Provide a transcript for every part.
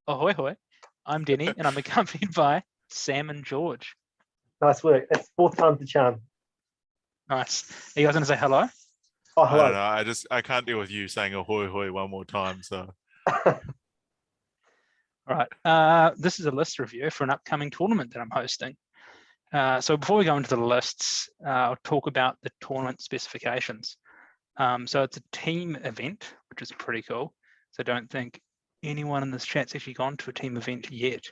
Ahoy, hoy. I'm Denny, and I'm accompanied by Sam and George. Nice work. That's fourth time's the charm. Nice. Are you guys going to say hello? Oh, I don't hello. know. I can't deal with you saying ahoy hoy one more time. So All right. This is a list review for an upcoming tournament that I'm hosting. So before we go into the lists, I'll talk about the tournament specifications. So it's a team event, which is pretty cool. So I don't think anyone in this chat's actually gone to a team event yet.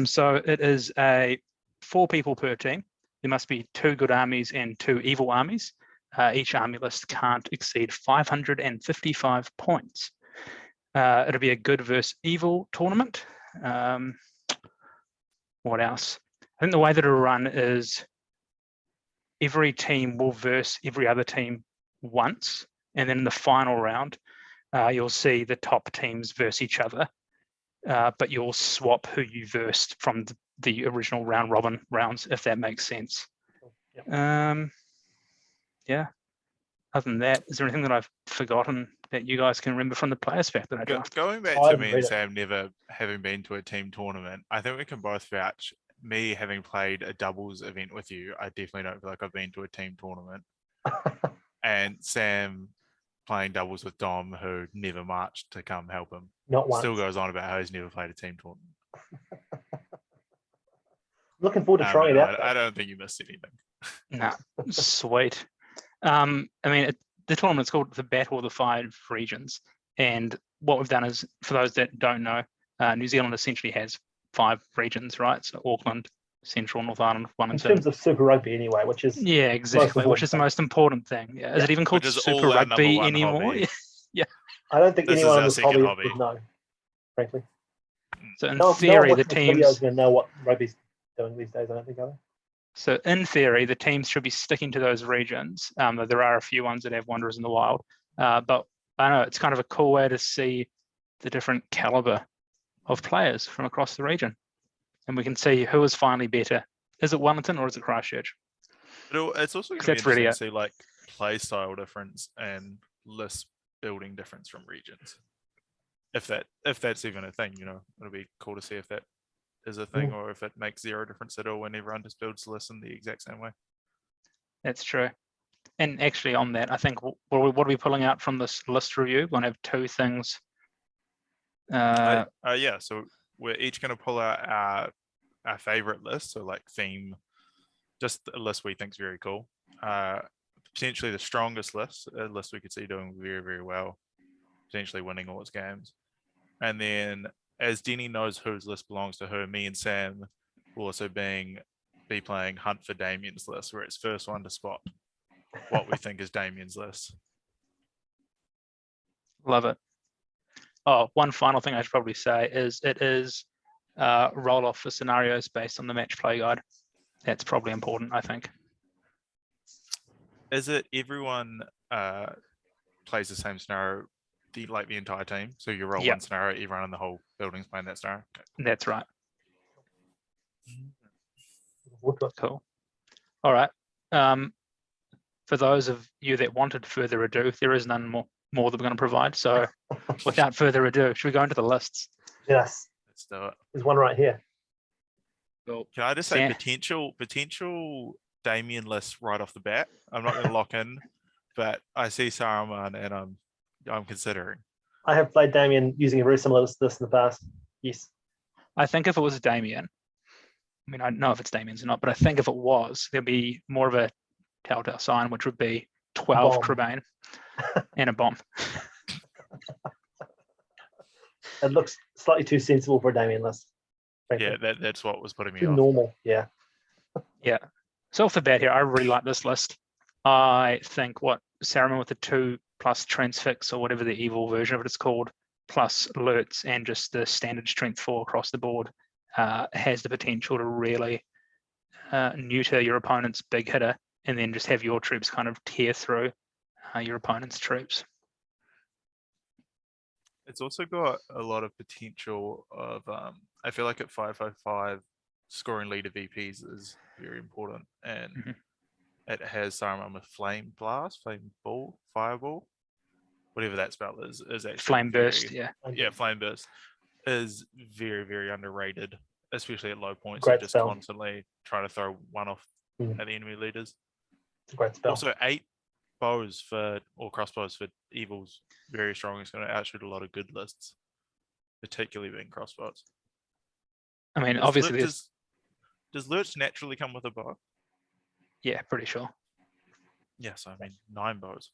So it is 4 people per team. There must be 2 good armies and 2 evil armies. Each army list can't exceed 555 points. It'll be a good versus evil tournament. What else? I think the way that it'll run is every team will verse every other team once, and then in the final round, you'll see the top teams verse each other, but you'll swap who you versed from the original round robin rounds, if that makes sense. Yep. Yeah. Other than that, is there anything that I've forgotten that you guys can remember from the players spec that I drafted? going back Oh, I to haven't me read and it. Sam never having been to a team tournament, I think we can both vouch. Me having played a doubles event with you, I definitely don't feel like I've been to a team tournament. And Sam playing doubles with Dom, who never marched to come help him, Not once. still goes on about how he's never played a team tournament. Looking forward to trying it out. I don't think you missed anything. No, sweet. I mean, the tournament's called the Battle of the 5 Regions, and what we've done is, for those that don't know, New Zealand essentially has 5 regions, right? So Auckland, Central, North Island, 1 In and 2. terms of Super Rugby, anyway, which is Yeah, exactly. Which is the most important thing. Yeah. Is it even called Which is Super all our number Rugby one anymore? hobby. I don't think This is anyone our on this second hobby would know, frankly. So in No theory, one the watching this video is teams. going to know what rugby's doing these days. I don't think, are they? So in theory, the teams should be sticking to those regions. Though there are a few ones that have Wanderers in the wild, but I know it's kind of a cool way to see the different caliber of players from across the region, and we can see who is finally better. Is it Wellington or is it Christchurch? It's also going to be That's really interesting to see like play style difference and list building difference from regions. If that's even a thing, it'll be cool to see if that is a thing or if it makes zero difference at all when everyone just builds the list in the exact same way. That's true. And actually on that, I think what are we pulling out from this list review? We're going to have 2 things. Yeah, so we're each going to pull out our favorite list, so like theme, just a list we think is very cool. Potentially the strongest list, a list we could see doing very, very well, potentially winning all its games. And then as Denny knows whose list belongs to her, me and Sam will also be playing Hunt for Damien's list, where it's first one to spot what we think is Damien's list. Love it. Oh, one final thing I should probably say is it is roll off for scenarios based on the match play guide. That's probably important, I think. Is it everyone plays the same scenario, like the entire team? So you roll one scenario, everyone in the whole building's playing that scenario? Okay. That's right. Cool. All right. For those of you that wanted further ado, there is none more that we're going to provide. So without further ado, should we go into the lists? Yes. Let's do it. There's one right here. Cool. Can I just say potential Damien list right off the bat? I'm not going to lock in, but I see Saruman and I'm considering. I have played Damien using a very similar list to this in the past. Yes. I think if it was Damien, I mean, I don't know if it's Damien's or not, but I think if it was, there'd be more of a telltale sign, which would be 12 Crebain and a bomb. It looks slightly too sensible for a Damien list. Frankly. Yeah, that's what was putting me too off. Normal, yeah. Yeah. So off the bat here, I really like this list. I think what Saruman with the 2+ transfix or whatever the evil version of it is called, plus alerts and just the standard strength 4 across the board, has the potential to really neuter your opponent's big hitter and then just have your troops kind of tear through your opponent's troops. It's also got a lot of potential of, I feel like at 555, scoring leader VPs is very important. And it has Saruman with Flame Blast, Flame Ball, Fireball, whatever that spell is actually Flame burst, very- yeah. Yeah, flame burst is very, very underrated, especially at low points. Great You're just spell. constantly trying to throw one off Mm. at the enemy leaders. It's a great spell. Also, 8 bows or crossbows for evils very strong. It's going to outshoot a lot of good lists, particularly being crossbows. I mean, Does obviously, Lurch- there's does Lurch naturally come with a bow? yeah, pretty sure. Yes, I mean 9 bows.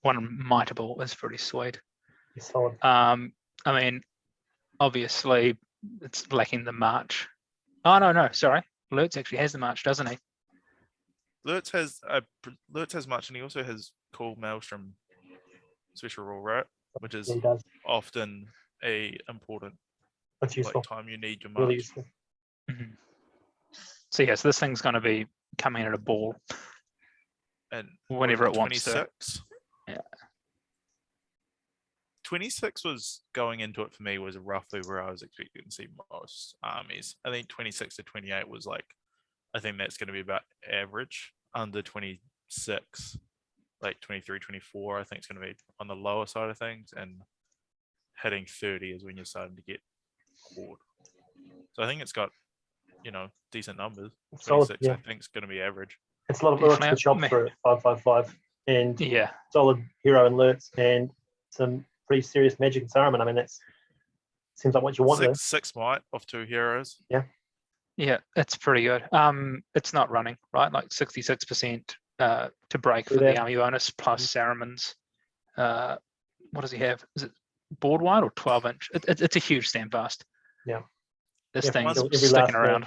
One Mightable is pretty sweet. It's solid. I mean, obviously, it's lacking the march. Oh no, sorry. Lurtz actually has the march, doesn't he? Lurtz has much, and he also has cool Maelstrom special rule, right? Which is Yeah, he does. often a important That's useful. time you need your march. Really useful. Mhm. So yes, this thing's going to be coming in at a ball And whenever what it wants to. 26. Yeah. 26 was going into it for me was roughly where I was expecting to see most armies. I think 26 to 28 was like, I think that's going to be about average. Under 26, like 23, 24, I think it's going to be on the lower side of things, and hitting 30 is when you're starting to get bored. So I think it's got, decent numbers. Solid, 26, yeah. I think, is going to be average. It's a lot of work to Definitely. chop through at 555 and Yeah, solid hero and Lurtz and some pretty serious magic and Saruman. I mean, that's seems like what you want there. 6 might off 2 heroes. yeah, it's pretty good. It's not running, right? Like 66% to break for Do the that. army bonus plus Saruman's. What does he have? Is it board wide or 12-inch? It's a huge standfast. Yeah. This Yeah, thing's every last sticking man. around.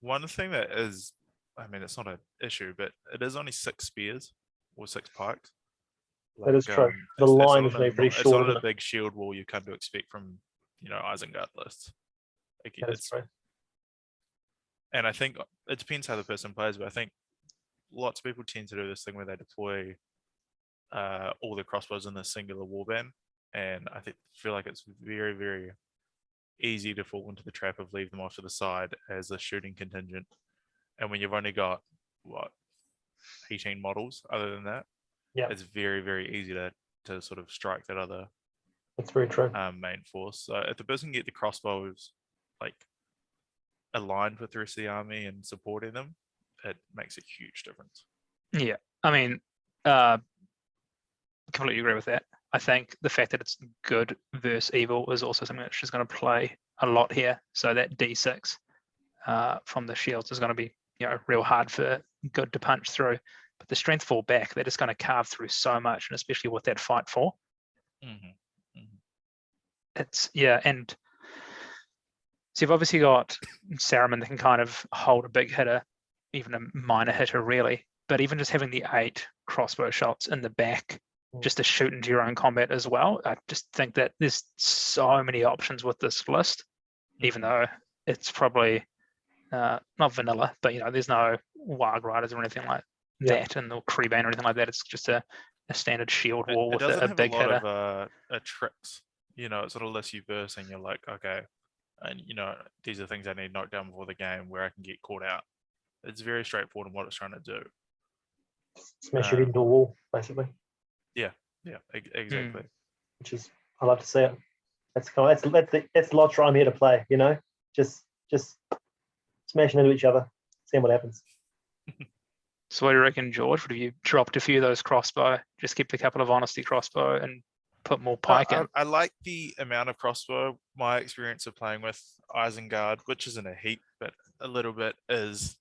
One thing that is, I mean, it's not an issue, but it is only 6 spears or 6 pikes. That is true. The it's line not is a maybe pretty it's short, not isn't a big shield wall you come to expect from, Isengard lists. Like, That is it's, true. and I think it depends how the person plays, but I think lots of people tend to do this thing where they deploy all their crossbows in a singular warband, and I feel like it's very, very easy to fall into the trap of leave them off to the side as a shooting contingent. And when you've only got 18 models other than that, Yeah. it's very, very easy to sort of strike that other That's very true. main force. So if the person can get the crossbows like aligned with the rest of the army and supporting them, it makes a huge difference. Yeah, I mean, completely agree with that. I think the fact that it's good versus evil is also something that's just going to play a lot here. So that D6 from the shields is going to be, real hard for good to punch through. But the strength 4 back, they're just going to carve through so much, and especially with that fight 4. It's and so you've obviously got Saruman that can kind of hold a big hitter, even a minor hitter really. But even just having the 8 crossbow shots in the back, just to shoot into your own combat as well, I just think that there's so many options with this list, even though it's probably not vanilla, but there's no Warg Riders or anything like that, and no Creebane or anything like that. It's just a standard shield wall It with doesn't a have big a lot hitter. of tricks. It sort of lets you burst, and you're like, okay, and these are things I need knocked down before the game where I can get caught out. It's very straightforward in what it's trying to do. Smash it into a wall, basically. Yeah, exactly. Which is, I love to see it. That's that's the Lottery I'm here to play. Just smashing into each other, seeing what happens. So what do you reckon, George? Would have you dropped a few of those crossbow, just kept a couple of honesty crossbow and put more pike in? I like the amount of crossbow. My experience of playing with Isengard, which isn't a heap, but a little bit, is,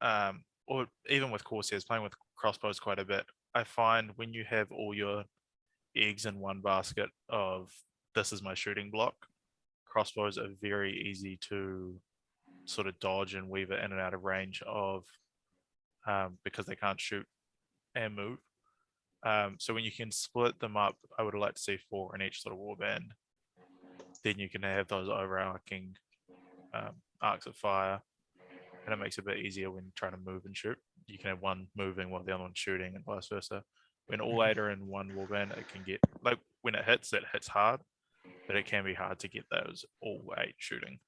or even with Corsairs, playing with crossbows quite a bit. I find when you have all your eggs in one basket of this is my shooting block, crossbows are very easy to sort of dodge and weave it in and out of range of, because they can't shoot and move. So when you can split them up, I would like to see 4 in each sort of warband. Then you can have those overarching arcs of fire, and it makes it a bit easier when trying to move and shoot. You can have one moving while the other one's shooting, and vice versa. When all 8 are in one warband, it can get, like, when it hits hard, but it can be hard to get those all 8 shooting.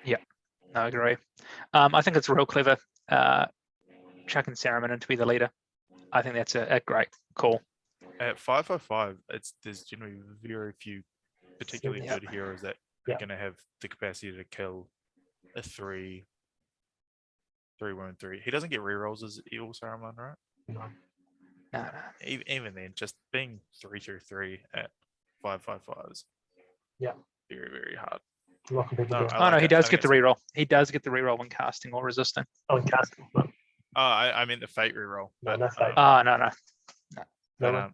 No, I agree. I think it's real clever chucking Saruman in to be the leader. I think that's a great call. at 555, there's generally very few particularly Yep. good heroes that Yeah. are going to have the capacity to kill a 3/3. He doesn't get rerolls as Evil Saruman, right? No. No, no. Even then, just being 3/3 at 555s. Yeah. Very, very hard. I'm not completely No, good. I Oh no, like he it. I does think get the it's- reroll. He does get the reroll when casting or resisting. Oh, and casting. No, Oh, I meant the fate reroll. No, But, no fate. Oh no, no. but, no.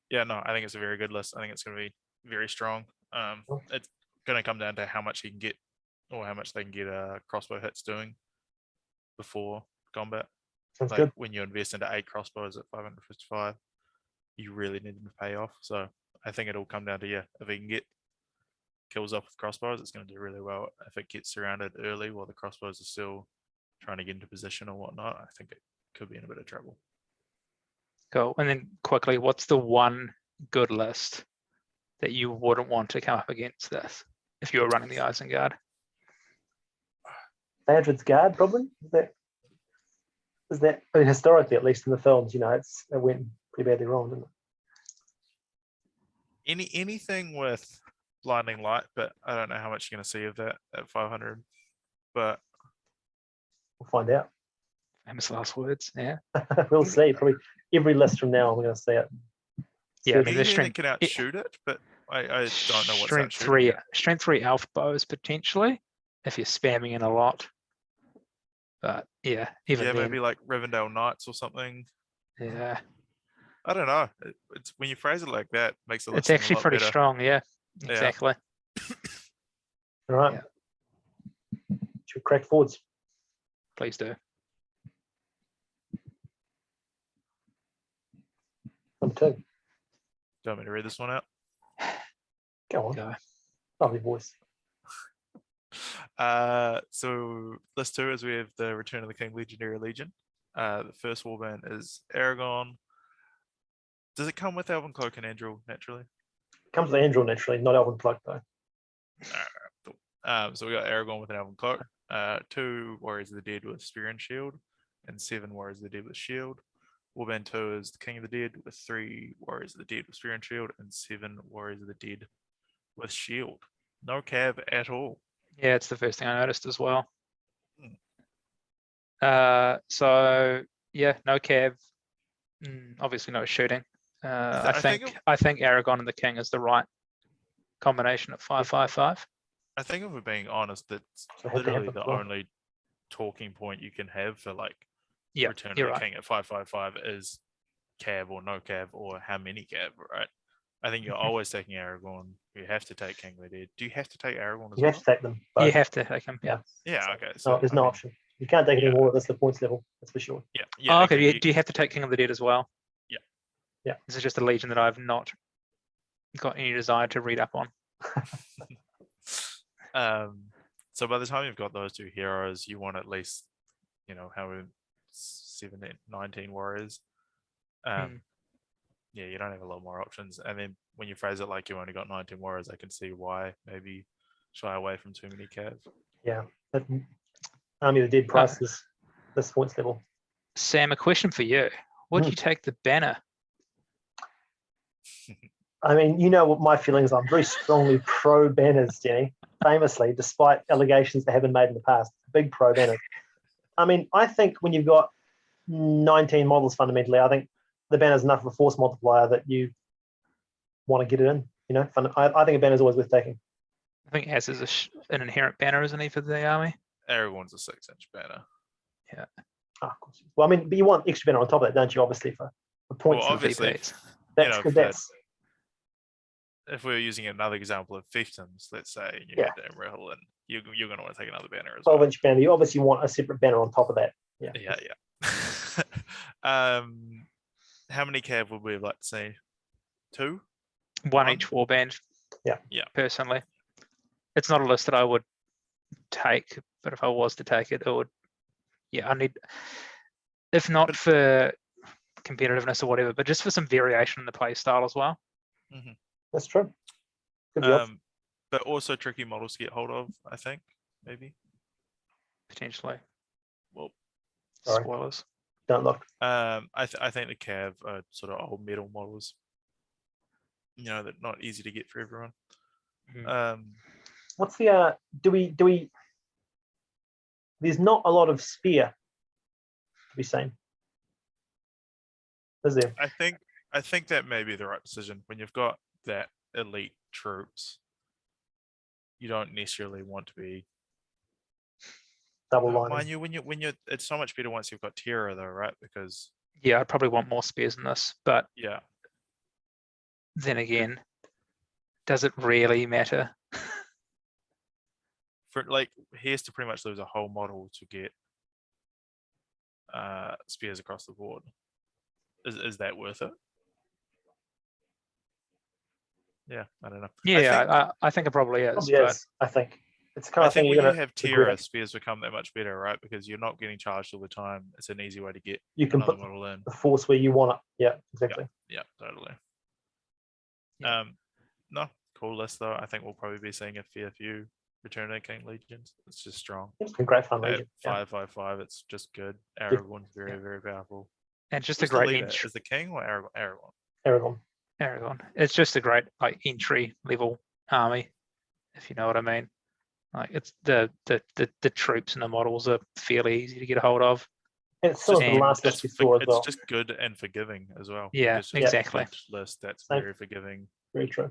yeah, no, I think it's a very good list. I think it's going to be very strong. Cool. It's going to come down to how much he can get, or how much they can get crossbow hits doing before combat. Sounds Like good. when you invest into 8 crossbows at 555, you really need them to pay off. So I think it'll come down to, yeah, if he can get kills off with crossbows, it's going to do really well. If it gets surrounded early while the crossbows are still trying to get into position or whatnot, I think it could be in a bit of trouble. Cool. And then quickly, what's the one good list that you wouldn't want to come up against this if you were running the Isengard? Theodred's Guard, probably. Is that I mean, historically, at least in the films, it went pretty badly wrong, didn't it? Anything with blinding light, but I don't know how much you're going to see of that at 500. But We'll find out. Famous last words. Yeah. We'll see. Probably every list from now, we're going to see it. Yeah, I mean, the anything that strength, can outshoot it, but I don't know what's strength outshooting three, it. strength 3 elf bows potentially if you're spamming in a lot. But yeah, even Yeah, then, maybe like Rivendell Knights or something. yeah, I don't know. It's when you phrase it like that, makes the list it's seem a actually lot pretty better. strong. Yeah, Yeah. exactly. All right. Yeah. Should we crack forwards? Please do. Number 2. Do you want me to read this one out? Go on. Go. Lovely voice. So list 2 is we have the Return of the King Legendary Legion. The first warband is Aragon. Does it come with Elven Cloak and Andril naturally? Comes with Andril naturally, not Elven Plug though. So we got Aragon with an Elven Cloak, 2 Warriors of the Dead with Spear and Shield, and 7 Warriors of the Dead with Shield. Warband 2 is the King of the Dead with 3 Warriors of the Dead with Spear and Shield, and 7 Warriors of the Dead with Shield. No cav at all. Yeah, it's the first thing I noticed as well. Hmm. So yeah, no cav, obviously no shooting. I I think Aragon and the King is the right combination at 555. I think if we're being honest, that's So it had to literally happen the as well. only talking point you can have for like Yeah, Return of you're the right. King at 555 is cav or no cav or how many cav, right? I think you're Mhm. always taking Aragorn. You have to take King of the Dead. Do you have to take Aragorn as You well? have to take them. You Both. have to take him. Yeah. Yeah, So, okay. no, So there's I no mean, option. You can't take any yeah. more. That's the points level. That's for sure. Yeah, Oh, yeah. okay. Do you have to take King of the Dead as well? Yeah. Yeah. This is just a legion that I've not got any desire to read up on. So by the time you've got those 2 heroes, you want at least, however 17, 19 warriors. Yeah, you don't have a lot more options. And then when you phrase it like you only got 19 warriors, I can see why maybe shy away from too many cav. Yeah. That Army of the Dead prices this points level. Sam, a question for you. Would you take the banner? I mean, you know what my feelings are. I'm very strongly pro banners, Jenny. Famously, despite allegations that have been made in the past, big pro banners. I mean, I think when you've got 19 models fundamentally, I think the banner is enough of a force multiplier that you want to get it in. I think a banner is always worth taking. I think as is an inherent banner, isn't he, for the army? Aragorn's a 6-inch banner. Of course. Well, I mean, but you want extra banner on top of that, don't you? Obviously, for points. Well, and obviously, VPs. that's know, good. for- That's If we're using another example of fiefdoms, let's say, and you Yeah. get Damriel, and you're going to want to take another banner as 12-inch banner. You obviously want a separate banner on top of that. Yeah. Yeah. How many cav would we have liked to see? 2? One One? each warband. Yeah. Yeah. Personally, it's not a list that I would take, but if I was to take it, it would. Yeah, I need, if not But- for competitiveness or whatever, but just for some variation in the play style as well. That's true. Good job. But also tricky models to get hold of, I think, maybe. Potentially. Well, Sorry. Spoilers. Don't look. I think the Cav are sort of old metal models. They're not easy to get for everyone. What's the do we there's not a lot of spear to be seen, is there? I think that may be the right decision. When you've got that elite troops, you don't necessarily want to be Double lining. mind you, when you're it's so much better once you've got Terra though, right? Because Yeah, I'd probably want more spears in this, but yeah, then again, does it really matter? for like he has to pretty much lose a whole model to get spears across the board. Is that worth it? Yeah, I don't know. Yeah, I think it probably is. Probably But is, I think. It's the kind I of thing think you're when going you have to Terra, regret. spears become that much better, right? Because you're not getting charged all the time. It's an easy way to get You can another put model in. the force where you want it. Yeah, exactly. Yeah, totally. Yeah. No, cool list though. I think we'll probably be seeing a fair few Return of the King Legions. It's just strong. It's been great fun, At Legion. Yeah. 555, it's just good. Aragorn's very, very powerful. And just Who's a the great leader? entry. Is the king or Aragorn? Aragon. Aragon. It's just a great like entry level army, if you know what I mean. Like it's the troops and the models are fairly easy to get a hold of. And it's similar to the And last list we saw as It's well. just good and forgiving as well. Yeah, It's just exactly. a good list that's Same. very forgiving. Very true.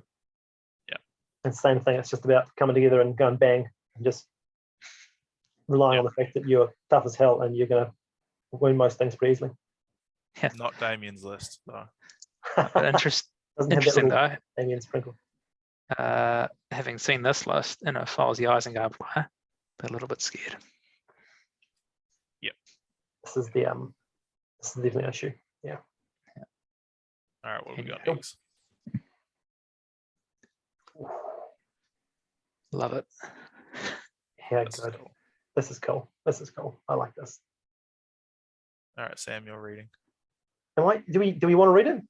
Yeah. And same thing. It's just about coming together and going bang and just relying on the fact that you're tough as hell and you're going to win most things pretty easily. Not Damien's list though. But Doesn't have that interesting little though. Damien sprinkle. Having seen this list, and if I was the Isengard player, I'd be a little bit scared. This is definitely an issue. Yeah. All right, what do we got Cool. next? Love it. Yeah, This is good. cool. This is cool. This is cool. I like this. All right, Sam, you're reading. Do we want to read it?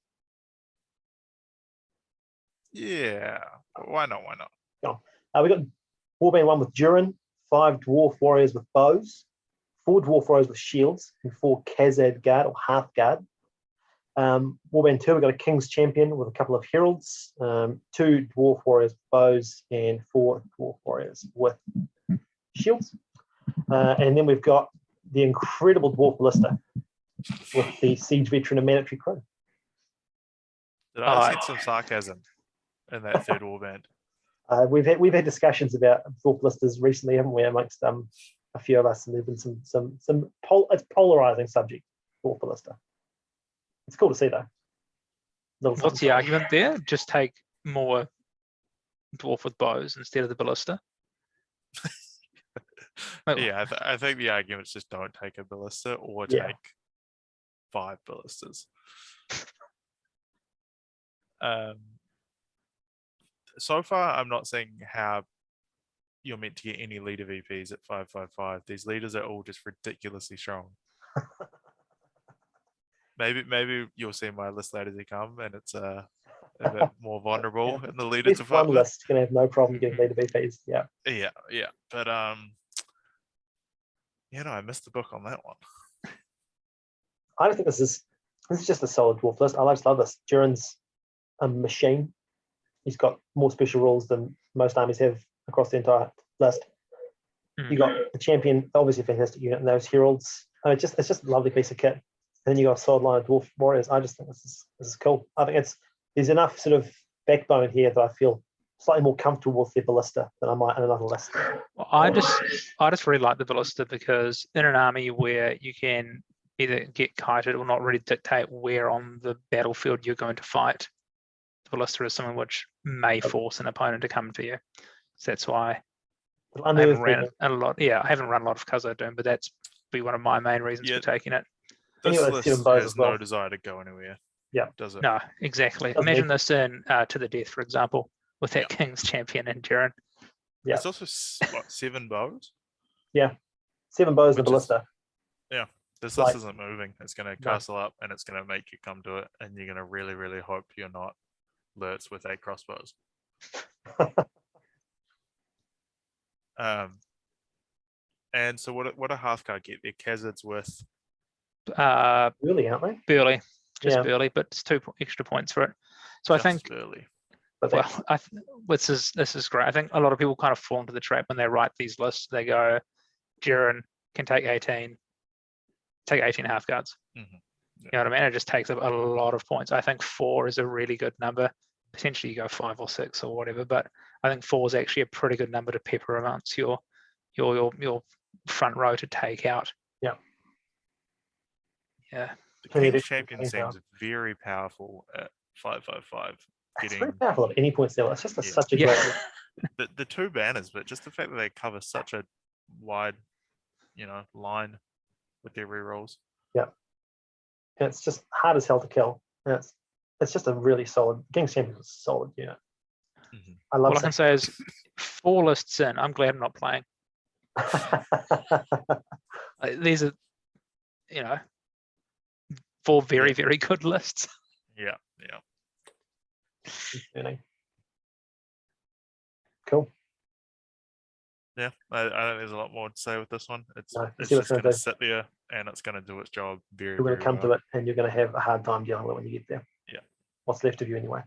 Yeah. Why not? Why not? We got Warband 1 with Durin, 5 Dwarf Warriors with bows, 4 Dwarf Warriors with shields, and 4 Khazad Guard or Half Guard. Warband 2, we got a King's Champion with a couple of Heralds, 2 Dwarf Warriors with bows, and 4 Dwarf Warriors with shields. And then we've got the incredible Dwarf Ballista with the Siege Veteran and Mandatory Crew. Did I sense some sarcasm in that third warband? We've had discussions about Dwarf Ballistas recently, haven't we, amongst a few of us, and there've been it's polarizing subject, Dwarf Ballista. It's cool to see though. What's the argument there? Just take more dwarf with bows instead of the ballista. Yeah, I think the argument is just don't take a ballista or Yeah. take 5 ballistas. So far, I'm not seeing how you're meant to get any leader VPs at 555. These leaders are all just ridiculously strong. Maybe you'll see my list later as they come, and it's a bit more vulnerable in the leader This one department. list can have no problem getting leader VPs. Yeah. Yeah, but I missed the book on that one. I don't think this is just a solid dwarf list. I just love this. Durin's a machine. He's got more special rules than most armies have across the entire list. You got the champion, obviously a fantastic unit, and those heralds. It's just a lovely piece of kit. And then you got a solid line of dwarf warriors. I just think this is cool. I think there's enough sort of backbone here that I feel slightly more comfortable with the ballista than I might in another list. Well, I just really like the ballista because in an army where you can either get kited or not really dictate where on the battlefield you're going to fight, the ballista is something which may force an opponent to come to you. So that's why I haven't run a lot. Yeah, I haven't run a lot of Khazad-dûm, but that's be one of my main reasons for taking it. This Anyway, list 7 bows has as well. no desire to go anywhere. Yeah. Does it? No, exactly. Doesn't Imagine need- this in To the Death, for example, with that King's Champion and Durin. Yeah. It's also 7 bows. 7 bows and Which a is- ballista. This Like- list isn't moving. It's going to No. castle up and it's going to make you come to it, and you're going to really, really hope you're not Lurtz with 8 crossbows. And so what a half card get? Their Khazad's with Really, aren't they? Burley, just Yeah. Burley, but it's 2 extra points for it. So I Just think, early. But they, well, this is great. I think a lot of people kind of fall into the trap when they write these lists. They go, Jiren can take 18 half guards. Mhm. You know what I mean? It just takes up a lot of points. I think 4 is a really good number. Potentially you go 5 or 6 or whatever, but I think 4 is actually a pretty good number to pepper amongst your front row to take out. Yeah. Yeah. The Can you King's do Champion things seems very powerful at 555. it's very Getting powerful at any point still. It's just Yeah. such a Yeah. great. the 2 banners, but just the fact that they cover such a wide, line with their rerolls. And it's just hard as hell to kill. And it's just a really solid. King's Champion is a solid unit. Mhm. I love All I can say is 4 lists in, I'm glad I'm not playing. These are, 4 very, Yeah. very good lists. Yeah. Concerning. Cool. Yeah, I don't think there's a lot more to say with this one. It's No, you it's see what's just gonna going to do. sit there and it's going to do its job very, You're going very to come well. to it, and you're going to have a hard time dealing with it when you get there. Yeah. What's left of you anyway?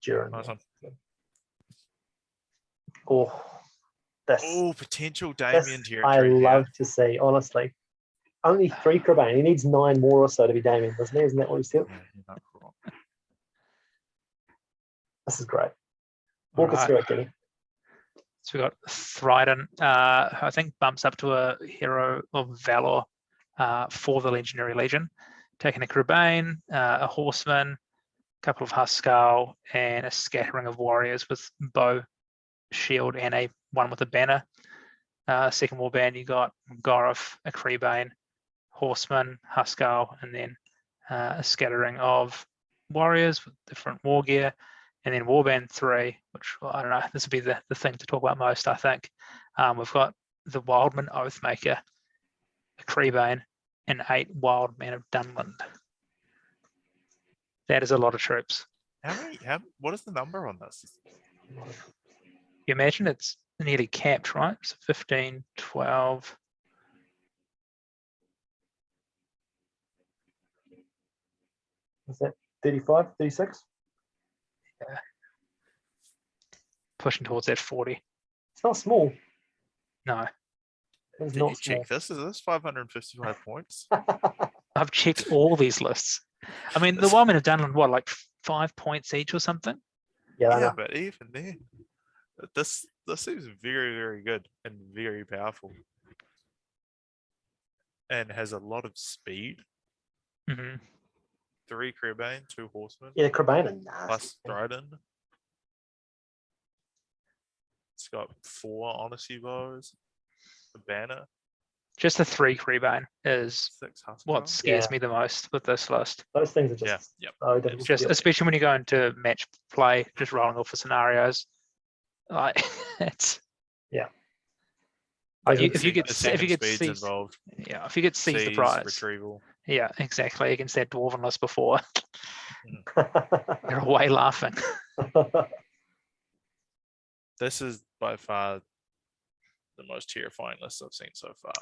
Jiren. Nice one. Oh, this. Oh, potential this Damien I territory love here. to see. Honestly, only 3 Crabane. He needs 9 more or so to be Damien, doesn't he? Isn't that what he said? Yeah, you're not wrong. This is great. Walk us Right. through it, Kenny. So we got Thryden, who I think bumps up to a hero of valor for the Legendary Legion, taking a Crabane, a Horseman, a couple of Huskal, and a scattering of warriors with bow, shield, and one with a banner. Second war band, you got Goroth, a Crabane, Horseman, Huskal, and then a scattering of warriors with different war gear. And then Warband 3, which, well, I don't know, this would be the thing to talk about most, I think. We've got the Wildman Oathmaker, a Creebane, and 8 Wild Men of Dunland. That is a lot of troops. What is the number on this? You imagine it's nearly capped, right? So 15, 12. Is that 35, 36? Pushing towards that 40. It's not small. No, It's Did not you small. check this? Is this 555 points? I've checked all these lists. I mean, the Wildmen of Dunland, what, like 5 points each or something? Yeah, I Yeah, know. but even then, this seems very, very good and very powerful, and has a lot of speed. Hmm. 3 Crabane, 2 Horsemen, Yeah, Crabane are nasty. plus Dryden. It's got 4 Honesty Bows, a banner, Just the 3 Creebane is 6 Huskar. what scares Yeah. me the most with this list. Those things are just Yeah, yep. so difficult to Just deal with. especially when you go into match play, just rolling off for scenarios. Like it's Yeah, if you get the if you get speeds seized, involved, yeah, if you get seized the seize, prize, retrieval. yeah, exactly against that dwarven list before, you're away laughing. This is by far the most terrifying list I've seen so far.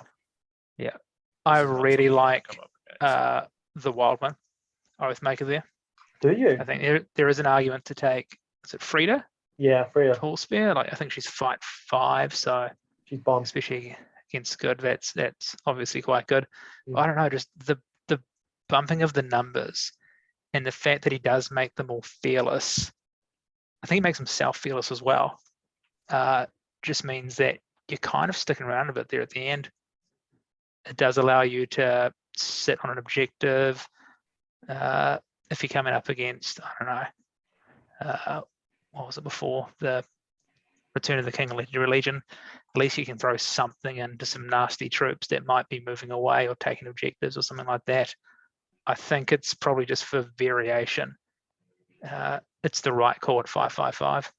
I This is not really something you wanna like come up against. the wild one, Oathmaker there. Do you? I think there is an argument to take. Is it Frida Yeah, Freya. Tall Spear? Like I think she's fight 5, so She's bombed. especially against good, that's obviously quite good. Mm. I don't know, just the bumping of the numbers and the fact that he does make them all fearless. I think he makes himself fearless as well. Just means that you're kind of sticking around a bit there at the end. It does allow you to sit on an objective. If you're coming up against, I don't know, what was it before? The Return of the King of Legendary Legion. At least you can throw something into some nasty troops that might be moving away or taking objectives or something like that. I think it's probably just for variation. It's the right call at 555.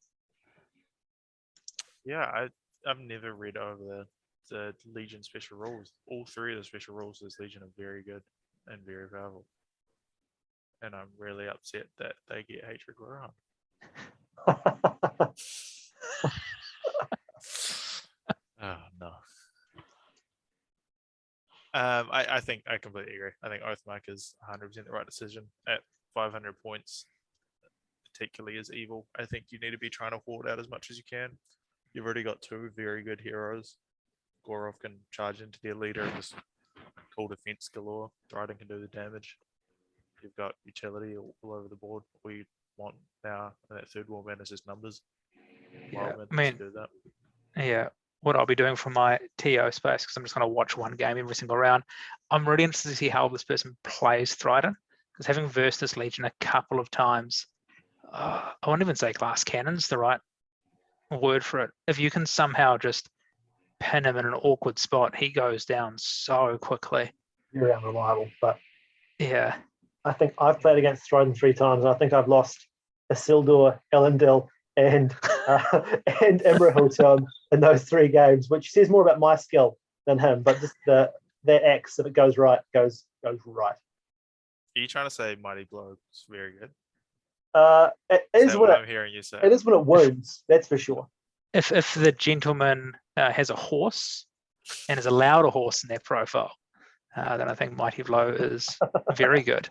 Yeah, I've never read over the Legion special rules. All 3 of the special rules of this Legion are very good and very powerful. And I'm really upset that they get Hatred Rohan. Oh no. I think I completely agree. I think Oathmark is 100% the right decision at 500 points. Particularly as evil, I think you need to be trying to hoard out as much as you can. You've already got two very good heroes. Gorov can charge into their leader and just call defense galore. Dryden can do the damage. You've got utility all over the board. All you want now in that third warband is just numbers. Yeah, Wildman I mean, to do that. yeah, what I'll be doing from my TO space, because I'm just going to watch one game every single round. I'm really interested to see how this person plays Thryden, because having versed this Legion a couple of times, I won't even say glass cannon's the right word for it. If you can somehow just pin him in an awkward spot, he goes down so quickly. Very unreliable. But Yeah, I think I've played against Thryden 3 times, and I think I've lost Isildur, Elendil, and Imrahil to him in those 3 games, which says more about my skill than him. But just their axe, if it goes right, goes right. Are you trying to say Mighty Blow is very good? It Is is that when what it, I'm hearing you say? it is when it wounds. That's for sure. if the gentleman has a horse and is allowed a horse in their profile, then I think Mighty Blow is very good.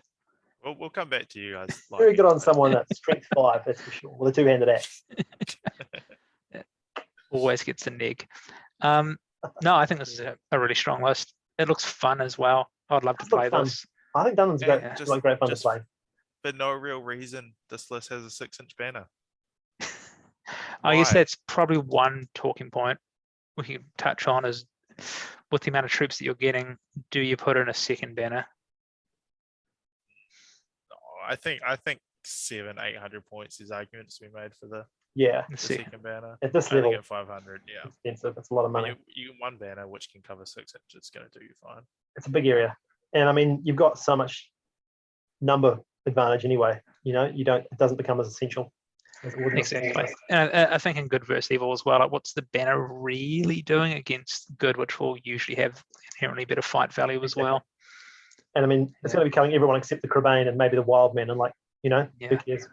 We'll come back to you guys. Very good on liking it. someone that's strength 5, that's for sure, with a 2-handed axe. Always gets a neg. No, I think this is a really strong list. It looks fun as well. I'd love to It looks play fun. this. I think Dunland's Yeah, great. just- Like great fun to just- play. For no real reason, this list has a 6-inch banner. I guess Why? that's probably one talking point we can touch on is with the amount of troops that you're getting, do you put in a second banner? I think 700-800 points is arguments to be made for the Yeah, The second. second banner. at this I think level, at 500, yeah. expensive. It's a lot of But money. you one banner which can cover 6 inches, it's going to do you fine. It's a big area, and I mean, you've got so much number advantage anyway. You know, it doesn't become as essential as it would in a small Exactly. list. And I think in good versus evil as well, like what's the banner really doing against good, which will usually have inherently better fight value as Exactly. well. And I mean, it's going to be covering everyone except the Crebain and maybe the Wildmen, and who Yeah. cares?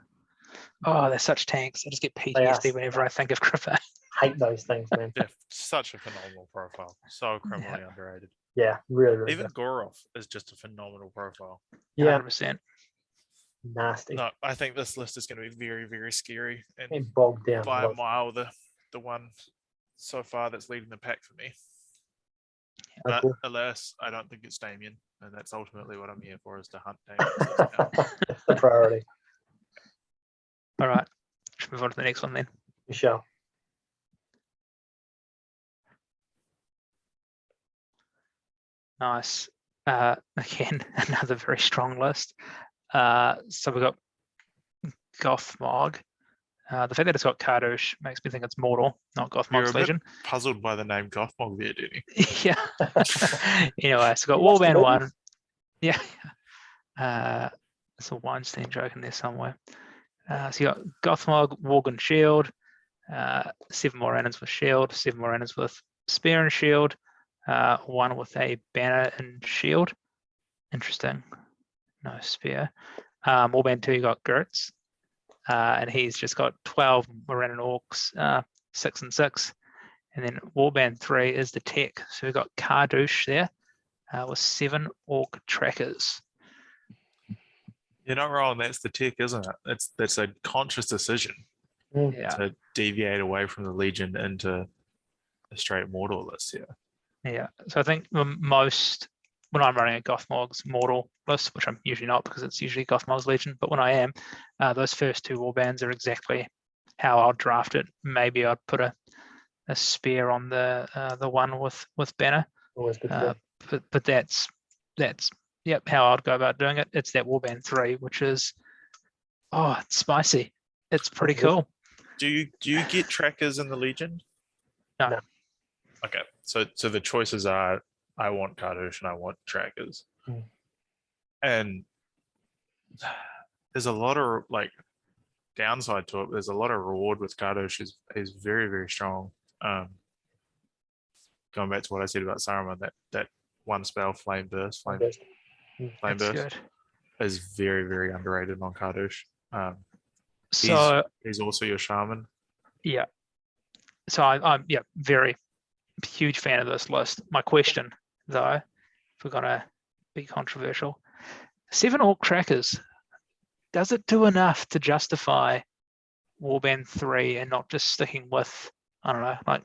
Oh, they're such tanks. I just get PTSD whenever I think of Griffin. Hate those things, man. Yeah, such a phenomenal profile. So criminally underrated. Yeah, really, really Even good. Gorov is just a phenomenal profile. Yeah, 100%. nasty. No, I think this list is going to be very, very scary. And And bogged down. by a was. mile, the one so far that's leading the pack for me. Oh, But cool. alas, I don't think it's Damien, and that's ultimately what I'm here for, is to hunt Damien. It's the priority. All right. Let's move on to the next one then. Michelle. Nice. Again, another very strong list. So we've got Gothmog. The fact that it's got Kardush makes me think it's Mortal, not You're a Gothmog's bit Legion. puzzled by the name Gothmog there, didn't you? Yeah. Anyway, so we've got You watched the Warband movies? 1. Yeah. There's a Weinstein joke in there somewhere. So you got Gothmog, Worgen Shield, 7 more Morannons with Shield, 7 more Morannons with Spear and Shield, 1 with a Banner and Shield. Interesting. No Spear. Warband 2, you got Gertz, and he's just got 12 Morannon Orcs, 6 and 6. And then Warband 3 is the tech. So we've got Kardush there with 7 Orc trackers. You're not wrong. That's the tech, isn't it? That's a conscious decision Yeah. to deviate away from the Legion into a straight Mortal list here. Yeah. So I think most, when I'm running a Gothmog's Mortal list, which I'm usually not because it's usually Gothmog's Legion, but when I am, those first 2 warbands are exactly how I'll draft it. Maybe I'd put a spear on the one with Banner. Always good to But that's yep how I'd go about doing it. It's that Warband 3, which is it's spicy. It's pretty cool. Do you get trackers in the Legion? No. No. Okay, so the choices are I want Kardush and I want trackers, and there's a lot of downside to it. There's a lot of reward with Kardush is very, very strong. Going back to what I said about Saruman, that one spell Flame Burst, Flame Burst. Burst Good. is very, very underrated on Kardush. So He's also your shaman. yeah. So I'm very huge fan of this list. My question though, we're gonna be controversial. 7 Orc Trackers. Does it do enough to justify Warband 3 and not just sticking with, I don't know, like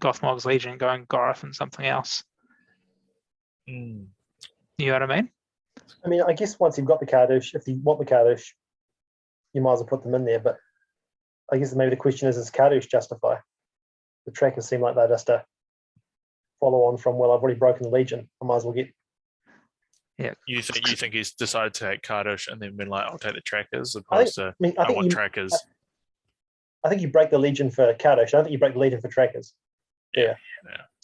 Gothmog's Legion, going Goroth and something else? Mm. You know what I mean? I mean, I guess once you've got the Kardush, if you want the Kardush, you might as well put them in there. But I guess maybe the question is Kardush justify? The trackers seem like they're just a follow on from, well, I've already broken the Legion. I might as well get. Yeah. You think he's decided to take Kardush and then been like, I'll take the trackers, I opposed to I want trackers. I think you break the Legion for Kardush. I don't think you break the Legion for trackers. Yeah.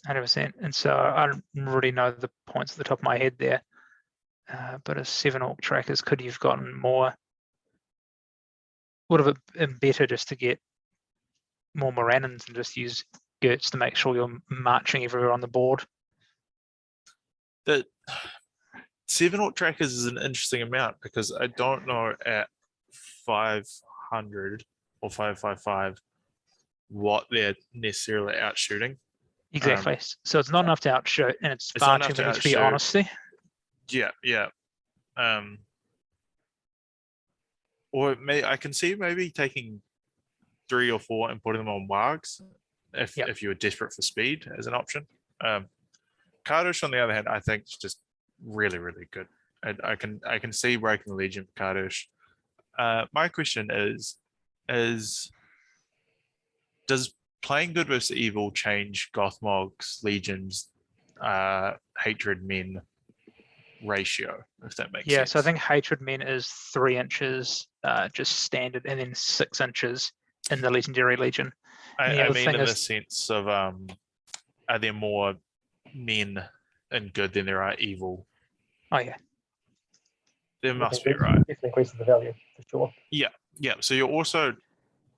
100%. And so I don't really know the points at the top of my head there. But as 7 Orc Trackers, could you've gotten more? Would have it been better just to get more Morannons and just use Gertz to make sure you're marching everywhere on the board? The 7 Orc Trackers is an interesting amount because I don't know at 500 or 555 what they're necessarily out shooting. Exactly. So it's not enough to outshoot, and it's It's far not too enough to many to be outshoot. honesty. Yeah. Or I can see maybe taking 3 or 4 and putting them on Wargs if you were desperate for speed as an option. Kardush, on the other hand, I think is just really, really good. I can see breaking the Legion for Kardush. My question is does playing good versus evil change Gothmog's Legion's hatred men ratio, if that makes sense? So I think Hatred Men is 3 inches, just standard, and then 6 inches in the Legendary Legion. I mean in the sense of are there more men in good than there are evil? Oh yeah. There must be, right? Definitely increases the value for sure. Yeah. So you're also,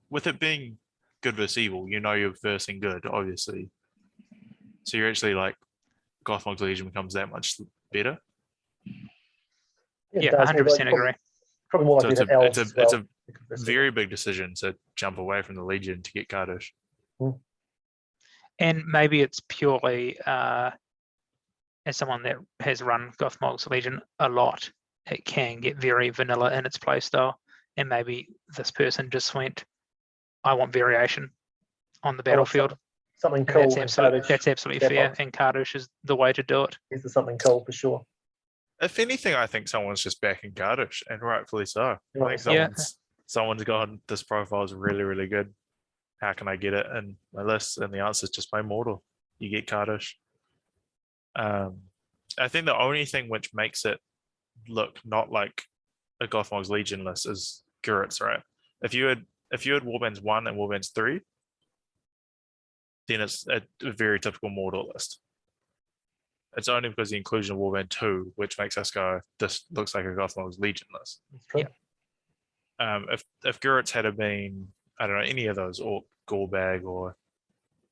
with it being good versus evil, you're versing good, obviously. So you're actually like Gothmog's Legion becomes that much better. It Yeah, does, 100% agree. Probably more So likely to elves as well. it's a very big decision to jump away from the Legion to get Kardush. And maybe it's purely as someone that has run Gothmog's Legion a lot, it can get very vanilla in its playstyle. And maybe this person just went, I want variation on the battlefield. Something And cool. that's absolutely fair. And Kardush is the way to do it. Is something cool for sure. If anything, I think someone's just backing Kardush, and rightfully so. I think Yeah. someone's gone, this profile is really, really good. How can I get it in my list? And the answer is just play Mortal. You get Kardush. I think the only thing which makes it look not like a Gothmog's Legion list is Gurits, right? If you had Warbands 1 and Warbands 3, then it's a very typical Mortal list. It's only because the inclusion of Warband 2, which makes us go, this looks like a Gothmog's Legion list. That's true. Yeah. If Gurits had been, I don't know, any of those, or Gorbag, or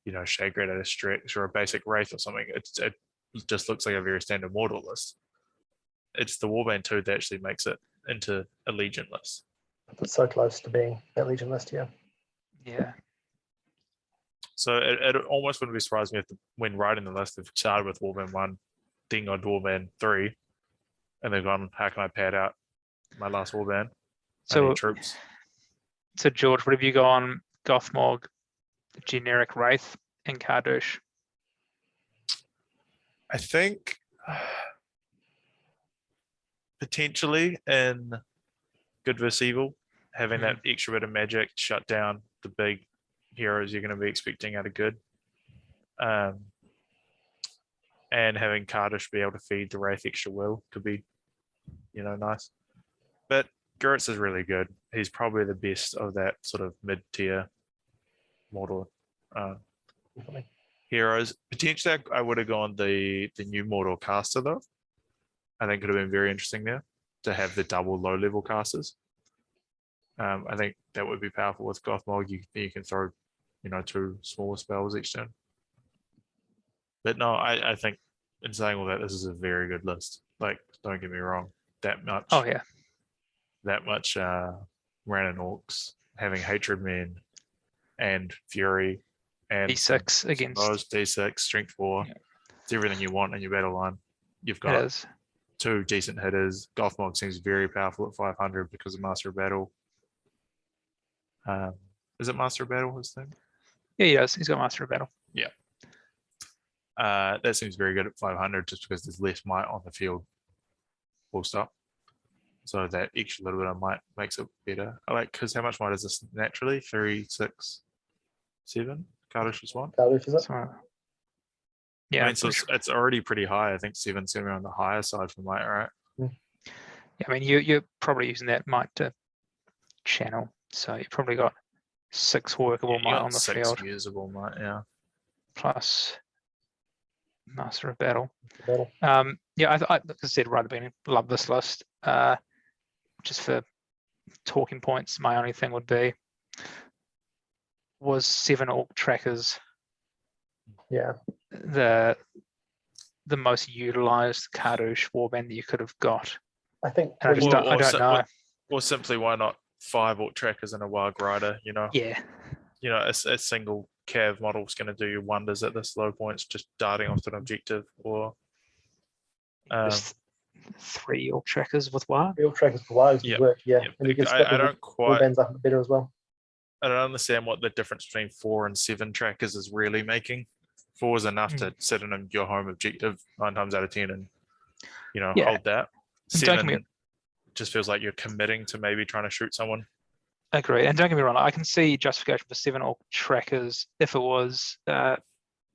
Shagred at a stretch, or a basic Wraith or something, it just looks like a very standard Mortal list. It's the Warband 2 that actually makes it into a Legion list. It's so close to being that Legion list, yeah. Yeah. So it almost wouldn't be surprised me if when writing the list, they've started with Warband 1, then got Warband 3, and they've gone, how can I pad out my last Warband? So troops. So George, what have you got on Gothmog, generic Wraith, and Kardush? I think potentially in good versus evil, having that extra bit of magic to shut down the big heroes you're going to be expecting out of good, and having Kardush be able to feed the Wraith extra will could be nice. But Gurits is really good. He's probably the best of that sort of mid-tier Mortal heroes. Potentially I would have gone the new Mortal caster though. I think could have been very interesting there to have the double low level casters. I think that would be powerful with Gothmog. You can throw 2 smaller spells each turn. But no, I think in saying all that, this is a very good list. Like, don't get me wrong, that much. Oh yeah. That much Morannon Orcs, having Hatred Men and Fury and D6 against D6, Strength 4. Yeah. It's everything you want in your battle line. You've It got is. 2 decent hitters. Gothmog seems very powerful at 500 because of Master of Battle. Is it Master of Battle his thing? Yeah, he does. He's got Master of Battle. That seems very good at 500 just because there's less might on the field. Full stop. So that extra little bit of might makes it better. I like, because how much might is this naturally? 3, 6, 7? Cardiff is one. Cardiff, is it? So, I yeah, mean, so it's already pretty high. I think 7's going to be on the higher side for might, right? yeah, I mean, you're probably using that might to channel. So you probably got 6 workable You might got on the 6 field, usable might, yeah. plus Master of Battle. Battle. Yeah, like I said right at the beginning, love this list. Just for talking points, my only thing would be, was 7 Orc Trackers Yeah. the most utilized Kardush warband that you could have got? I think And I just Or- don't, I or don't si- know. Or simply, why not 5 Orc Trackers and a Wild Rider? Yeah, A single Cav model is going to do you wonders at this low points, just darting off to an objective. Or just 3 Orc Trackers with War. real trackers for wives Yep, would work, yeah. yep. And you can split I the don't quite. bands up a bit better as well. I don't understand what the difference between 4 and 7 trackers is really making. 4 is enough to sit in your home objective 9 times out of 10 and Yeah. hold that. And don't get me- 7 just feels like you're committing to maybe trying to shoot someone. Agree. And don't get me wrong, I can see justification for 7 Orc Trackers if it was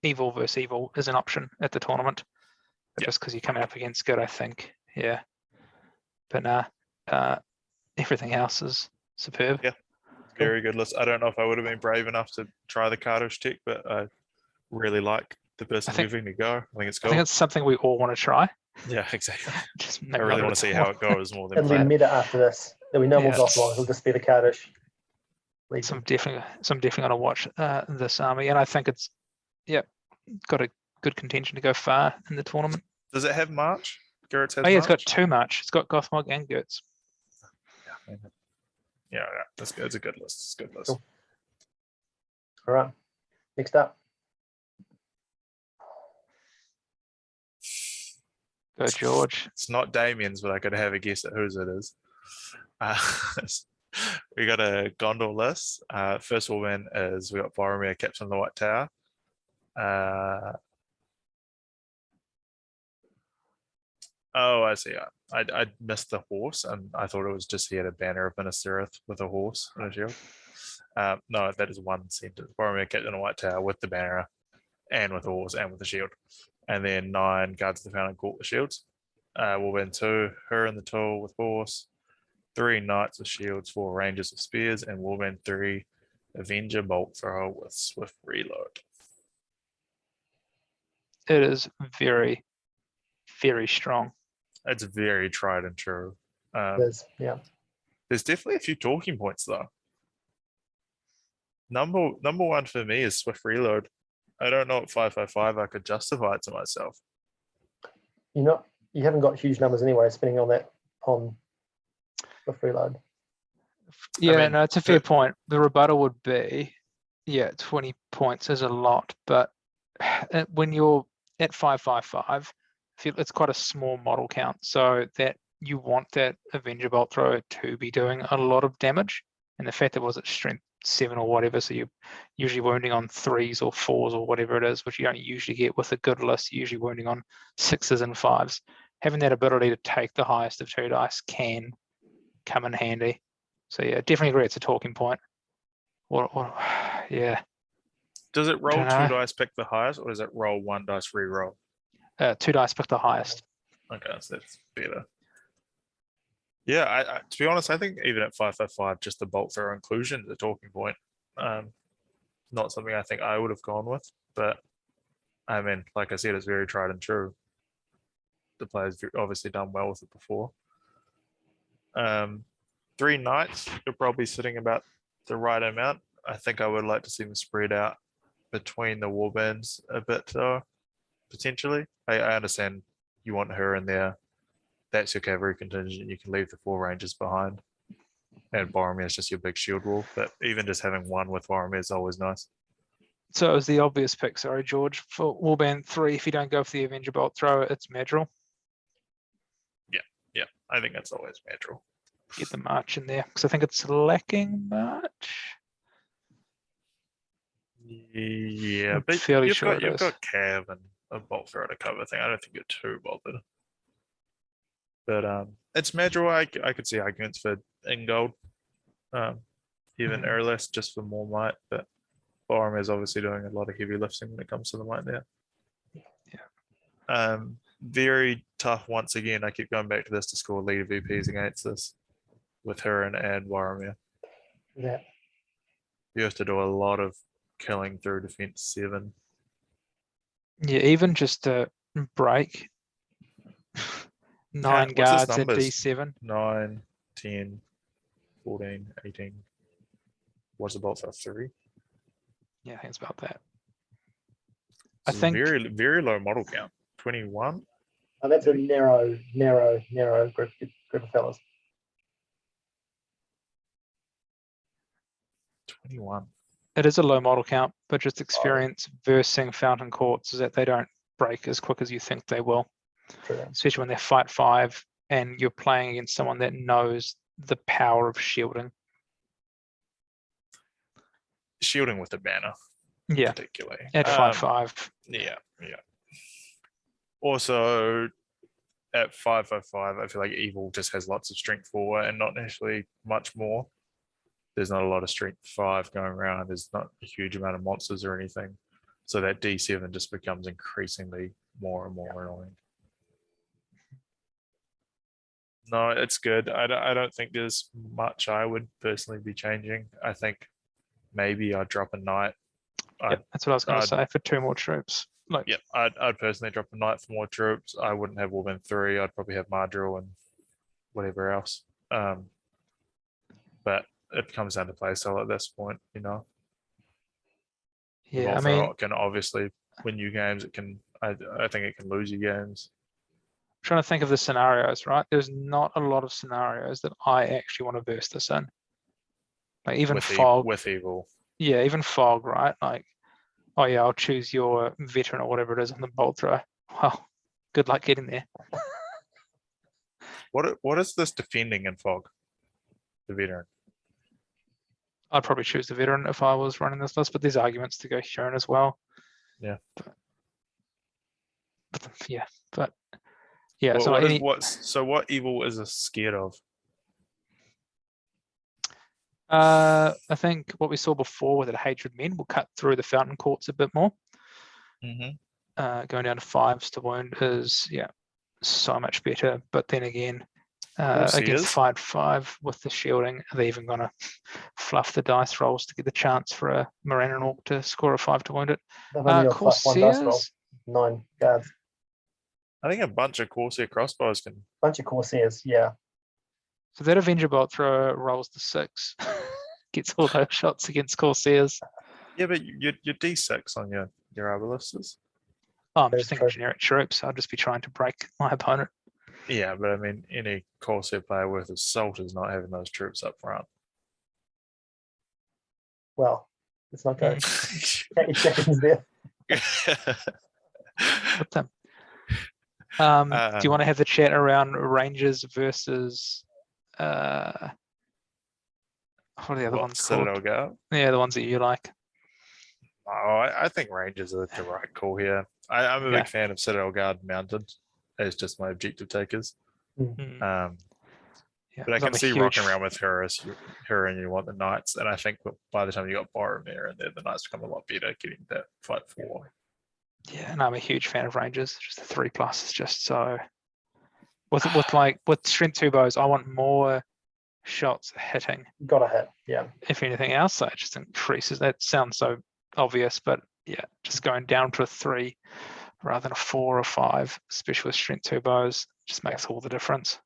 evil versus evil as an option at the tournament. But Yep. just because you're coming up against good, I think. Yeah. But nah, everything else is superb. Yeah. Very good list. I don't know if I would have been brave enough to try the Cardiff tech, but I really like the person think- moving to go. I think it's I cool. think it's something we all want to try. Yeah, exactly. Just I really want to see how it goes more than It'll be play it. meta after this. There'll be no more Yeah. Gothmog. It'll just be the Cardiff. So I'm definitely going to watch this army, and I think it's got a good contention to go far in the tournament. Does it have March? Garrett's has Oh yeah, it's got March? 2 March. It's got Gothmog and Gertz. Yeah, that's good. It's a good list. It's a good list. Cool. All right. Next up. Go George. It's not Damien's, but I could have a guess at whose it is. We got a Gondor list. First warband is we got Boromir, Captain of the White Tower. Oh, I see. I missed the horse, and I thought it was just he had a banner of Minas Tirith with a horse and a shield. No, that is one sentence. Boromir, Captain of the White Tower with the banner, and with a horse, and with a shield. And then 9 Guards of the Fountain Court with shields. Warband 2, Hur in the Tool with horse. 3 Knights with shields, 4 Rangers with spears, and Warband 3 Avenger Bolt Thrower with swift reload. It is very, very strong. It's very tried and true. There's, yeah. There's definitely a few talking points though. Number one for me is swift reload. I don't know at 555 I could justify it to myself. You haven't got huge numbers anyway, spending on that on the freeload. Yeah, mean, no, it's a fair point. The rebuttal would be, 20 points is a lot, but when you're at 555, it's quite a small model count, so that you want that Avenger Bolt Thrower to be doing a lot of damage, and the fact that it was at strength 7 or whatever, so you're usually wounding on 3s or 4s or whatever it is, which you don't usually get with a good list. You're usually wounding on 6s and 5s. Having that ability to take the highest of 2 dice can come in handy. So yeah, definitely agree it's a talking point. Yeah. Does it roll 2 Dunno. dice, pick the highest, or does it roll 1 dice, re-roll? 2 dice pick the highest. Okay, so that's better. Yeah, I to be honest, I think even at 555, just the bolt thrower inclusion is a talking point. Not something I think I would have gone with, but I mean, like I said, it's very tried and true. The player's obviously done well with it before. 3 Knights, you're probably sitting about the right amount. I think I would like to see them spread out between the warbands a bit though, potentially. I understand you want her in there. That's your cavalry contingent. You can leave the 4 Rangers behind. And Boromir is just your big shield wall. But even just having 1 with Boromir is always nice. So it was the obvious pick, sorry, George. For Warband 3, if you don't go for the Avenger Bolt Thrower, it's Madrill. I think that's always natural. Get the March in there because I think it's lacking March. Yeah, I'm but fairly sure it you've is. got Cav and a bolt throw to cover thing. I don't think you're too bothered. But it's Madrigal. I could see arguments for Ingold, even Mhm. Erless just for more might, but Boromir is obviously doing a lot of heavy lifting when it comes to the might there. Very tough once again. I keep going back to this to score leader VPs against this with Huron and Boromir. Yeah. You have to do a lot of killing through defense 7. Yeah, even just a break 9 What's his guards at numbers? D7. 9, 10, 14, 18. What's the bolt for 3? Yeah, I think it's about that. It's I think very, very low model count. 21. And that's a narrow group of fellas. 21. it is a low model count, but just experience versing Fountain Courts is that they don't break as quick as you think they will, True. especially when they're fight 5 and you're playing against someone that knows the power of shielding. Shielding with the banner, Yeah, particularly. at fight 5. Yeah. Also, at 505, I feel like Evil just has lots of strength 4 and not necessarily much more. There's not a lot of strength 5 going around. There's not a huge amount of monsters or anything. So that D7 just becomes increasingly more and more annoying. No, it's good. I don't think there's much I would personally be changing. I think maybe I'd drop a knight. Yep, that's what I was going to I'd- say for 2 more troops. Like, Yeah, I'd personally drop a knight for more troops. I wouldn't have Wolven 3. I'd probably have Mardril and whatever else. But it comes down to play style at this point, you know. yeah, I Volthro mean, can obviously win you games. It can. I think it can lose you games. trying to think of the scenarios, right? There's not a lot of scenarios that I actually want to verse this in. Like even with Fog, with Evil. yeah, even Fog, right? Like, oh yeah, I'll choose your veteran or whatever it is on the bolt throw. Well, good luck getting there. What is this defending in Fog? The veteran. I'd probably choose the veteran if I was running this list, but there's arguments to go Huron as well. Yeah. But yeah, but yeah. What, So what like is what Evil is scared of? I think what we saw before with the Hatred Men will cut through the Fountain Courts a bit more. Mm-hmm. Going down to 5s to wound is so much better. But then again, Courtiers? against fight 5 with the shielding, are they even gonna fluff the dice rolls to get the chance for a Moran and Orc to score a 5 to wound it? They've only got +1 dice roll. Corsairs, 9 guards. I think a bunch of Corsair crossbows can. Bunch of Corsairs, yeah. so that Avenger bolt thrower rolls to 6, gets all those shots against Corsairs. Yeah, but your D6 on your arbalists. Oh, I'm That's just thinking true. generic troops. I'll just be trying to break my opponent. Yeah, but I mean, any Corsair player worth his salt is not having those troops up front. Well, let's not go. Mm. Get your seconds there. With them. Do you want to have the chat around Rangers versus what are the other ones called? Citadel Guard? Yeah, the ones that you like. Oh, I think Rangers are the right call here. I'm a Okay. big fan of Citadel Guard mounted as just my objective takers. Mm, yeah, But I 'cause I'm can a see huge rocking around with her and you want the Knights. And I think by the time you got Boromir in there, the Knights become a lot better getting that fight 4. Yeah, and I'm a huge fan of Rangers. Just the 3+ is just so with strength 2 bows, I want more shots hitting. Gotta hit, yeah. If anything else, so it just increases. That sounds so obvious, but yeah, just going down to a 3 rather than a 4 or 5, especially with strength 2 bows, just makes all the difference.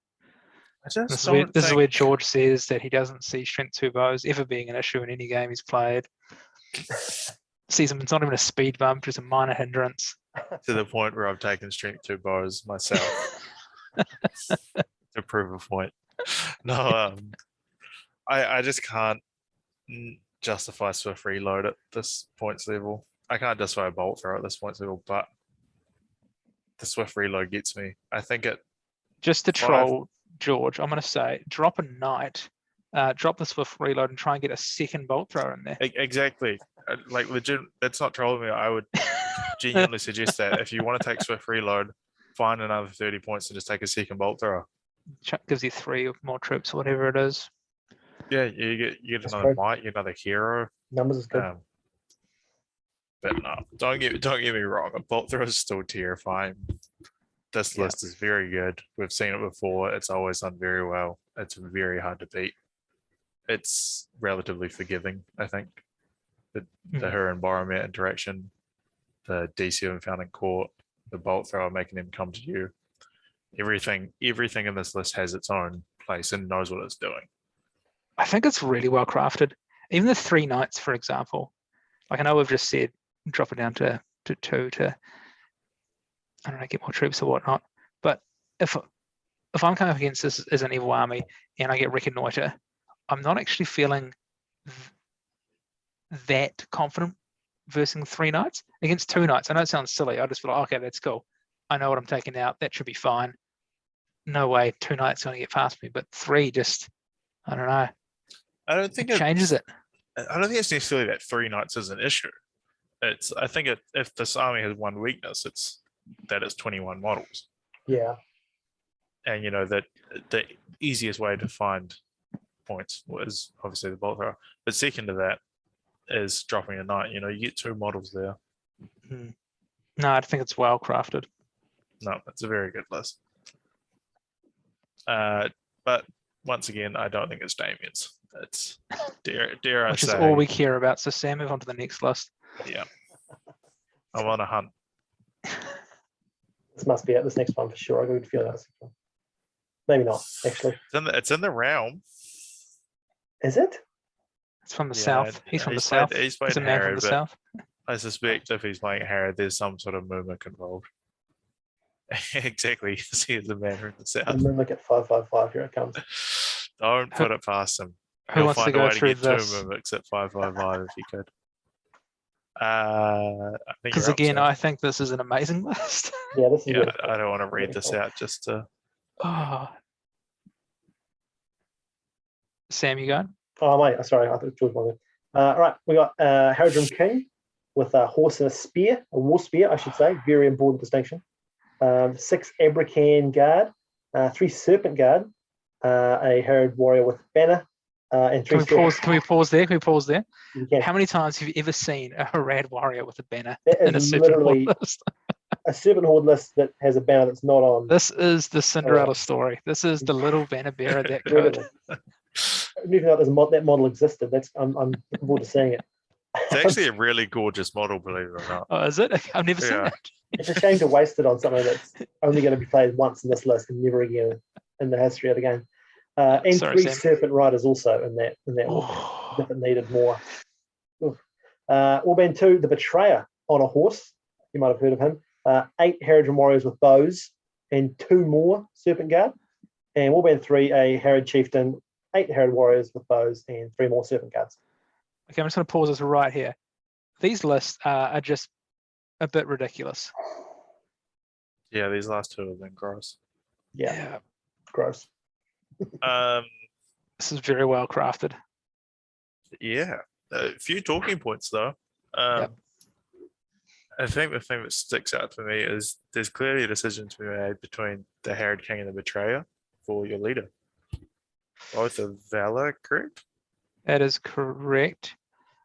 This is where George says that he doesn't see strength 2 bows ever being an issue in any game he's played. Sees them, it's not even a speed bump, just a minor hindrance. To the point where I've taken strength 2 bows myself to prove a point. No, I just can't justify Swift Reload at this points level. I can't justify a bolt throw at this points level, but the Swift Reload gets me. I think it Just to troll George, I'm going to say drop a knight, drop the Swift reload, and try and get a second bolt thrower in there. Exactly. Like legit, that's not trolling me. I would genuinely suggest that if you want to take Swift reload, find another 30 points and just take a second bolt thrower. Gives you 3 or more troops, whatever it is. Yeah, you get That's another true. might, you get another hero. Numbers is good. But no, don't get me wrong. A bolt thrower is still terrifying. This Yeah. list is very good. We've seen it before. It's always done very well. It's very hard to beat. It's relatively forgiving, I think. The Mhm. her environment interaction, the D7 found in court, the bolt thrower making them come to you. Everything in this list has its own place and knows what it's doing. I think it's really well crafted. Even the 3 knights, for example. Like I know we've just said drop it down to 2 to, I don't know, get more troops or whatnot. But if I'm coming up against this as an evil army and I get Reconnoiter, I'm not actually feeling that confident versing 3 knights against 2 knights. I know it sounds silly. I just feel like, okay, that's cool. I know what I'm taking out. That should be fine. No way 2 knights going to get past me, but 3 just, I don't know. I don't think It changes it. I don't think it's necessarily that 3 knights is an issue. I think if this army has one weakness, it's that it's 21 models. Yeah. And that the easiest way to find points was obviously the bolt thrower. But second to that is dropping a knight. You get 2 models there. No, I think it's well crafted. No, it's a very good list. But once again, I don't think it's Damien's. It's dare I Which say, is all we care about. So Sam, move on to the next list. yeah. I'm on a hunt. This must be it. This next one for sure. I got a good feeling that's the one. Maybe not, actually. It's in the realm. Is it? It's from the Yeah, south. He's from the played- south. he's played He's a man Harry, from the but south. I suspect if he's playing Harry, there's some sort of movement involved. Exactly. He is a man from the south. And then look at 555. Here it comes. Don't put it past him. Who He'll wants to find a go way to through get this? 2 mimics at 555 if he could. I think Because you're up, again, Sam. I think this is an amazing list. Yeah, this is Yeah, really I don't want to read Really this cool. out just to. Oh. Sam, you going? Oh, mate. Sorry. I thought George wanted. All right. We got Haradrim King with a horse and a spear, a war spear, I should say. Very important distinction. 6 Abracan guard, 3 Serpent guard, a Harad warrior with banner, and 3 Can we pause there? Can we pause there? You can. How many times have you ever seen a Harad warrior with a banner That in a is Serpent Horde literally list? a Serpent Horde list that has a banner that's not on. This is the Cinderella story. This is the little banner bearer that could. Incredible. I didn't even know that model existed. I'm looking forward to seeing it. It's actually a really gorgeous model, believe it or not. Oh, is it? I've never seen Yeah. it. It's a shame to waste it on something that's only going to be played once in this list and never again in the history of the game. And Sorry, 3 Sam. Serpent Riders also in that list, Oh, if it needed more. Warband 2, the Betrayer on a horse. You might have heard of him. 8 Haradrim warriors with bows and 2 more Serpent Guard. And Warband 3, a Harad chieftain, 8 Harad warriors with bows and 3 more Serpent Guards. okay, I'm just going to pause this right here. These lists are just a bit ridiculous. Yeah, these last 2 have been gross. Yeah, gross. This is very well crafted. Yeah, a few talking points though. Yep. I think the thing that sticks out for me is there's clearly a decision to be made between the Harad King and the Betrayer for your leader. Both are valor, correct? That is correct.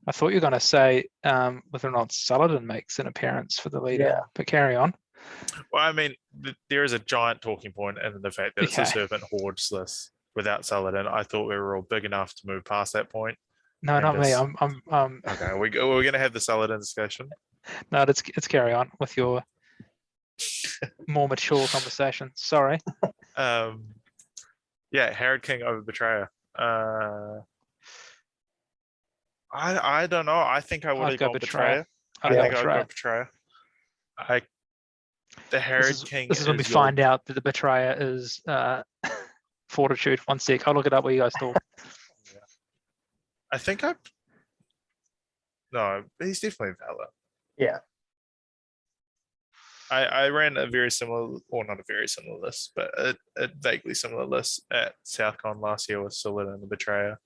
I thought you were going to say whether or not Saladin makes an appearance for the leader, Yeah. but carry on. Well, I mean, there is a giant talking point in the fact that it's a Okay. Serpent Hordes list without Saladin. I thought we were all big enough to move past that point. No, And not me. this- I'm Okay, we're going to have the Saladin discussion. no, it's carry on with your more mature conversation. Sorry. Yeah, Harad King over Betrayer. I don't know. I think I would I'd have go gone Betrayer. Betrayer. I'd I go think I would go Betrayer. Betrayer. The Harad King. This is when we your- find out that the Betrayer is Fortitude. One sec. I'll look it up while you guys talk. I think no, he's definitely valor. Yeah. I ran a very similar, or not a very similar list, but a vaguely similar list at Southcon last year with Solid and the Betrayer,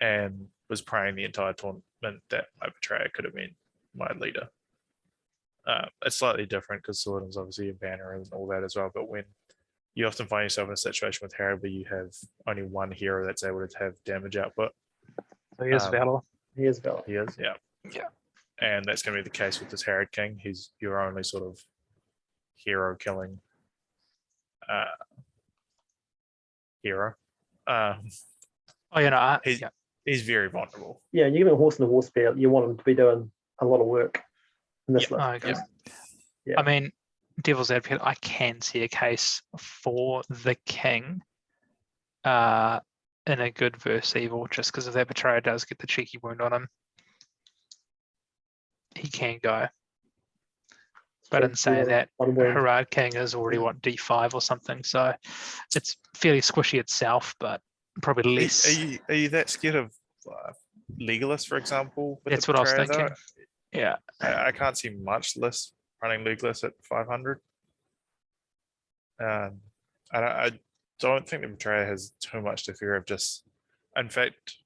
and was praying the entire tournament that my Betrayer could have been my leader. It's slightly different because Solid is obviously a banner and all that as well, but when you often find yourself in a situation with Harry where you have only one hero that's able to have damage output. So here's Valor. He is valid. He is, yeah. Yeah. And that's going to be the case with this Harrod King. He's your only sort of hero killing hero. Oh, you know, He's, yeah. he's very vulnerable. Yeah, you give him a horse and a horse spear, you want him to be doing a lot of work in this list. Okay. Yeah. I mean, devil's advocate, I can see a case for the king in a good versus evil, just because if that betrayer does get the cheeky wound on him, he can go. But in saying that, Harad King is already what, D5 or something, so it's fairly squishy itself, but probably less. Are you that scared of Legolas, for example? With That's the what I was Betrayer, thinking. though? Yeah. I can't see much less running Legolas at 500. I don't think the Betrayer has too much to fear of just, in fact,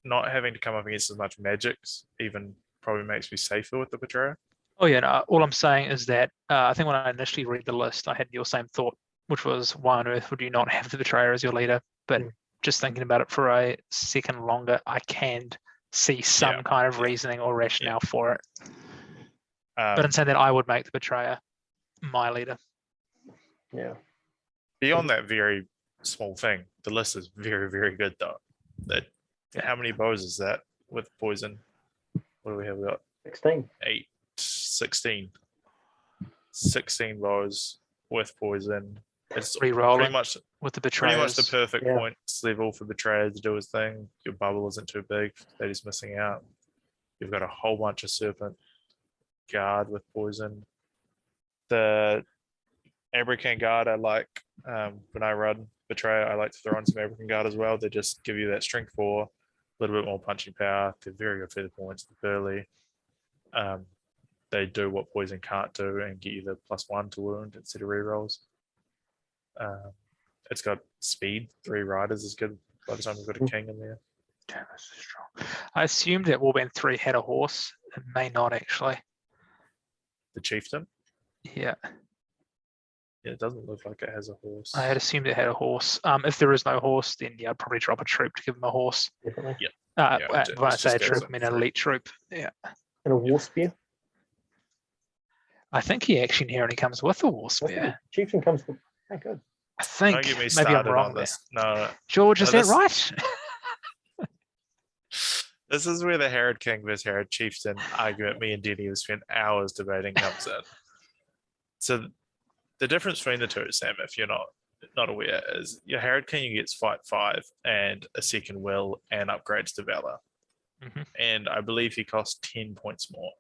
not having to come up against as much magics even probably makes me safer with the Betrayer. Oh yeah, no, all I'm saying is that I think when I initially read the list, I had your same thought, which was why on earth would you not have the Betrayer as your leader? But just thinking about it for a second longer, I can see some kind of reasoning or rationale for it. But in saying that, I would make the Betrayer my leader. Yeah. Beyond that very small thing, the list is very, very good though. That how many bows is that with poison? What do we have? We got 16. 8, 16. 16 bows with poison. It's Re-rolling pretty much with the pretty Betrayers. much the perfect points level for Betrayer to do his thing. Your bubble isn't too big that he's missing out. You've got a whole bunch of Serpent Guard with poison. The Abracan Guard, I like. When I run Betrayer, I like to throw in some Abracan Guard as well. They just give you that strength 4, a little bit more punching power. They're very good feather points. They're early. They do what poison can't do and get you the +1 to wound instead of rerolls. It's got speed. 3 riders is good by the time you've got a king in there. Damn, this is strong. I assumed that Warband 3 had a horse. It may not actually. The chieftain. Yeah. Yeah, it doesn't look like it has a horse. I had assumed it had a horse. If there is no horse, then yeah, I'd probably drop a troop to give him a horse. Definitely. When I say a troop, I mean an elite troop. Yeah. And a war spear. I think he actually inherently comes with a war spear. Chieftain comes with. Oh, good. I think. Don't get me maybe started I'm wrong on there. this. No, George, is No, that right? this is where the Harrod King versus Harrod Chieftain argument me and Denny have spent hours debating comes in. So the difference between the two, Sam, if you're not aware, is your Harrod King gets fight 5 and a second will and upgrades to Valor. And I believe he costs 10 points more,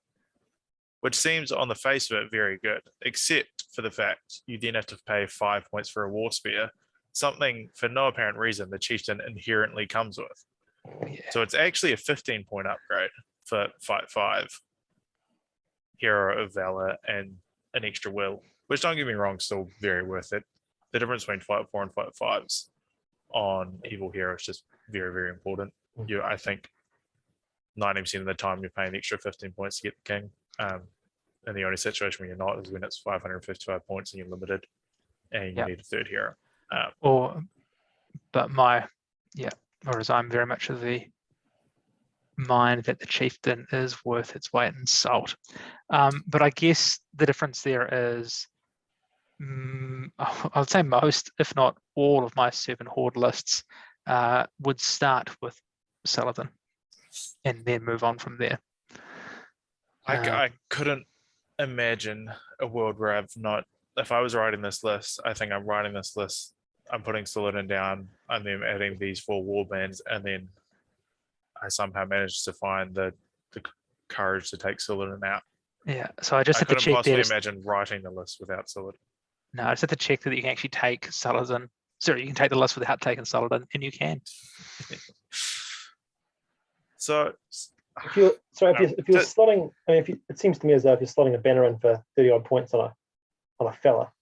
which seems on the face of it very good, except for the fact you then have to pay 5 points for a war spear, something for no apparent reason the chieftain inherently comes with. Yeah. So it's actually a 15-point upgrade for fight 5, hero of valor, and an extra will, which, don't get me wrong, still very worth it. The difference between fight 4 and fight 5s on evil hero is just very, very important. I think 90% of the time you're paying the extra 15 points to get the king. And the only situation where you're not is when it's 555 points and you're limited and you need a third hero. Whereas I'm very much of the mind that the chieftain is worth its weight in salt. But I guess the difference there is, I'd say most, if not all of my Serpent Horde lists would start with Saladin and then move on from there. I couldn't imagine a world where if I was writing this list, I think I'm writing this list, I'm putting Saladin down, and then adding these 4 warbands, and then I somehow managed to find the courage to take Saladin out. Yeah, so I just had to couldn't check possibly that. imagine writing the list without Saladin. No, I just had to check that you can actually take Saladin. Sorry, you can take the list without taking Saladin, and you can. So if you're slotting, I mean, it seems to me as though if you're slotting a banner in for 30 odd points on on a fella,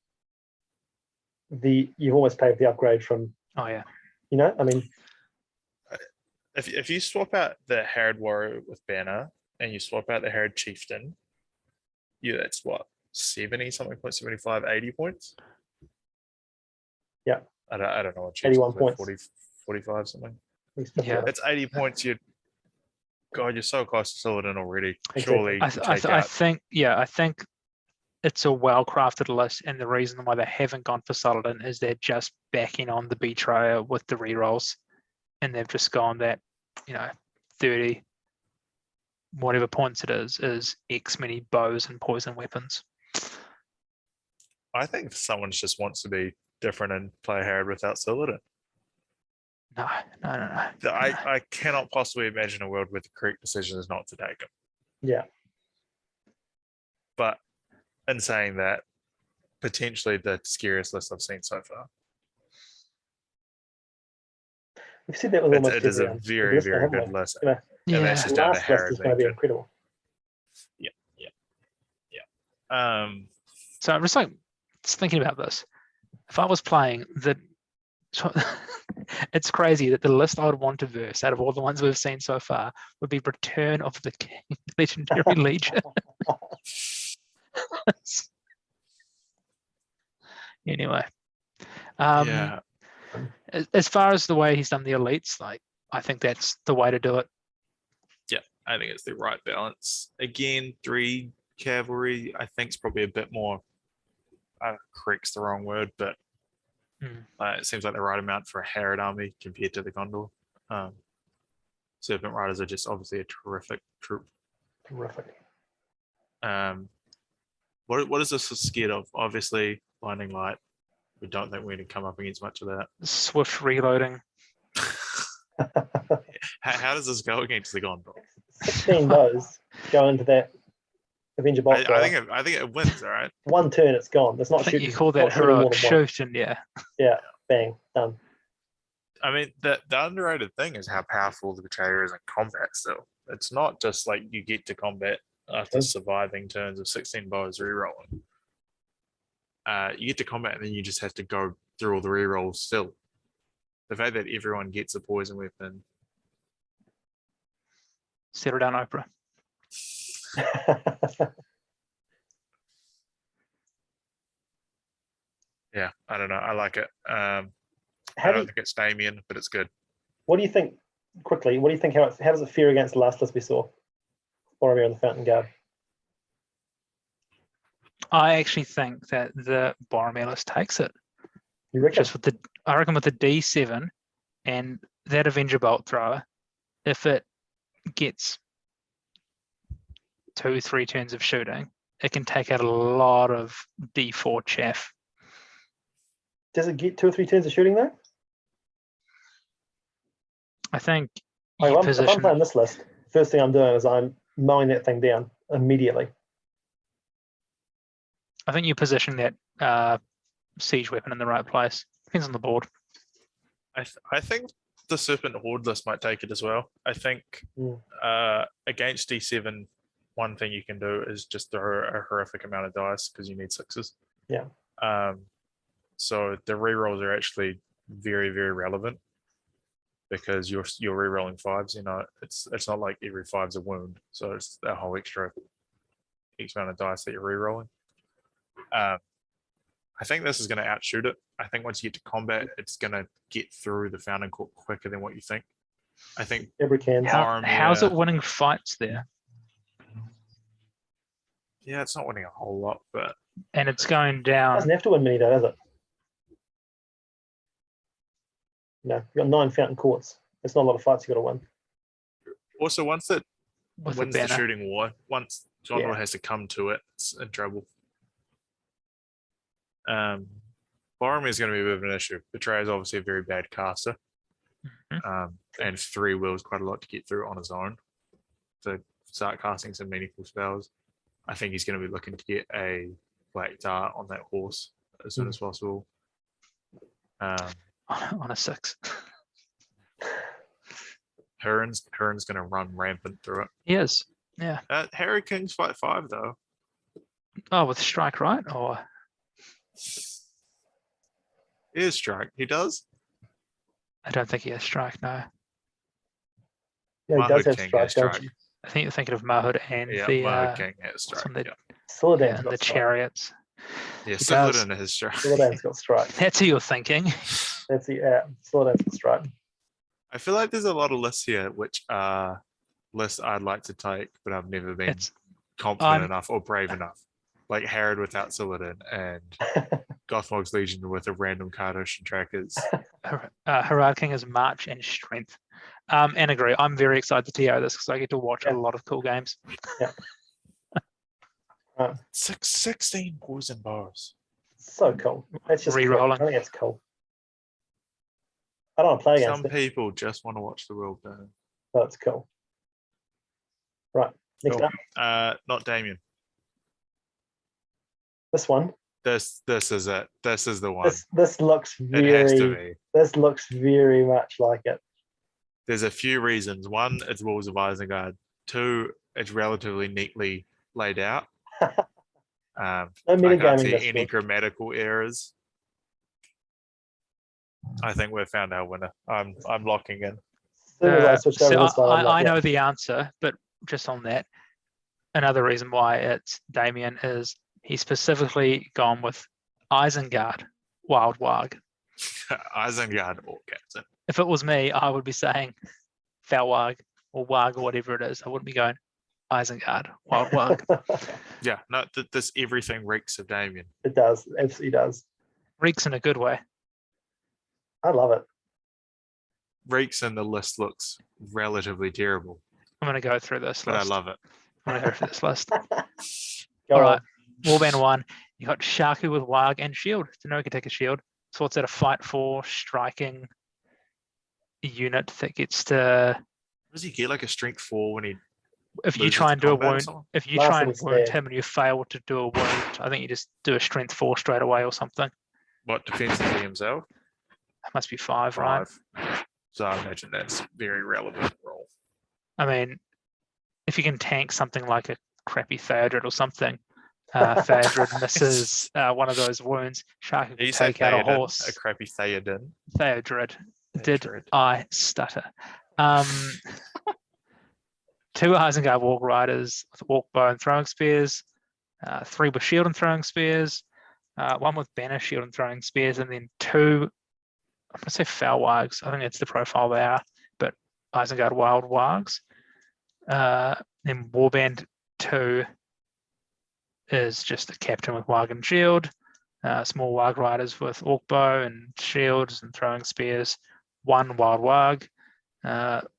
you've almost paid the upgrade from, Oh yeah. I mean, If you swap out the Harrod Warrior with Banner and you swap out the Harrod Chieftain, that's what, 70 something, 75, 80 points? Yeah. I don't know what 81 Chieftain's worth, points. 45 something. Yeah. That's 80 points. God, you're so close to Silverton already. Exactly. Surely I, you th- I, take th- I out. think I think it's a well-crafted list, and the reason why they haven't gone for Sullivan is they're just backing on the Betrayer with the rerolls, and they've just gone that 30 whatever points it is X many bows and poison weapons. I think someone just wants to be different and play Harrod without Silverton. No. I cannot possibly imagine a world where the correct decision is not to take him. Yeah. But in saying that, potentially the scariest list I've seen so far. We've said that with almost It is a every very, list, very haven't good we? list. Yeah. And that's Yeah. just The down to last list Harrod is going being to be good. incredible. So I'm just thinking about this. If I was playing it's crazy that the list I would want to verse out of all the ones we've seen so far would be Return of the King, Legendary Legion. Anyway, Yeah, as far as the way he's done the elites, I think that's the way to do it. I think it's the right balance. Again, 3 cavalry, I think, is probably a bit more. Correct's the wrong word, but it seems like the right amount for a Harrod army compared to the Gondor. Serpent Riders are just obviously a terrific troop. Terrific. What is this scared of? Obviously, Blinding Light. We don't think we're going to come up against much of that. Swift reloading. How does this go against the Gondor? 16 bows go into that Avenger Bolt. I think it wins. All right. One turn, it's gone. It's not I think shooting. you call not that shooting more heroic than one. shoot, and yeah. Yeah, bang, done. I mean, the underrated thing is how powerful the Betrayer is in combat. Still, it's not just like you get to combat after surviving turns of 16 bows rerolling. You get to combat, and then you just have to go through all the rerolls. Still, the fact that everyone gets a poison weapon. Settle down, Oprah. Yeah, I don't know. I like it. I How do don't you, think it's Damien, but it's good. what do you think, quickly, what do you think, how does it fare against the last list we saw? Boromir and the Fountain Guard. I actually think that the Boromir list takes it. You reckon? Just I reckon with the D7 and that Avenger Bolt Thrower, if it gets 2-3 turns of shooting, it can take out a lot of D4 chaff. Does it get 2 or 3 turns of shooting though? I think Like, you if I'm position. playing this list, first thing I'm doing is I'm mowing that thing down immediately. I think you position that siege weapon in the right place. Depends on the board. I think the Serpent Horde list might take it as well. I think against D7, one thing you can do is just throw a horrific amount of dice because you need 6s. Yeah. So the rerolls are actually very, very relevant because you're rerolling 5s. It's not like every 5's a wound, so it's a whole extra X amount of dice that you're rerolling. I think this is going to outshoot it. I think once you get to combat, it's going to get through the Fountain Court quicker than what you think. I think Every can. How's it winning fights there? Yeah, it's not winning a whole lot, but And it's going It down. doesn't have to win many though, does it? No, you've got 9 Fountain Courts. It's not a lot of fights you've got to win. also once it With wins the the banner. shooting war, once Gondor Yeah. has to come to it, it's in trouble. Boromir is going to be a bit of an issue. Betrayer is obviously a very bad caster, and 3 wills quite a lot to get through on his own to start casting some meaningful spells. I think he's going to be looking to get a Black Dart on that horse as soon as possible. On a 6. Huron's going to run rampant through it. He is. Yeah. Harry King's fight 5 though. Oh, with strike, right? Or Airstrike, he does. I don't think he has strike, no. Yeah, he does Mahood have King strike, has don't strike. you? I think you're thinking of Mahood and Yeah, the Mahood King has what's strike. on the, Yeah, Scylladen's and the got strike. chariots. yeah, He does. Sivladin has strike. Scylladen's got strike. That's who you're thinking. That's the Scylladen's got strike. I feel like there's a lot of lists here which are lists I'd like to take, but I've never been It's confident enough or brave enough. Like Harrod without Scylladen and Gothmog's Legion with a random card ocean trackers. Herald King is March and Strength. And agree. I'm very excited to TO this because I get to watch a lot of cool games. 16 poison bars. So cool. That's just Re-rolling. Cool. I think it's cool. I don't want to play against Some it, people just want to watch the world burn. but it's cool. Right. Next Cool. up, Not Damien. this one. This is it. This is the one. This looks It has to very. be. This looks very much like it. There's a few reasons. One, it's Walls of Isengard. Two, it's relatively neatly laid out. No I can't metagaming see this any week. grammatical errors. I think we've found our winner. I'm locking in. As soon as I switched over So this one, I'm I like, yeah. know the answer, but just on that, another reason why it's Damien is he specifically gone with Isengard, Wild Warg. Isengard or Captain. If it was me, I would be saying Falwarg or Warg or whatever it is. I wouldn't be going Isengard, Wild Warg. Yeah, no, this everything reeks of Damien. It does. It absolutely does. Reeks in a good way. I love it. Reeks and the list looks relatively terrible, I'm going to go through this but list. I love it. I'm going to go through this list. Go All on. right. Warband 1, you got Shaku with Warg and Shield. So no one can take a shield. So what's that, a fight for striking unit that gets to, Does he get like a strength 4 when he if you loses try to and do a combat or wound, something? if you Last try thing and is wound there. him and you fail to do a wound, I think you just do a strength 4 straight away or something. What defense is he himself? That must be 5, right? 5. So I imagine that's very relevant role. I mean, if you can tank something like a crappy Theodred or something, Theodred misses one of those wounds, Shaku can You say take out a Theoden, horse. a crappy Theoden. Theodred. Did Theodred. I stutter? 2 Isengard Walk Riders with Walk Bow and Throwing Spears, 3 with Shield and Throwing Spears, 1 with Banner, Shield and Throwing Spears, and then 2, I'm going to say Foul Wargs. I think that's the profile they are, but Isengard Wild Wargs. Then Warband 2 is just a captain with Warg and Shield, small Warg Riders with Orc Bow and Shields and Throwing Spears, 1 Wild Warg.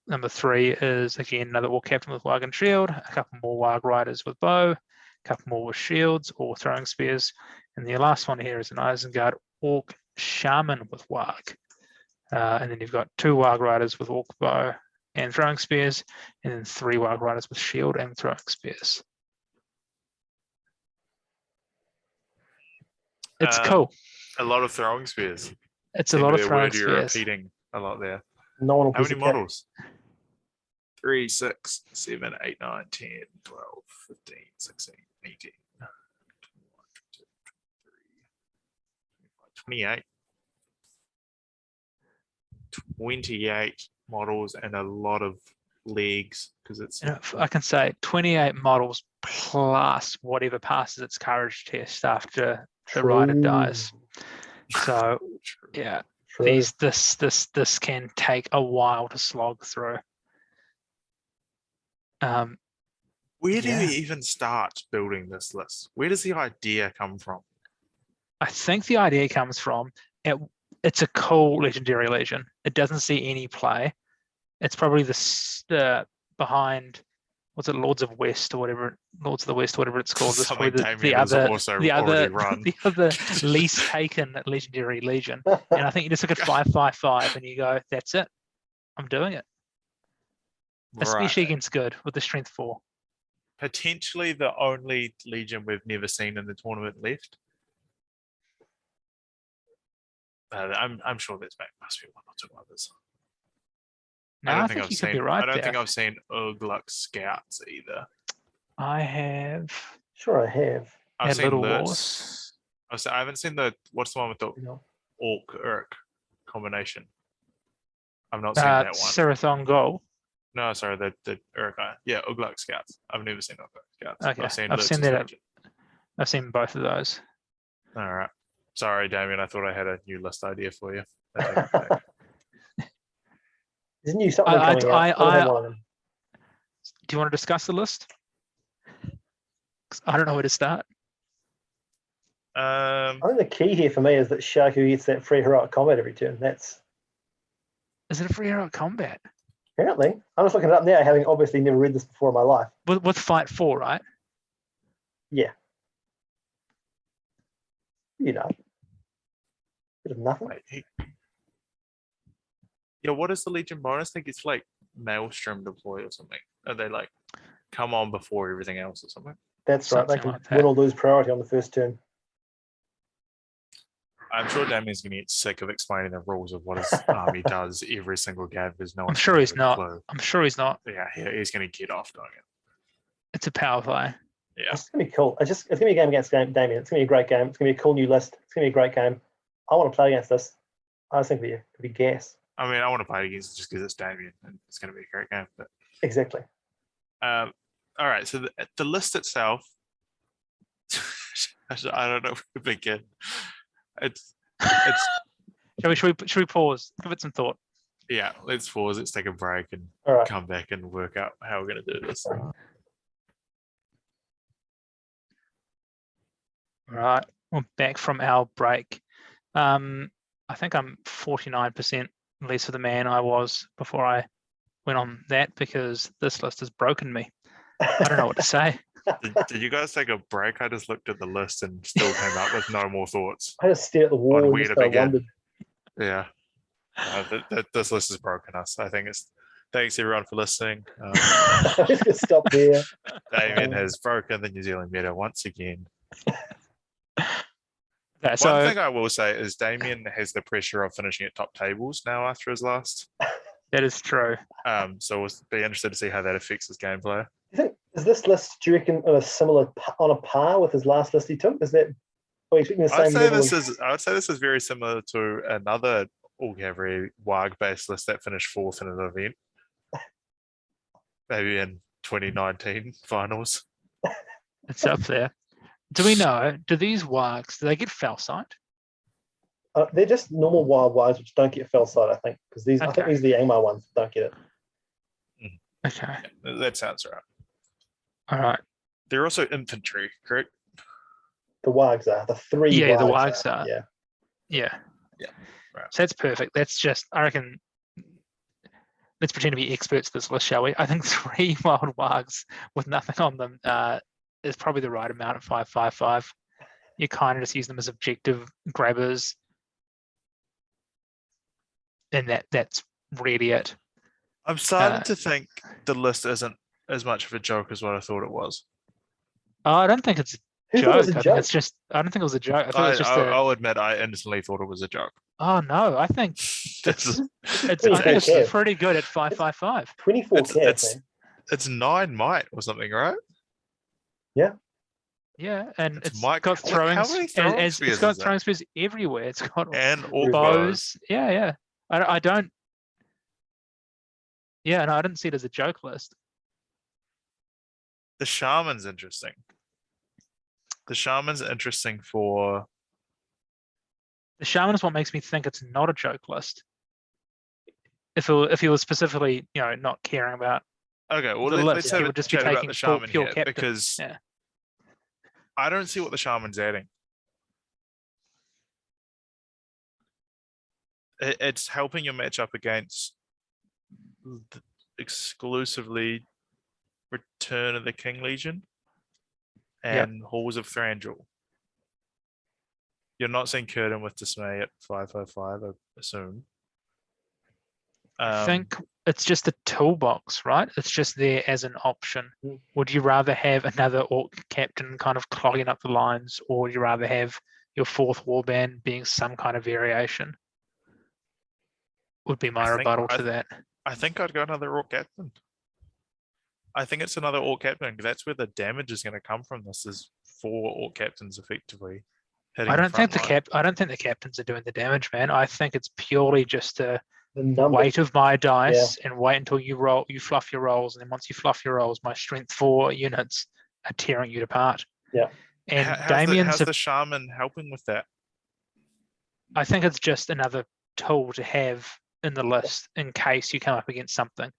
Number 3 is again another Orc captain with Warg and Shield, a couple more Warg Riders with Bow, a couple more with Shields or Throwing Spears, and the last one here is an Isengard Orc Shaman with Warg. And then you've got 2 Warg Riders with Orc Bow and Throwing Spears, and then 3 Warg Riders with Shield and Throwing Spears. It's cool. A lot of throwing spears. It's a lot of Seem to be throwing word you're spears. repeating a lot there. No one will How piece many of cake. models? 3, 6, 7, 8, 9, 10, 12, 15, 16, 18, 21, 22, 23, 28. 28 models and a lot of legs because it's You know, I can say 28 models plus whatever passes its courage test after the rider dies. So true. yeah, True. this can take a while to slog through. Where do Yeah. you even start building this list? Where does the idea come from? I think the idea comes from it's a cool legendary legion. It doesn't see any play. It's probably the behind, what's it, Lords of the West or whatever it's called. It's Something probably Damien the has other also the already other run. the other least taken legendary legion. And I think you just look at 555 and you go, that's it. I'm doing it. Especially Right. against good with the strength 4. Potentially the only legion we've never seen in the tournament left. I'm sure there's must be 1 or 2 others. No, I think you could be right I don't there. think I've seen Urgluk Scouts either. I have Sure, I have. I've Yeah, seen Little Lurtz. Wars. I haven't seen what's the one with the You know. Orc Urk combination. I've not seen that one. Serathon Gol. No, sorry, the Urk. Yeah, Ugluk Scouts. I've never seen Ugluk Scouts. Okay, I've seen I've seen Lutz's that. Legion. I've seen both of those. All right. Sorry, Damien. I thought I had a new list idea for you. I take it back. There's a new supplement coming out. I don't have one of them. Do you want to discuss the list? 'Cause I don't know where to start. I think the key here for me is that Shaku gets that free heroic combat every turn. That's Is it a free heroic combat? apparently. I'm just looking it up now, having obviously never read this before in my life. With Fight 4, right? Yeah. You know. Bit of nothing. Wait, yeah, what is the Legion bonus? I think it's like Maelstrom deploy or something. Are they like come on before everything else or something? That's right. They Something can like that. win or lose priority on the first turn. I'm sure Damien's gonna get sick of explaining the rules of what his army does every single game. There's no I'm one's sure gonna he's have a not. clue. I'm sure he's not. Yeah, he's gonna get off doing it. It's a power play. Yeah. It's gonna be cool. It's gonna be a game against Damien. It's gonna be a great game. It's gonna be a cool new list. It's gonna be a great game. I want to play against this. I just think it'd be gas. I mean, I want to play it against it just because it's Damien and it's gonna be a great game. But Exactly. all right, so the list itself, I don't know where to begin. It's Should we pause? Give it some thought. yeah. Let's pause. Let's take a break and All right. come back and work out how we're gonna do this. Right. We're back from our break. I think I'm 49% less of the man I was before I went on that because this list has broken me. I don't know what to say. Did you guys take a break? I just looked at the list and still came up with no more thoughts. I just stared at the wall On and where just to kind of begin. wondered. Yeah. This list has broken us. I think it's thanks everyone for listening. I'm just gonna stop there. Damien has broken the New Zealand meta once again. Okay, One so thing I will say is Damien has the pressure of finishing at top tables now after his last. that is true. So we'll be interested to see how that affects his gameplay. Is this list, do you reckon, on a par with his last list he took? Is that? Are you expecting the I same level? I would say this is very similar to another All Cavalry WAG based list that finished fourth in an event. Maybe in 2019 finals. It's up there. Do we know, do these wargs, do they get fell sight? They're just normal wild wires which don't get fell sight, I think, because I think Okay. these are the Angmar ones that don't get it. Okay. That sounds right. All right. They're also infantry, correct? The wargs are the three. Yeah, the wargs wargs are. Yeah. Yeah. Yeah, right. So that's perfect. That's just, I reckon, let's pretend to be experts at this list, shall we? I think 3 wild wargs with nothing on them is probably the right amount at 555. You kind of just use them as objective grabbers. And that's really it. I'm starting to think the list isn't as much of a joke as what I thought it was. Oh, I don't think it's a Who thought joke. it was a I think joke? it's just, I don't think it was a joke. I think it was just I'll admit I instantly thought it was a joke. oh no, I think It's, I Pretty think it's fair. pretty good at 555. 24 It's- cats, it's- man. it's 9 might or something, right? Yeah, and It's it's Mike- got how throwing, many throwing it's spears got is that? throwing spears everywhere. It's got And all bows. Yeah. I don't. Yeah, no, I didn't see it as a joke list. The shaman's interesting. The shaman's interesting for The shaman is what makes me think it's not a joke list. If he was specifically, not caring about, okay. Well, the let's list, have you a would just be chat about taking the shaman pure here captain. because Yeah. I don't see what the shaman's adding. It's helping you match up against exclusively Return of the King Legion Yep. and Halls of Thranduil. You're not seeing Curtin with Dismay at 555, I assume. I think it's just a toolbox, right? It's just there as an option. Mm. Would you rather have another orc captain kind of clogging up the lines, or would you rather have your 4th warband being some kind of variation? Would be my rebuttal to that. I think I'd go another Orc Captain. I think it's another Orc Captain. That's where the damage is going to come from. This is 4 Orc Captains effectively. hitting I the don't think front line. I don't think the captains are doing the damage, man. I think it's purely just a The number. weight of my dice and wait until you roll, you fluff your rolls, and then once you fluff your rolls, my strength 4 units are tearing you apart. Yeah. And How's the shaman helping with that? I think it's just another tool to have in the list in case you come up against something.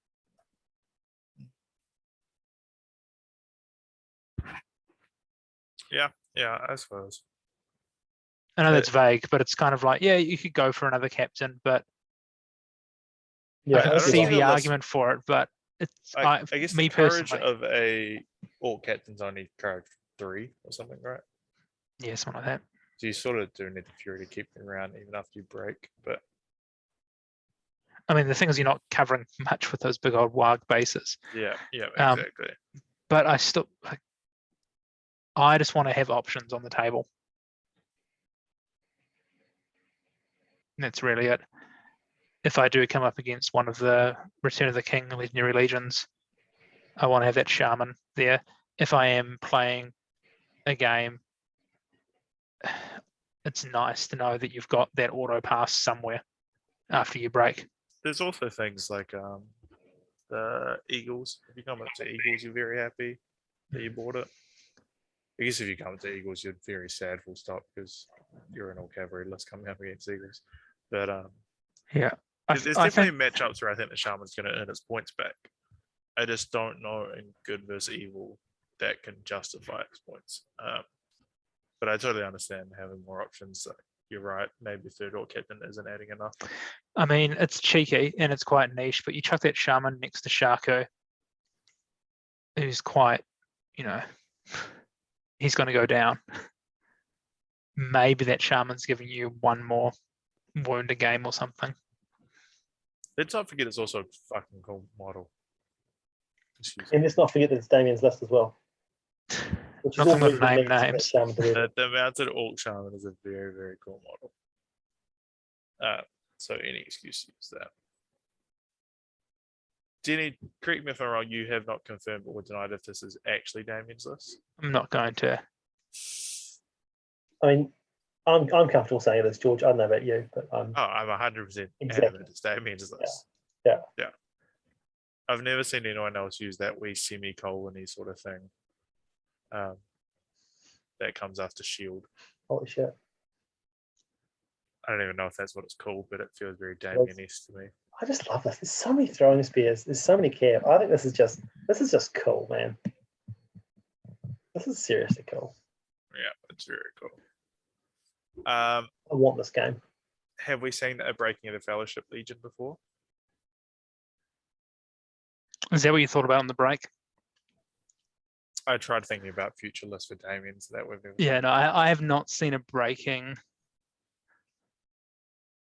Yeah, I suppose. I know that's vague, but it's kind of like, yeah, you could go for another captain, but Yeah, I can don't see see the the list- argument for it. But it's I guess me the courage personally, of a orc captain's only courage 3 or something, right? yeah, something like that. So you sort of do need the fury to keep them around even after you break. But I mean, the thing is, you're not covering much with those big old warg bases. yeah, Um, exactly. But I still, I just want to have options on the table. And that's really it. If I do come up against one of the Return of the King Legendary Legions, I want to have that shaman there. If I am playing a game, it's nice to know that you've got that auto pass somewhere after you break. There's also things like the Eagles. If you come up to Eagles, you're very happy that you bought it. I guess if you come to Eagles, you're very sad, full stop, because you're an all cavalry list coming up against Eagles. But Yeah, there's definitely matchups where I think the shaman's going to earn its points back. I just don't know in good versus evil that can justify its points. But I totally understand having more options. You're right. Maybe third orc captain isn't adding enough. I mean, it's cheeky and it's quite niche, but you chuck that shaman next to Shaco, who's quite, he's going to go down. Maybe that shaman's giving you one more wound a game or something. Let's not forget it's also a fucking cool model. And let's not forget that it's Damien's list as well. Which Nothing always but name leads to names. Shaman to be there. The mounted orc shaman is a very, very cool model. So any excuse to use that. Denny, correct me if I'm wrong, you have not confirmed or denied if this is actually Damien's list. I'm not going to. I mean, I'm comfortable saying this, George. I don't know about you, but I'm 100% Exactly. adamant it's Damien's list. Yeah. I've never seen anyone else use that wee semicolon-y sort of thing. That comes after shield. holy shit. I don't even know if that's what it's called, but it feels very Damien-esque to me. I just love this. There's so many throwing spears. There's so many care. I think this is just cool, man. This is seriously cool. Yeah, it's very cool. I want this game. Have we seen a Breaking of the Fellowship Legion before? Is that what you thought about on the break? I tried thinking about future lists for Damien, so that would be. Yeah, no, I have not seen a breaking.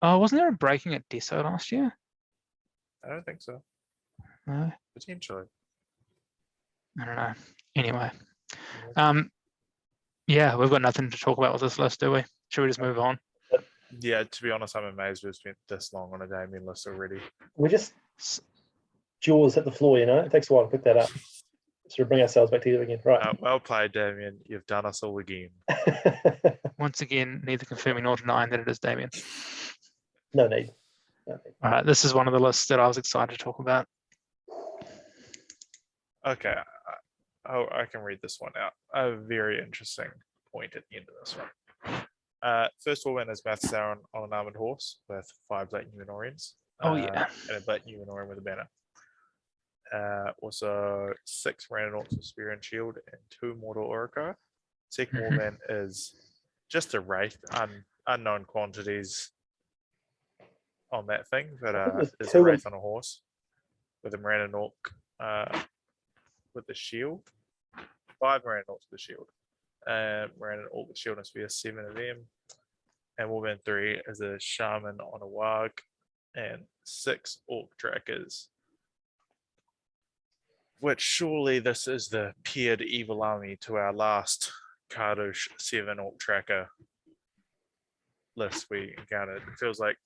Oh, wasn't there a breaking at Deso last year? I don't think so. No, Potentially. I don't know. Anyway, yeah, we've got nothing to talk about with this list, do we? Should we just move on? Yeah, to be honest, I'm amazed we've spent this long on a Damien list already. We just jaws hit the floor, It takes a while to pick that up. Sort of bring ourselves back together again. Right. Well played, Damien. You've done us all again. Once again, neither confirming nor denying that it is Damien. No need. All right, this is one of the lists that I was excited to talk about. Okay, I can read this one out. A very interesting point at the end of this one. First War win is Math Sauron on an armored horse with 5 Black Numenorians. Oh, yeah. And a Black Numenorian with a banner. Also 6 Random Orcs with Spear and Shield and 2 Mortal Oroka. Second War win is just a wraith, unknown quantities on that thing, but it's a wraith on a horse with a Miranda Orc with the shield. 5 Miranda Orcs with the shield. Miranda Orc with shield and spear, 7 of them. And Warband 3 is a shaman on a warg and 6 orc trackers. Which surely this is the paired evil army to our last Kardush 7 orc tracker list we encountered. It feels like,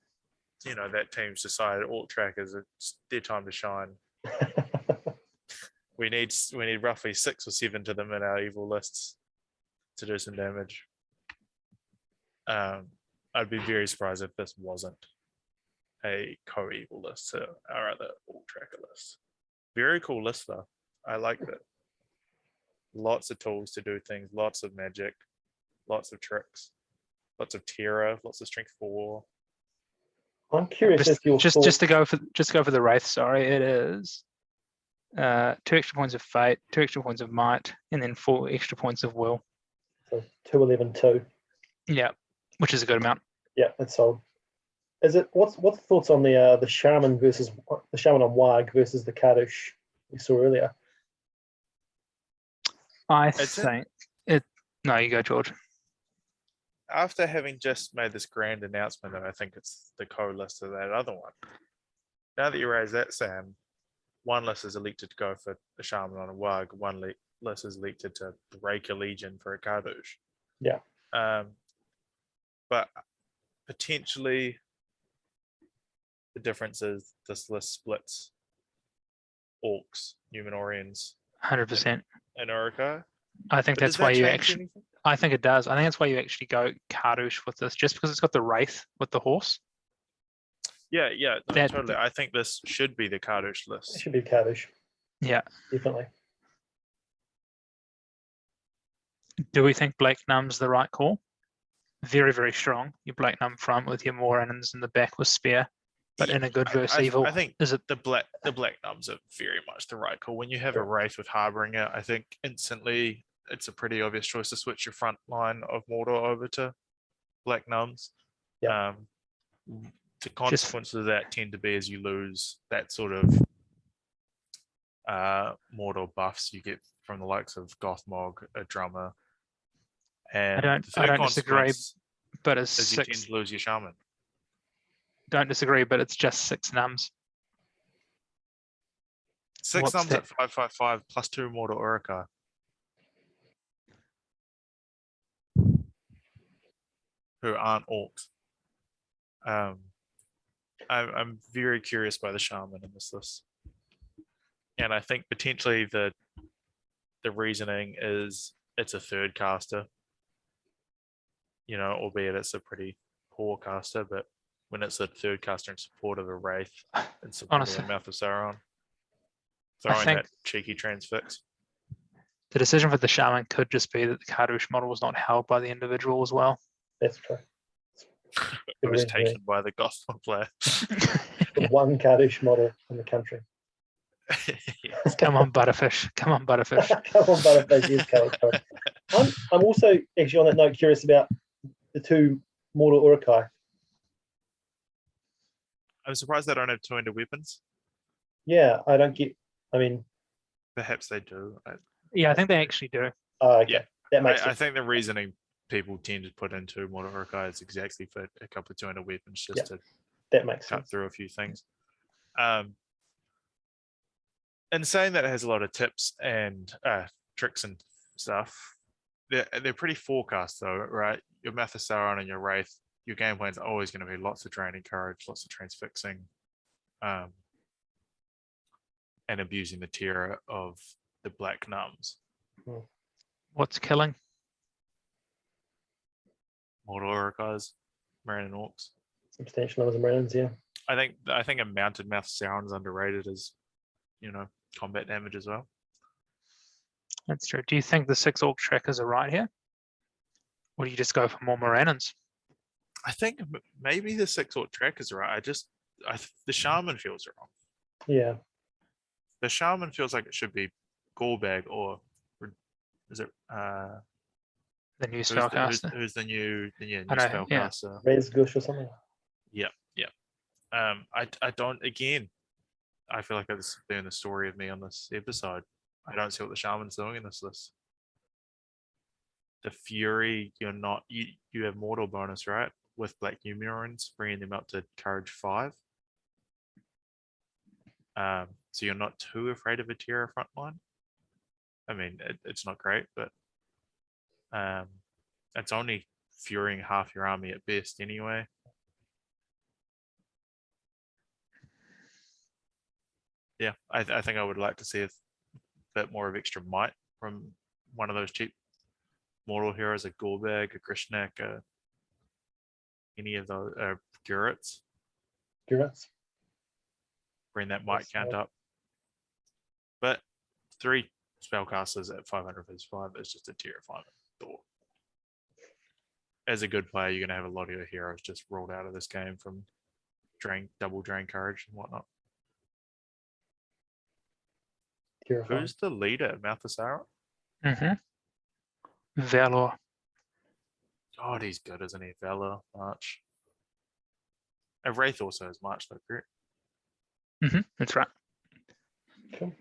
that team's decided orc trackers, it's their time to shine. We need roughly 6 or 7 to them in our evil lists to do some damage. I'd be very surprised if this wasn't a co-evil list to our other all tracker list. Very cool list though. I liked it. Lots of tools to do things, lots of magic, lots of tricks, lots of terror, lots of strength 4. I'm curious Just, if your just, thoughts, just to go for the wraith. Sorry, it is 2 extra points of fate, 2 extra points of might, and then 4 extra points of will. so 211, 2. Yeah, which is a good amount. Yeah, that's sold. Is it what's the thoughts on the shaman versus the shaman on Wag versus the Kardush we saw earlier? I It's in- think it. No, you go, George. After having just made this grand announcement that I think it's the co-list of that other one, now that you raise that, Sam, one list is elected to go for a shaman on a Wag, one list is elected to break a legion for a Kardush. Yeah. But potentially the difference is this list splits orcs, Numenorians, 100%. and Urukai. I think But that's does why that you change actually. anything? I think it does. I think that's why you actually go Kardush with this, just because it's got the wraith with the horse. Yeah, no, That- totally. I think this should be the Kardush It list. should be Kardush, Yeah. definitely. Do we think Blake Numb's the right call? Very, very strong. Your Blake Numb front with your Morannons in the back with spear, but in a good versus evil. I think is it? the black nubs are very much the right call. When you have a Sure. wraith with Harbinger, I think instantly it's a pretty obvious choice to switch your front line of Mordor over to black nubs. Yeah. The consequences of that tend to be as you lose that sort of Mordor buffs you get from the likes of Gothmog, a drummer, and don't- the I third don't disagree, consequence But it's is you tend 6. to lose your shaman. Don't disagree, but it's just 6 Nums. 6 What's thumbs that? at 5/5/5 plus 2 Mordor Urukai. Who aren't orcs. I'm very curious by the shaman in this list, and I think potentially the reasoning is it's a third caster. You know, albeit it's a pretty poor caster, but when it's a third caster in support of a wraith and support Honestly, of a Mouth of Sauron, throwing think- that cheeky transfix. The decision for the shaman could just be that the Kardush model was not held by the individual as well. That's true. It was Good reasoning. taken by the Gothmog player. The one Kardush model in the country. Come on, Butterfish. Come on, Butterfish. Come on, Butterfish is correct. I'm also actually on that note curious about the 2 Mordor Urukai. I'm surprised they don't have 2-handed weapons. Yeah, I don't get. I mean, Perhaps they do. Yeah, I think they actually do. okay, Yeah. that makes I sense. think the reasoning people tend to put into Mordor Urukai is exactly for a couple of 2-handed weapons just Yeah. to That makes cut sense. through a few things. And saying that it has a lot of tips and tricks and stuff, they're pretty forecast though, right? Your Mouth of Sauron and your Wraith, your game plan's always going to be lots of draining courage, lots of transfixing, and abusing the terror of the black numbs. What's killing? Mordor Urukais, Marine and Orcs. Substantial numbers of Marines, yeah. I think a mounted Mouth of Sauron is underrated as, you know, combat damage as well. That's true. Do you think the 6 Orc trackers are right here? Or do you just go for more Morannons? I think maybe the 6 Orc track is right. The shaman feels wrong. Yeah. The shaman feels like it should be Gorbag or is it The new who's spellcaster. who's the new I know, yeah. spellcaster? Rez Gush or something. I don't, again, I feel like it's been the story of me on this episode. I don't see what the shaman's doing in this list. The Fury, you have mortal bonus, right? With Black Numenorians, bringing them up to courage 5. So you're not too afraid of a terror frontline. I mean, it's not great, but it's only furying half your army at best anyway. Yeah, I think I would like to see a bit more of extra might from one of those cheap mortal heroes, a Gorbag, a Grishnak, any of those Gurits. Gurits. Bring that might That's count solid. up. But 3 spellcasters at 500 versus 5 is just a terrifying thought. As a good player, you're going to have a lot of your heroes just rolled out of this game from double drain courage and whatnot. Terrifying. Who's the leader? Malthusara? Valor. God, he's good, isn't he? Valor, March. And Wraith also has March, though, correct? That's right. Cool.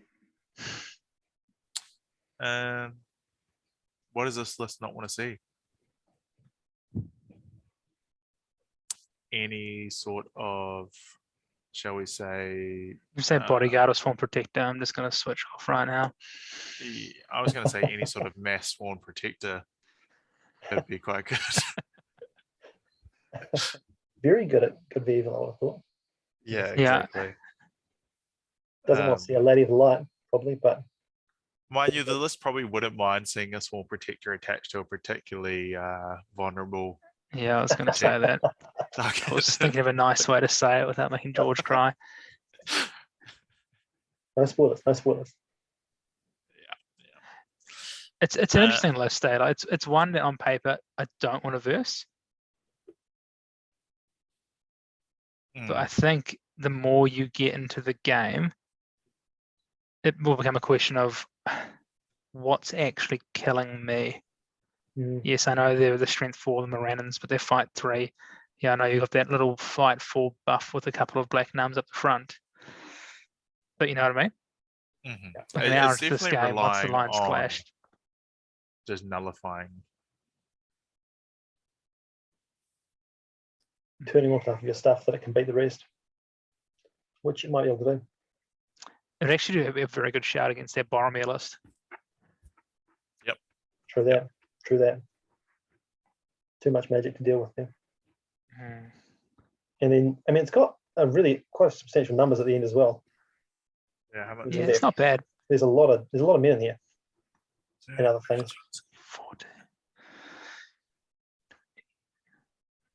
What does this list not want to see? Any sort of, shall we say? You say bodyguard or swarm protector. I'm just going to switch off right now. I was going to say any sort of mass swarm protector. That'd be quite good. Very good at Good Evil, I would have thought. Yeah, Yeah. exactly. Doesn't want to see a Lady of the Light, probably, but Mind you, the list probably wouldn't mind seeing a swarm protector attached to a particularly vulnerable. Yeah, I was going to say that. I was just thinking of a nice way to say it without making George cry. no spoilers, no spoilers. It's an interesting list, Taylor. It's one that on paper I don't want to verse, but I think the more you get into the game, it will become a question of what's actually killing me. Yes, I know they're the strength 4, the Morannons, but they're fight 3. Yeah, I know you've got that little fight 4 buff with a couple of black numbs up the front. But you know what I mean? Like an hour into this game, once the lines clashed. Just nullifying. Turning off enough of your stuff that it can beat the rest, which you might be able to do. It actually do have a very good shout against their Boromir list. Yep. True that. True that. Too much magic to deal with there. And then, I mean, it's got a really quite substantial numbers at the end as well. Yeah, how much? Yeah, it's not bad. There's a lot of men in here and other things. 14.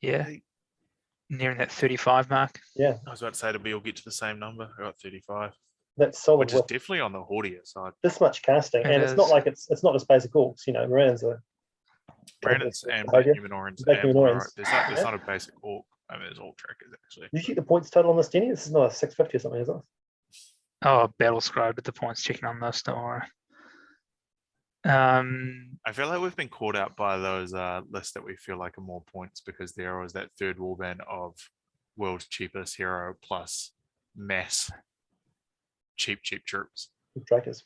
Yeah, nearing that 35 mark. Yeah, I was about to say we'll get to the same number. I got 35, that's solid. which is With definitely on the Hordier side. this much casting, It and it's not is. like it's not just basic orcs. You know, Morannons are Brandon's and behavior. Numenorians. Black Numenorians. There's not a basic orc. I mean, there's all trackers actually. Did you get the points total on this, Denny? This is not a 650 or something, is it? Oh, battle scribe at the points checking on this, don't worry. I feel like we've been called out by those lists that we feel like are more points because there was that third warband of world's cheapest hero plus mass cheap troops. Trackers.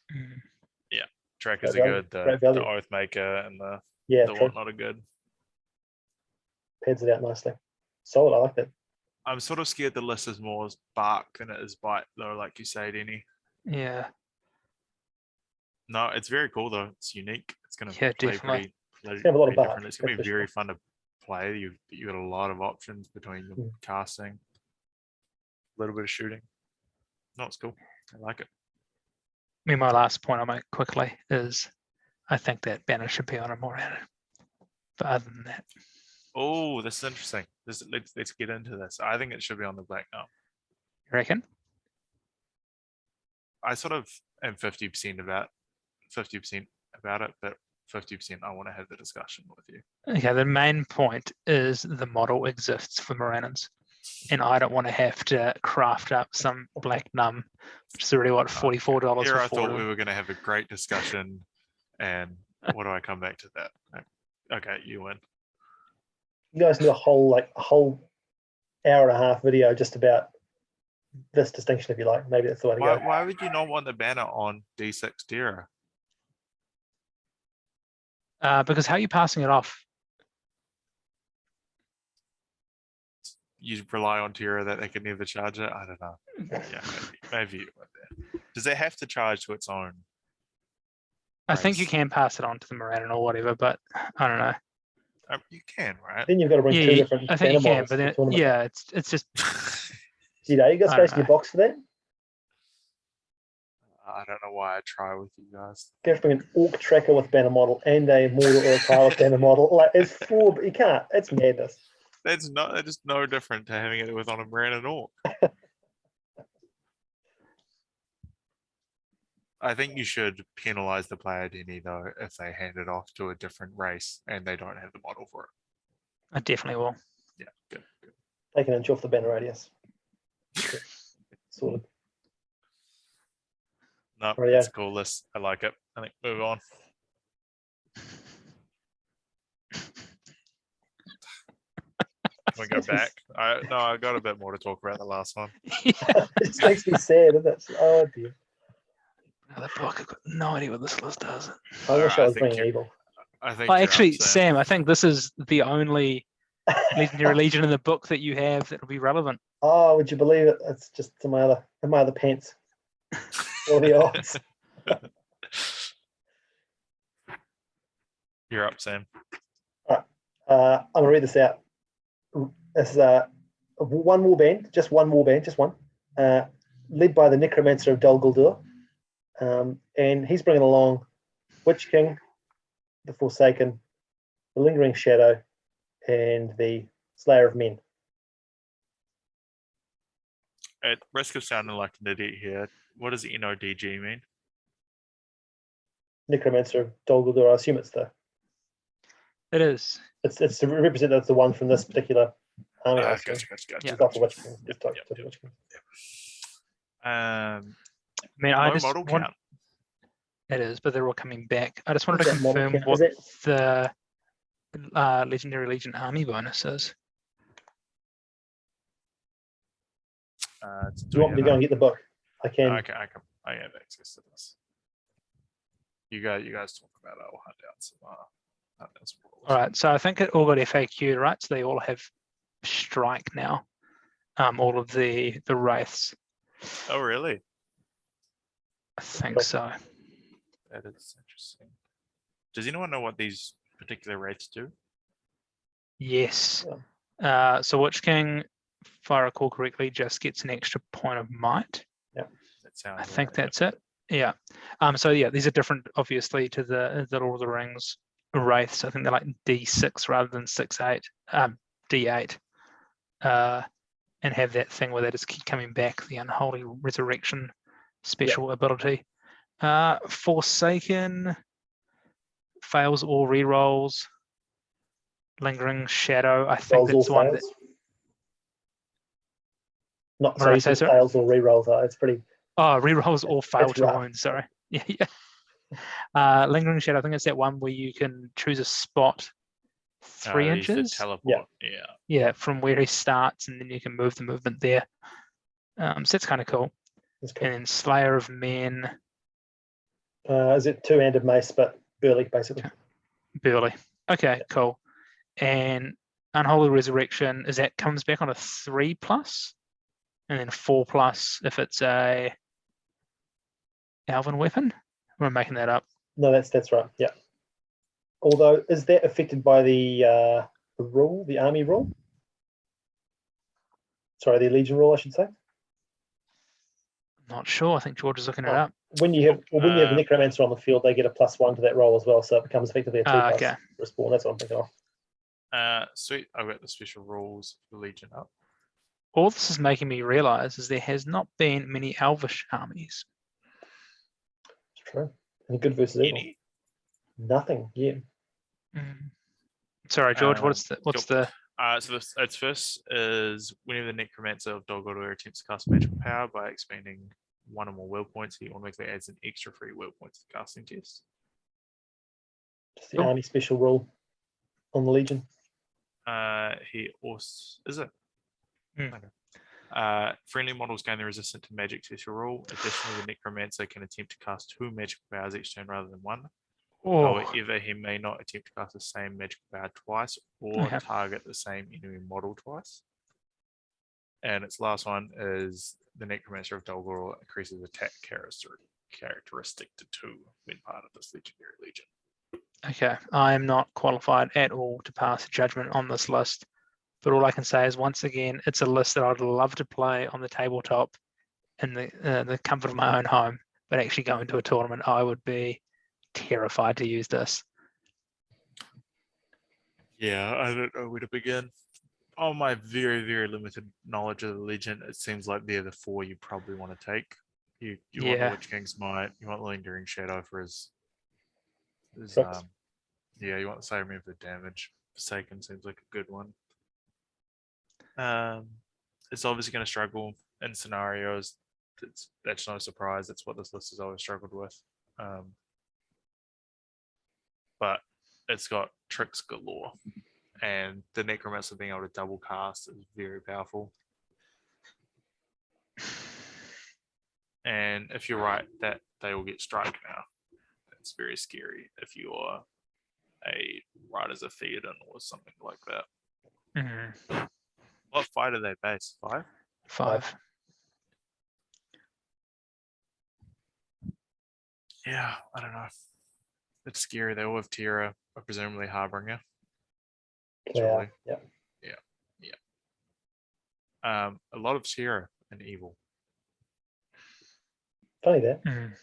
Trackers Great are value, good. great The value. Oathmaker and the Yeah, true. whatnot are good. Pads it out nicely. Solid. I like that. I'm sort of scared the list is more bark than it is bite, though, like you say, Denny. Yeah, No, it's very cool though. It's unique. It's going to Yeah, play definitely. pretty have a lot of different. bark, It's going to that's be for very fun to play. You got a lot of options between your casting, a little bit of shooting. No, it's cool. I like it. I mean, my last point I'll make quickly is I think that banner should be on a Morannon. But other than that, Oh, this is interesting. Let's get into this. I think it should be on the Black Gnome. you reckon? I sort of am 50% about it, but 50% I want to have the discussion with you. Okay, the main point is the model exists for Morannons. And I don't want to have to craft up some black num, which is already what, $44 Here I for thought them. we were going to have a great discussion, and what do I come back to that? Okay, you win. You guys do a whole hour and a half video just about this distinction, if you like. Maybe that's the way to go. Why would you not want the banner on D6 Dira? Because how are you passing it off? You rely on Tira that they can never charge it? I don't know. Yeah, maybe you went there. Does it have to charge to its own? I think you price? can pass it on to the Morannon or whatever, but I don't know. You can, right? Then you've got to bring Yeah, two you- different I think you banner can, models but to the then, tournament. yeah, it's just You know, you got I space don't in your know. box for that? I don't know why I try with you guys. You have to bring an orc tracker with banner model and a Mordor or a Tile with banner model. Like, it's four, but you can't. It's madness. That's just no different to having it with on a Brandon Orc. I think you should penalize the player, Denny, though, if they hand it off to a different race and they don't have the model for it. I definitely will. Yeah, good. Take an inch off the banner radius. Okay, sorted. No, Rightio. that's a cool list. I like it. I think move on. Can we go back? I got a bit more to talk about the last one. It just makes me sad, doesn't it? Oh dear. Another book. I've got no idea what this list does. I wish I I was think bringing evil. I think Oh, you're actually, up, Sam. Sam, I think this is the only Legendary Legion in the book that you have that will be relevant. Oh, would you believe it? It's just in my other pants. All the odds. You're up, Sam. I'm gonna read this out. This is one warband, just one, led by the Necromancer of Dol Guldur, and he's bringing along Witch King, the Forsaken, the Lingering Shadow, and the Slayer of Men. At risk of sounding like an idiot here, what does NODG mean? Necromancer of Dol Guldur. I assume it's It is. it's to represent that's the one from this particular army. I assume. Gotcha. Yeah. It's not the Witch King. Yep, It's not yep, the yep. Witch King. I mean, I Low just model want, count. it is, but they're all coming back. I just wanted to What's that model confirm count? what Is the Legendary Legion army bonus is. Do you want me to go and get the book? I can. I have access to this. You guys talk about it. I'll hunt down some rules. All right, so I think it all got FAQ'd, right? So they all have strike now. All of the wraiths. Oh, really? I think so. That is interesting. Does anyone know what these particular rates do? Yes. Yeah. So Witch King, if I recall correctly, just gets an extra point of might. That sounds I think right. that's it. Yeah. So yeah, these are different, obviously, to the Lord of the Rings wraiths. I think they're like D6 rather than 6/8, D8, and have that thing where they just keep coming back, the Unholy Resurrection special ability. Forsaken fails all rerolls. Lingering Shadow, I think Rolls all that's one that. fails. Not What did sorry, you say, all sir? fails or rerolls. It's pretty. Oh, rerolls all fail That's to rough. wound. Sorry. Yeah. Lingering Shadow. I think it's that one where you can choose a spot 3 Use the inches. teleport. Yeah, from where he starts, and then you can move the movement there. So that's kind of cool. That's cool. And then Slayer of Men, Is it two-handed mace, but burly, basically? Burley. Okay, cool. And Unholy Resurrection, is that comes back on a 3+, and then 4+ if it's a Elven weapon. Am I making that up? No, that's right. Yeah. Although, is that affected by the rule, the army rule? Sorry, the Legion rule, I should say. Not sure. I think George is looking it Oh. up. When you have the Necromancer on the field, they get a +1 to that roll as well, so it becomes effectively a 2+ Okay. respawn. That's what I'm thinking of. Sweet. I've got the special rules for Legion up. All this is making me realize is there has not been many Elvish armies. It's true. And good versus evil. Any? Nothing. Yeah. Sorry, George. What's the So its first is whenever the Necromancer of Dol Guldur attempts to cast magical power by expending 1 or more will points, he automatically adds an extra 3 will points to the casting test. Just the Cool. army special rule on the Legion. He also is it? Hmm. Okay. Friendly models gain the resistant to magic special rule. Additionally, the Necromancer can attempt to cast 2 magical powers each turn rather than 1. Oh, However, he may not attempt to cast the same magical power twice or Okay. target the same enemy model twice. And its last one is the Necromancer of Dol Guldur increases attack characteristic to 2 when part of this legendary legion. okay. I am not qualified at all to pass judgment on this list, but all I can say is once again, it's a list that I'd love to play on the tabletop in the comfort of my own home. But actually going to a tournament, I would be terrified to use this. Yeah, I don't know where to begin. on my very, very limited knowledge of the Legion, it seems like they're the 4 you probably want to take. You want the Yeah. Witch King's Might, you want the Lingering Shadow for his Tricks. yeah, you want the Save Me for damage. Forsaken seems like a good one. It's obviously going to struggle in scenarios. That's no surprise. That's what this list has always struggled with. But it's got tricks galore, and the Necromancer being able to double cast is very powerful. And if you're right that they will get strike now, it's very scary if you're a Riders of Theoden or something like that. Mhm. What fight are they base? 5? 5. Yeah, I don't know. It's scary. They all have Tira, presumably Harbinger. Yeah. Surely. Yeah. A lot of Tira and Evil. Funny that. Mhm.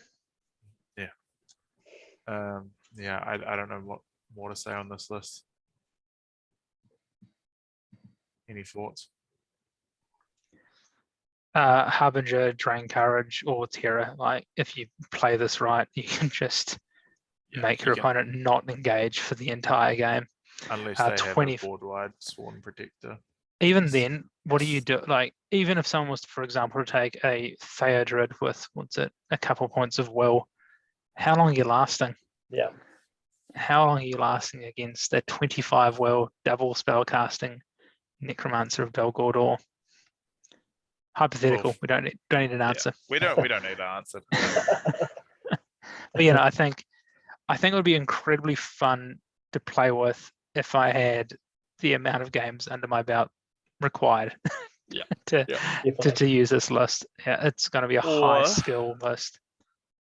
Yeah, I don't know what more to say on this list. Any thoughts? Harbinger, Drain Courage, or Terror. Like, if you play this right, you can just Yeah, make you your can- opponent not engage for the entire game. Unless 20 have a board-wide Sworn Protector. Even Yes. then, what do you do? Like, even if someone was, for example, to take a Theodred with, a couple points of will, how long are you lasting? Yeah. How long are you lasting against a 25 will double spell casting Necromancer of Dol Guldur? Hypothetical. Oof. We don't need an Yeah, answer. we don't need an answer. But I think it would be incredibly fun to play with if I had the amount of games under my belt required Yeah, to Definitely. use this list. Yeah, it's going to be a high Or- skill list.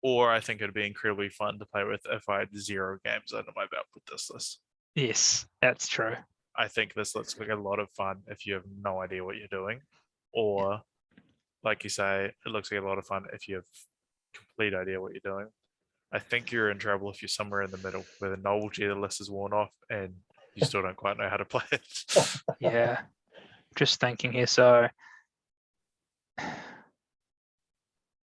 Or I think it'd be incredibly fun to play with if I had 0 games under my belt with this list. Yes, that's true. I think this looks like a lot of fun if you have no idea what you're doing. Or, like you say, it looks like a lot of fun if you have complete idea what you're doing. I think you're in trouble if you're somewhere in the middle where the novelty of the list is worn off and you still don't quite know how to play it. Yeah. Just thinking here. So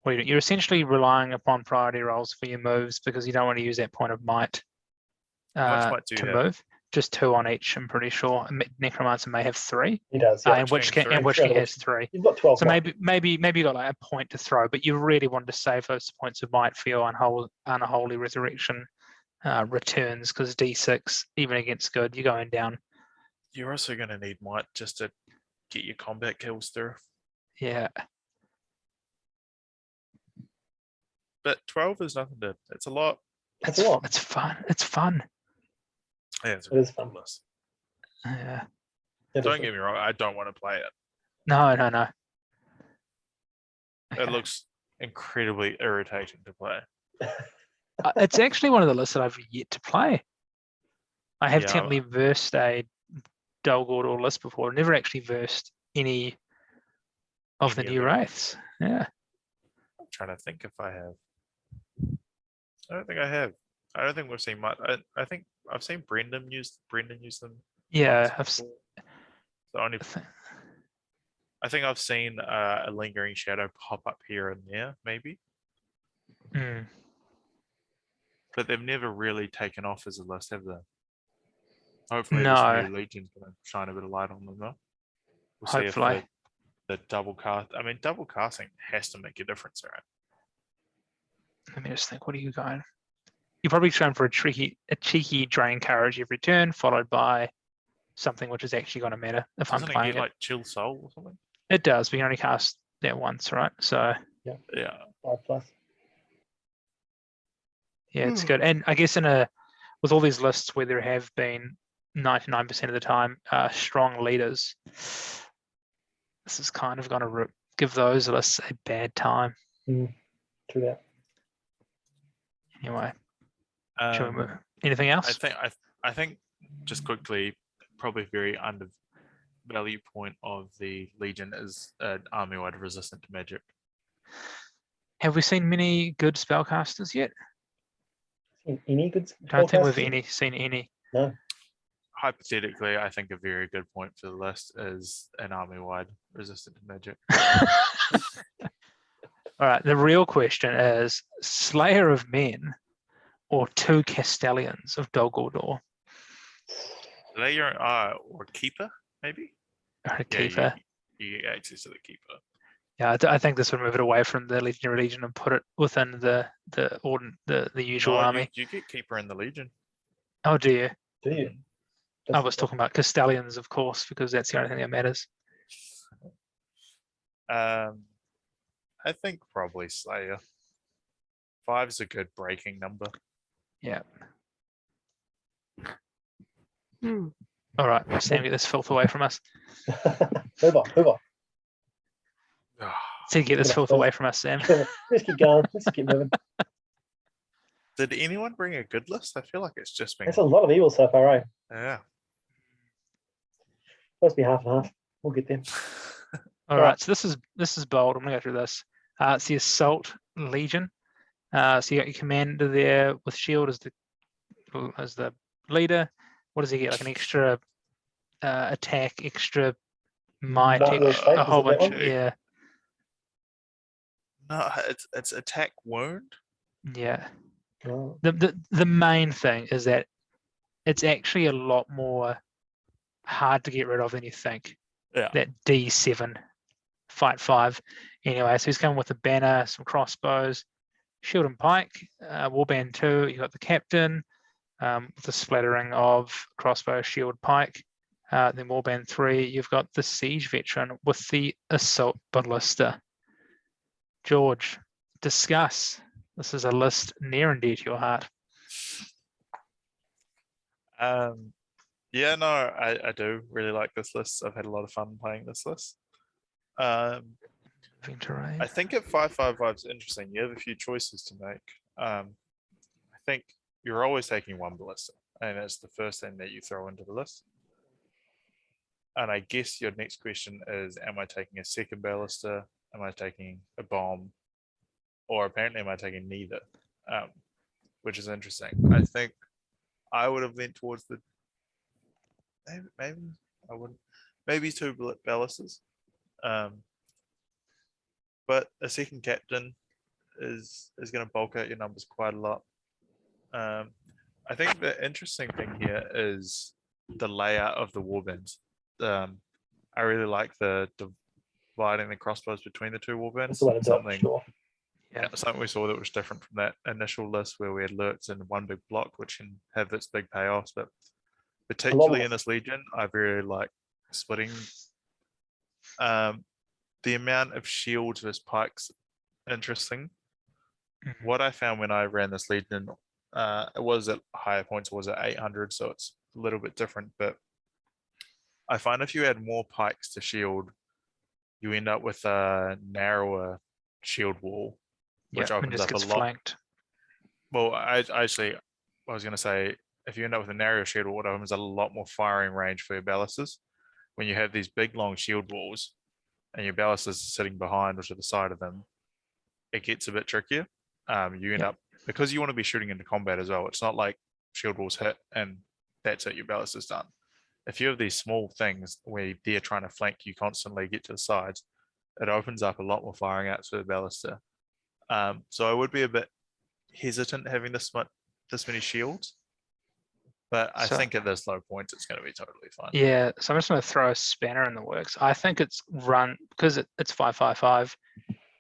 what are you doing? You're essentially relying upon priority rolls for your moves because you don't want to use that point of might How much might do to you have? move. Just 2 on each, I'm pretty sure. Necromancer may have 3. He does. Yeah. And Witch King King, and three. Witch Yeah, King the has 3. You've got 12. So might. maybe you got like a point to throw, but you really want to save those points of might for your unholy resurrection returns, because D6, even against good, you're going down. You're also going to need might just to get your combat kills through. Yeah. But 12 is nothing to. It's a lot. It's a lot. It's fun. It's fun. Yeah, it's a It is really fun. good list. Yeah. It Don't is. get me wrong. I don't want to play it. No. It Okay. looks incredibly irritating to play. It's actually one of the lists that I've yet to play. I have Yeah, technically versed a Dol Guldur list before. Never actually versed any of the Any of new the- wraiths. Yeah. I'm trying to think if I have. I don't think I have. I don't think we've seen much. I think I've seen Brendan use them. Yeah. once before. The only I think I've seen a lingering shadow pop up here and there, maybe, Mm. but they've never really taken off as a list, have they? Hopefully, No. this new Legion's going to shine a bit of light on them, though. We'll see Hopefully. if the double cast. I mean, double casting has to make a difference, right? Let me just think. What are you going? You're probably trying for a cheeky drain courage every turn, followed by something which is actually going to matter if Doesn't I'm it playing get it. like chill soul or something? It does, but you can only cast that once, right? So Yeah. 5+. yeah, it's good. And I guess with all these lists where there have been 99% of the time strong leaders, this is kind of going to give those lists a bad time. True that. Anyway, shall we move? Um, Anything else? I think just quickly, probably very undervalued point of the Legion is army-wide resistant to magic. Have we seen many good spellcasters yet? Any good? Don't think we've spellcasters? seen any. No. hypothetically, I think a very good point for the list is an army-wide resistant to magic. All right, the real question is Slayer of Men or 2 Castellians of Dol Guldur? Layer or keeper, maybe? Or a Yeah, keeper. you get access to the keeper. Yeah, I think this would move it away from the Legionary Legion and put it within the usual No, army. you get keeper in the Legion. Oh, do you? Do you? I was talking about Castellians, of course, because that's the only thing that matters. I think probably Slayer. 5's a good breaking number. Yeah. All right, Sam, get this filth away from us. Move on, move on. So get this filth away from us, Sam. Let's keep going. Let's keep moving. Did anyone bring a good list? I feel like it's just been. There's a lot of evil so far, right? Yeah. Supposed to be half and half. We'll get there. All right, so this is bold. I'm gonna go through this. It's the Assault Legion. So you got your commander there with shield as the leader. What does he get? Like an extra attack, extra might, Might will fate, a whole is it that bunch. one? Yeah, No, it's attack wound. yeah. Oh, The main thing is that it's actually a lot more hard to get rid of than you think. Yeah. That D7 fight 5. Anyway, so he's coming with a banner, some crossbows, shield and pike, warband 2. You got the captain with the splattering of crossbow, shield, pike. Then warband 3, you've got the siege veteran with the assault ballista. George, discuss. This is a list near and dear to your heart. Yeah, no, I do really like this list. I've had a lot of fun playing this list. I think at 5/5/5 is interesting. You have a few choices to make. I think you're always taking 1 ballista, and that's the first thing that you throw into the list. And I guess your next question is, am I taking a 2nd ballista? Am I taking a bomb? Or apparently am I taking neither? Which is interesting. I think I would have leaned towards the maybe I wouldn't, maybe 2 ballistas. But a 2nd captain is going to bulk out your numbers quite a lot. I think the interesting thing here is the layout of the warbands. I really like the dividing the crossbows between the 2 warbands. that's the way to do it, sure. Yeah. Something we saw that was different from that initial list where we had lurks in 1 big block, which can have its big payoffs. But particularly in this Legion, I really like splitting. The amount of shields versus pikes, interesting. What I found when I ran this Legion, it was at higher points, it was at 800, so it's a little bit different. But I find if you add more pikes to shield, you end up with a narrower shield wall, which opens up a lot. Flanked. Well, I was going to say, if you end up with a narrow shield wall, it opens a lot more firing range for your ballistas. When you have these big, long shield walls and your ballistas are sitting behind or to the side of them, it gets a bit trickier. You end up, because you want to be shooting into combat as well. It's not like shield walls hit and that's it, your ballista's done. If you have these small things where they're trying to flank you constantly, get to the sides, it opens up a lot more firing outs for the ballista. So I would be a bit hesitant having this many shields, but I think at this low point it's going to be totally fine. Yeah, so I'm just going to throw a spanner in the works. I think it's run because it's 5/5/5,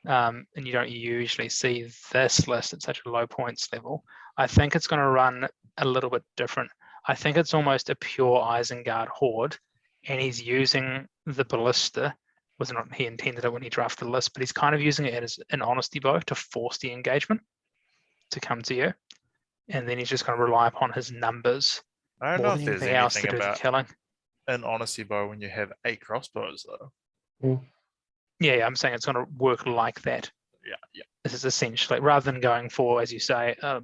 and you don't usually see this list at such a low points level. I think it's going to run a little bit different. I think it's almost a pure Isengard horde, and he's using the ballista. Was not he intended it when he drafted the list, but he's kind of using it as an honesty bow to force the engagement to come to you, and then he's just going to rely upon his numbers I don't more know than if there's anything else to anything do the about killing. an honesty bow when you have 8 crossbows, though. Yeah, I'm saying it's going to work like that. Yeah. This is essentially, rather than going for, as you say, a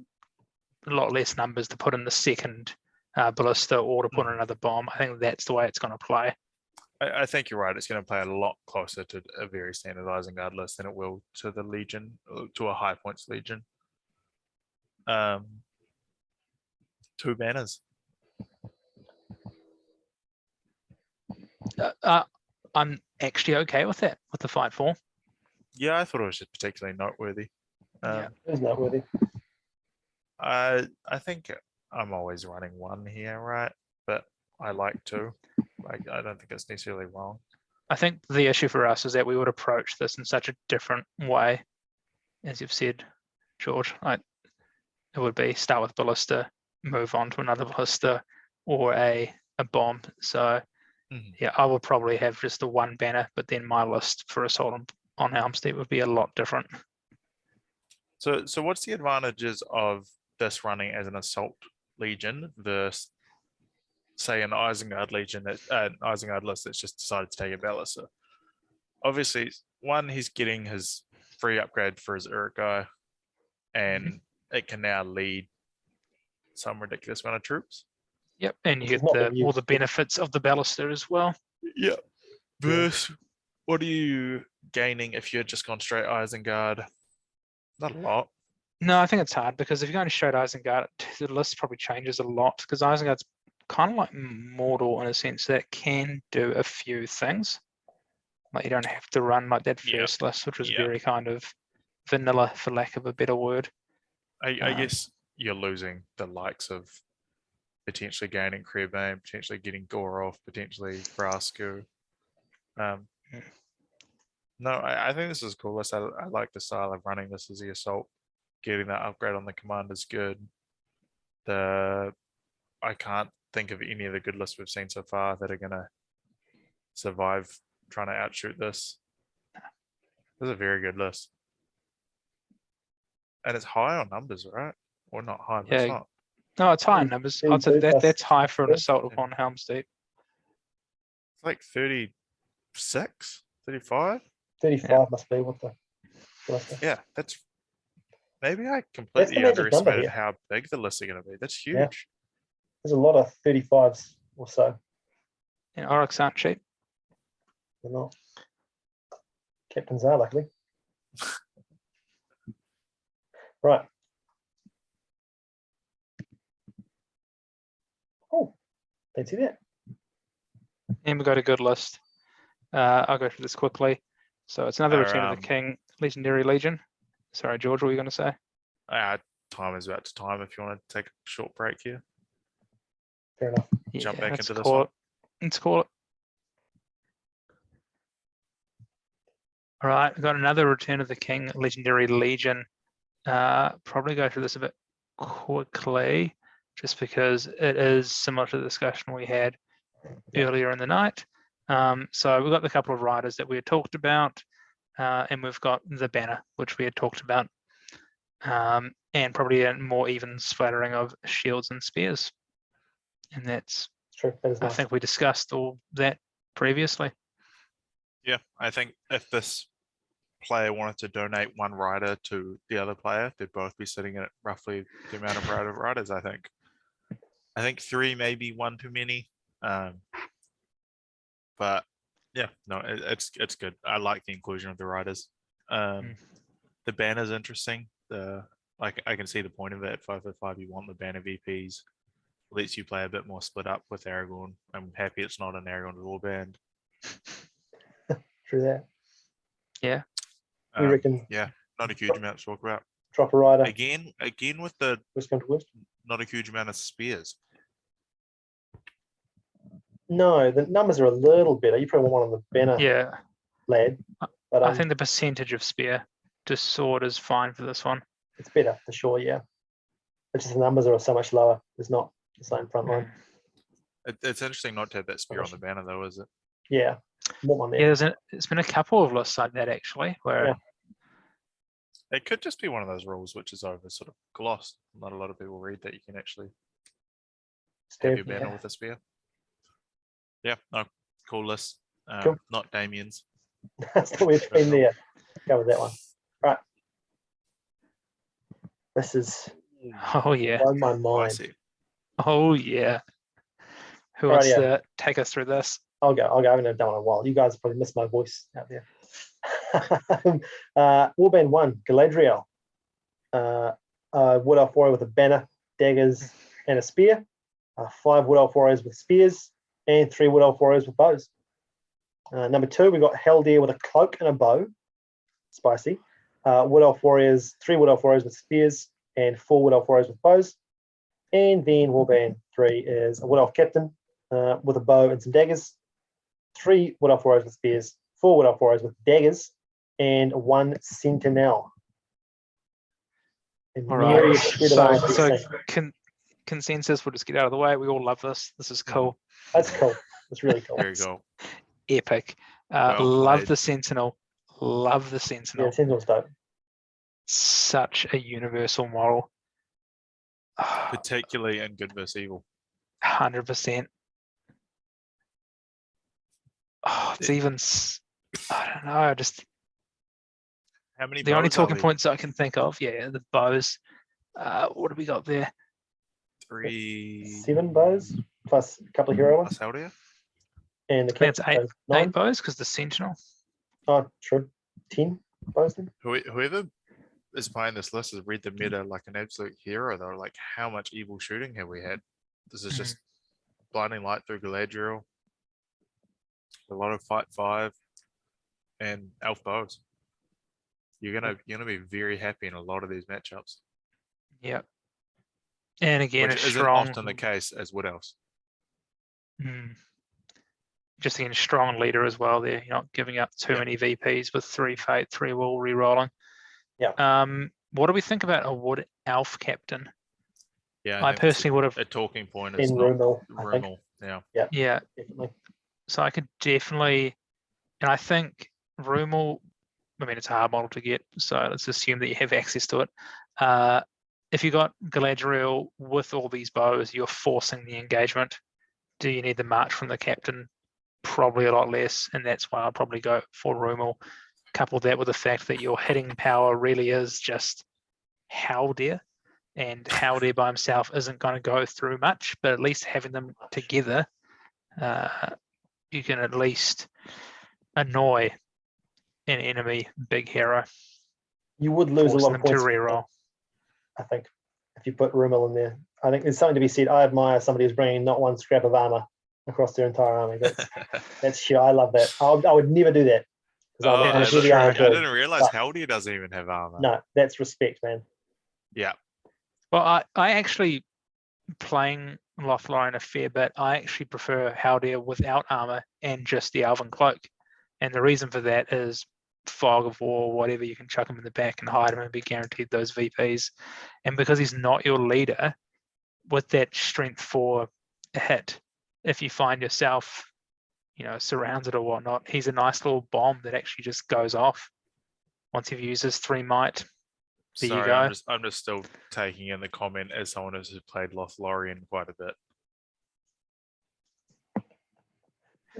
lot less numbers to put in the 2nd ballista or to put in another bomb. I think that's the way it's going to play. I think you're right. It's going to play a lot closer to a very standard Isengard list than it will to the Legion, to a high points Legion. 2 banners. I'm actually okay with that, with the 5-4. Yeah, I thought it was just particularly noteworthy. Yeah. It was noteworthy. I think I'm always running one here, right? But I like two. Like, I don't think it's necessarily wrong. I think the issue for us is that we would approach this in such a different way, as you've said, George. Like, it would be start with ballista, move on to another ballista, or a bomb. So Mhm. yeah, I will probably have just the one banner, but then my list for assault on Helm's Deep would be a lot different. So what's the advantages of this running as an assault legion versus, say, an Isengard legion that Isengard list that's just decided to take a ballista? Obviously, one, he's getting his free upgrade for his Uruk guy, and it can now lead some ridiculous amount of troops. Yep, and you Which is get not been all the used. benefits of the ballista as well. Yeah. Versus, what are you gaining if you had just gone straight Isengard? Not a lot. No, I think it's hard because if you're going to show Isengard, the list probably changes a lot because Isengard's kind of like Mordor in a sense that it can do a few things. Like you don't have to run like that Yeah. first list, which was Yeah. very kind of vanilla, for lack of a better word. I guess you're losing the likes of potentially gaining Creebane, potentially getting Gorov, potentially Brasku. No, I think this is cool. I like the style of running this as the assault. Getting that upgrade on the command is good. I can't think of any of the good lists we've seen so far that are gonna survive trying to outshoot this. This is a very good list. And it's high on numbers, right? Or not high, but it's Yeah. not. No, it's high in numbers. I'd say 32 plus that's high for an 2. assault upon Helm's Deep. It's like 36, 35. 35 must be what the. Yeah, that's maybe I That's the completely magic number underestimated here. how big the lists are going to be. That's huge. Yeah. There's a lot of 35s or so. And Oryx aren't cheap. They're not. Captains are, luckily. Right. Oh, fancy that. And we've got a good list. I'll go through this quickly. So it's another Our, Return of the King, Legendary Legion. Sorry, George, what were you going to say? Time is about to time if you want to take a short break here. Fair enough. Jump back let's into this call one. it. Let's call it. All right, we've got another Return of the King, Legendary Legion. Probably go through this a bit quickly, just because it is similar to the discussion we had earlier in the night. So we've got the couple of riders that we had talked about, and we've got the banner, which we had talked about, and probably a more even splattering of shields and spears. And that's, It's true. That is I nice. think we discussed all that previously. Yeah, I think if this player wanted to donate one rider to the other player, they'd both be sitting at roughly the amount of riders. I think 3 may be one too many. But yeah, no, it's good. I like the inclusion of the riders. The banner's interesting. Like I can see the point of it. At 5/5, you want the banner VPs. Lets you play a bit more split up with Aragorn. I'm happy it's not an Aragorn warband. True that. Yeah. We reckon Yeah, not a huge amount to talk about. drop a rider. Again with the Worst come to worst. not a huge amount of spears. No, the numbers are a little better. You probably want one on the banner, Yeah. lad. But I think the percentage of spear to sword is fine for this one. it's better for sure, yeah. It's just the numbers are so much lower. There's not the same front line. It's interesting not to have that spear on the banner though, is it? Yeah. Want one there. Yeah, there's been a couple of lists like that actually, where Yeah. It could just be one of those rules which is over sort of glossed. Not a lot of people read that you can actually have your banner Yeah. with a spear. Yeah, no, cool list. Cool. Not Damien's. That's the we've been there. Go with that one. Right. This is oh yeah, blown my mind. Spicy. oh yeah. Who wants Rightio. to take us through this? I'll go. I haven't done it in a while. You guys probably missed my voice out there. Warband 1, Galadriel. Wood Elf Warrior with a banner, daggers, and a spear. 5 Wood Elf Warriors with spears, and 3 Wood Elf Warriors with bows. Number 2, we got Haldir with a cloak and a bow. Spicy. Wood Elf Warriors, 3 Wood Elf Warriors with spears and 4 Wood Elf Warriors with bows. And then Warband 3 is a Wood Elf Captain with a bow and some daggers. 3 Wood Elf Warriors with spears, 4 Wood Elf Warriors with daggers, and 1 Sentinel. And All Mary right. is spread around So the same. consensus, we'll just get out of the way. We all love this. This is cool. That's cool. That's really cool. Very cool. Epic. Well Love played. the Sentinel. Love the Yeah, Sentinel. Sentinel's dope. Such a universal model. Particularly in good versus evil. 100%. Oh, it's It- even, I don't know, just How many the only bows are talking there? points I can think of, yeah, the bows. What have we got there? 3 7 bows plus a couple of hero ones. plus Haldir? And the I think it's captain has 9. 8 bows because the Sentinel. Oh, true. 10 bows then. Whoever is playing this list has read the meta like an absolute hero. Though, like how much evil shooting have we had? This is just blinding light through Galadriel, a lot of fight 5, and elf bows. You're gonna be very happy in a lot of these matchups, Yep. And again, which a isn't strong, often the case as wood elves. just again, strong leader as well there. You're not giving up too Yeah. many VPs with 3 fate, 3 will re-rolling. Yeah. What do we think about a wood elf captain? Yeah, I think that's personally would have, a talking point is In not Rumel, I think. Rumel. Yeah, yeah, Definitely. so I could definitely, and I think Rumel, I mean, it's a hard model to get, so let's assume that you have access to it. If you got Galadriel with all these bows, you're forcing the engagement. Do you need the march from the captain? Probably a lot less, and that's why I'll probably go for Rumel. Couple that with the fact that your hitting power really is just Haldir, and Haldir by himself isn't going to go through much, but at least having them together, you can at least annoy an enemy big hero, You would lose a forcing lot them of to points, reroll. I think, if you put Rumel in there. I think there's something to be said. I admire somebody who's bringing not one scrap of armor across their entire army. That's shit. I love that. I would never do that. 'Cause I'm a that's heavy true. armor I build. didn't realize but- Haldir doesn't even have armor. No, that's respect, man. Yeah, Well, I actually, playing Lothlorien a fair bit, I actually prefer Haldir without armor and just the Elven Cloak. And the reason for that is fog of war, whatever, you can chuck him in the back and hide him and be guaranteed those VPs. And because he's not your leader, with that strength 4 hit, if you find yourself, surrounded or whatnot, he's a nice little bomb that actually just goes off once you've used his 3 might. There you sorry, go. I'm just still taking in the comment as someone who's played Lothlorien quite a bit.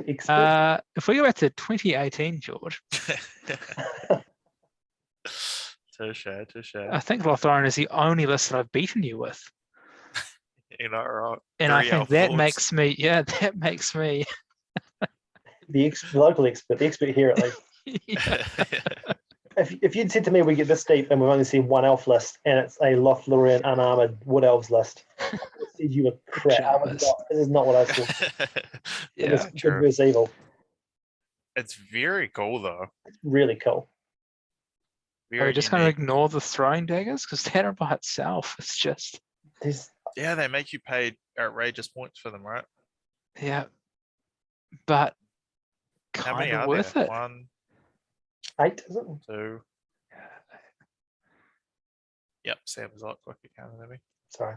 Expert. If we go back to 2018, George, Touche. I think Lothlorien is the only list that I've beaten you with. You're not right. And I 3 think elf that lords. makes me, that makes me, the local expert, the expert here at least. yeah, If you'd said to me we get this deep and we've only seen one elf list and it's a Lothlorien unarmored wood elves list, I would have said you were crap. Pajamas. This is not what I thought. It was yeah. good true. versus evil. It's very cool though. It's really cool. Are Very we just going to unique. ignore the throwing daggers? Because that by itself is just, There's Yeah, they make you pay outrageous points for them, right? yeah, but How many kind of are worth there? it. 1, 8, is it? 2. Yep, Sam was a lot quicker counting than me. Sorry.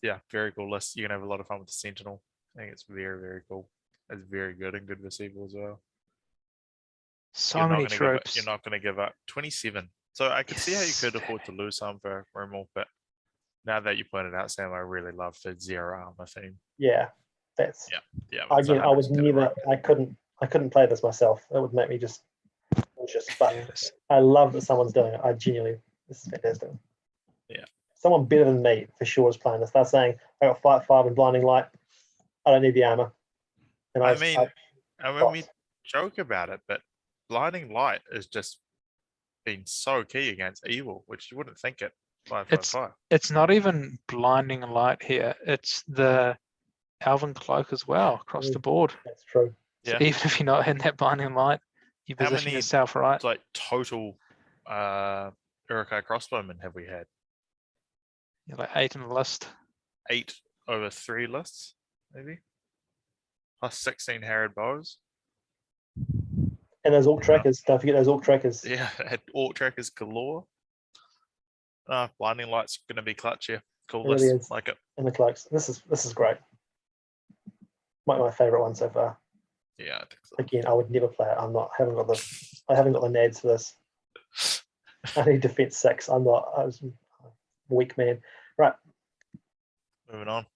Yeah, very cool list. You're gonna have a lot of fun with the Sentinel. I think it's very, very cool. It's very good and good versus evil as well. So You're not many gonna give up- tropes. You're not going to give up 27. So I could see how you Yes. could afford to lose some for Rumel, but now that you pointed out, Sam, I really love the 0 armor theme. Yeah, that's Yeah, it's again. I would 100% never. right. I couldn't play this myself. It would make me just anxious. But Yes. I love that someone's doing it. I genuinely, this is fantastic. Yeah. Someone better than me for sure is playing this. They're saying I got fight 5 and blinding light. I don't need the armor. And I mean, we boss. joke about it, but blinding light has just been so key against evil, which you wouldn't think it. 5.5. It's not even blinding light here. It's the Alvin Cloak as well across the Mm. board. That's true. So Yeah. even if you're not in that blinding light, you How position many- yourself right. Like total Urukai crossbowmen have we had? You're like 8 in the list. 8 over 3 lists, maybe. Plus 16 Harrod bows. And those Orc trackers, don't forget those Orc trackers. Yeah, had Orc trackers galore. Blinding light's gonna be clutch here. Cool It really list. is. Like it. And the cloaks. This is great. Might be my favorite one so far. Yeah, I think so. Again, I would never play it. I haven't got the nads for this. I need defense 6. I was a weak man. Right. Moving on.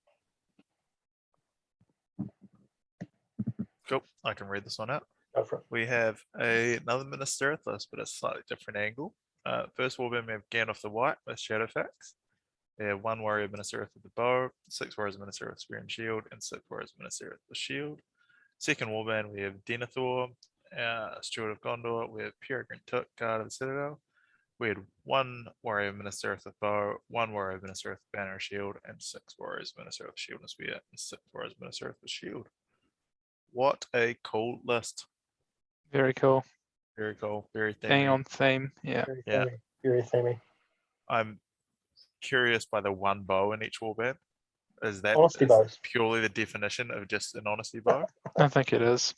Cool. I can read this one out. Go for it. We have another Minister list, but a slightly different angle. First warband, we have Gandalf the White with Shadowfax. We have 1 warrior Minister with the bow, 6 warriors Minister with spear and shield, and 6 warriors Minister with the shield. Second warband, we have Denethor, Steward of Gondor. We have Peregrine Took, Guard of the Citadel. We had 1 warrior Minister with the bow, 1 warrior Minister with the banner and shield, and 6 warriors Minister with shield and spear, and 6 warriors Minister with the shield. What a cool list. Very cool. Very cool. Very Being themey. on theme. Yeah. Very Yeah. themey. Very themey. I'm curious by the 1 bow in each warband. Is that Honesty bows. purely the definition of just an honesty bow? I think it is.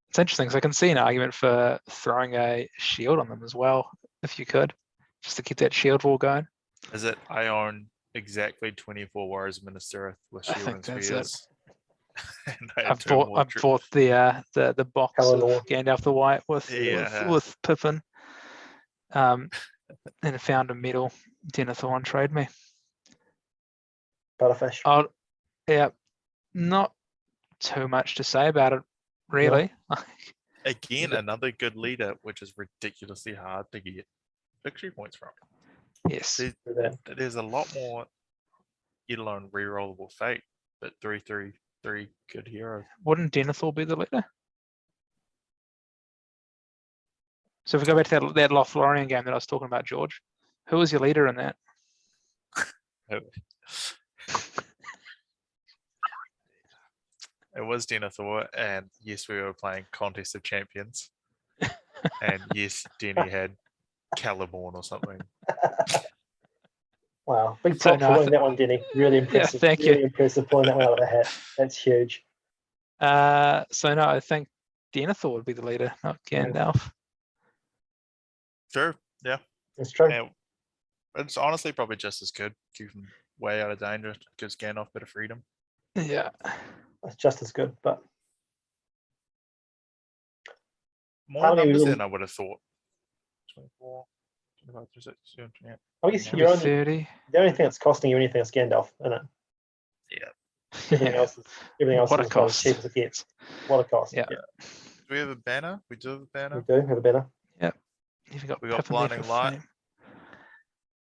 It's interesting because I can see an argument for throwing a shield on them as well, if you could, just to keep that shield wall going. Is it I own exactly 24 warriors Minister with I shield think and that's it. spears? And I have I've 2 bought more I've bought the box Colour of law. Gandalf the White Yeah. with Pippin. And I found a medal Denethor on Trade Me. Butterfish. Oh, yeah, not too much to say about it, really. Again, Yeah. another good leader, which is ridiculously hard to get victory points from. Yes. There- For that. There's a lot more, let alone rerollable fate, but 3 good heroes. Wouldn't Denethor be the leader? So if we go back to that Lothlorien game that I was talking about, George, who was your leader in that? It was Denethor, and yes, we were playing Contest of Champions. And yes, Denny had Caliborn or something. Wow. Big So props no, for I winning that one, Denny. Really impressive. thank you. Really impressive pulling that one out of the hat. That's huge. So no, I think Denethor would be the leader, not Gandalf. Sure, yeah. It's true. And it's honestly probably just as good. Keep him way out of danger. Gives Gandalf a bit of freedom. Yeah. It's just as good, but More How many numbers little- than I would have thought. 24, 25, 26, 27, I guess Should you're be only, 30. the only thing that's costing you anything is Gandalf, isn't it? Everything Yeah. else is What a as cost. cheap as it gets. What a cost. Yeah. Do we have a banner? We do have a We banner. do have a banner. You've got We got Pippin there Blinding for Light. fame.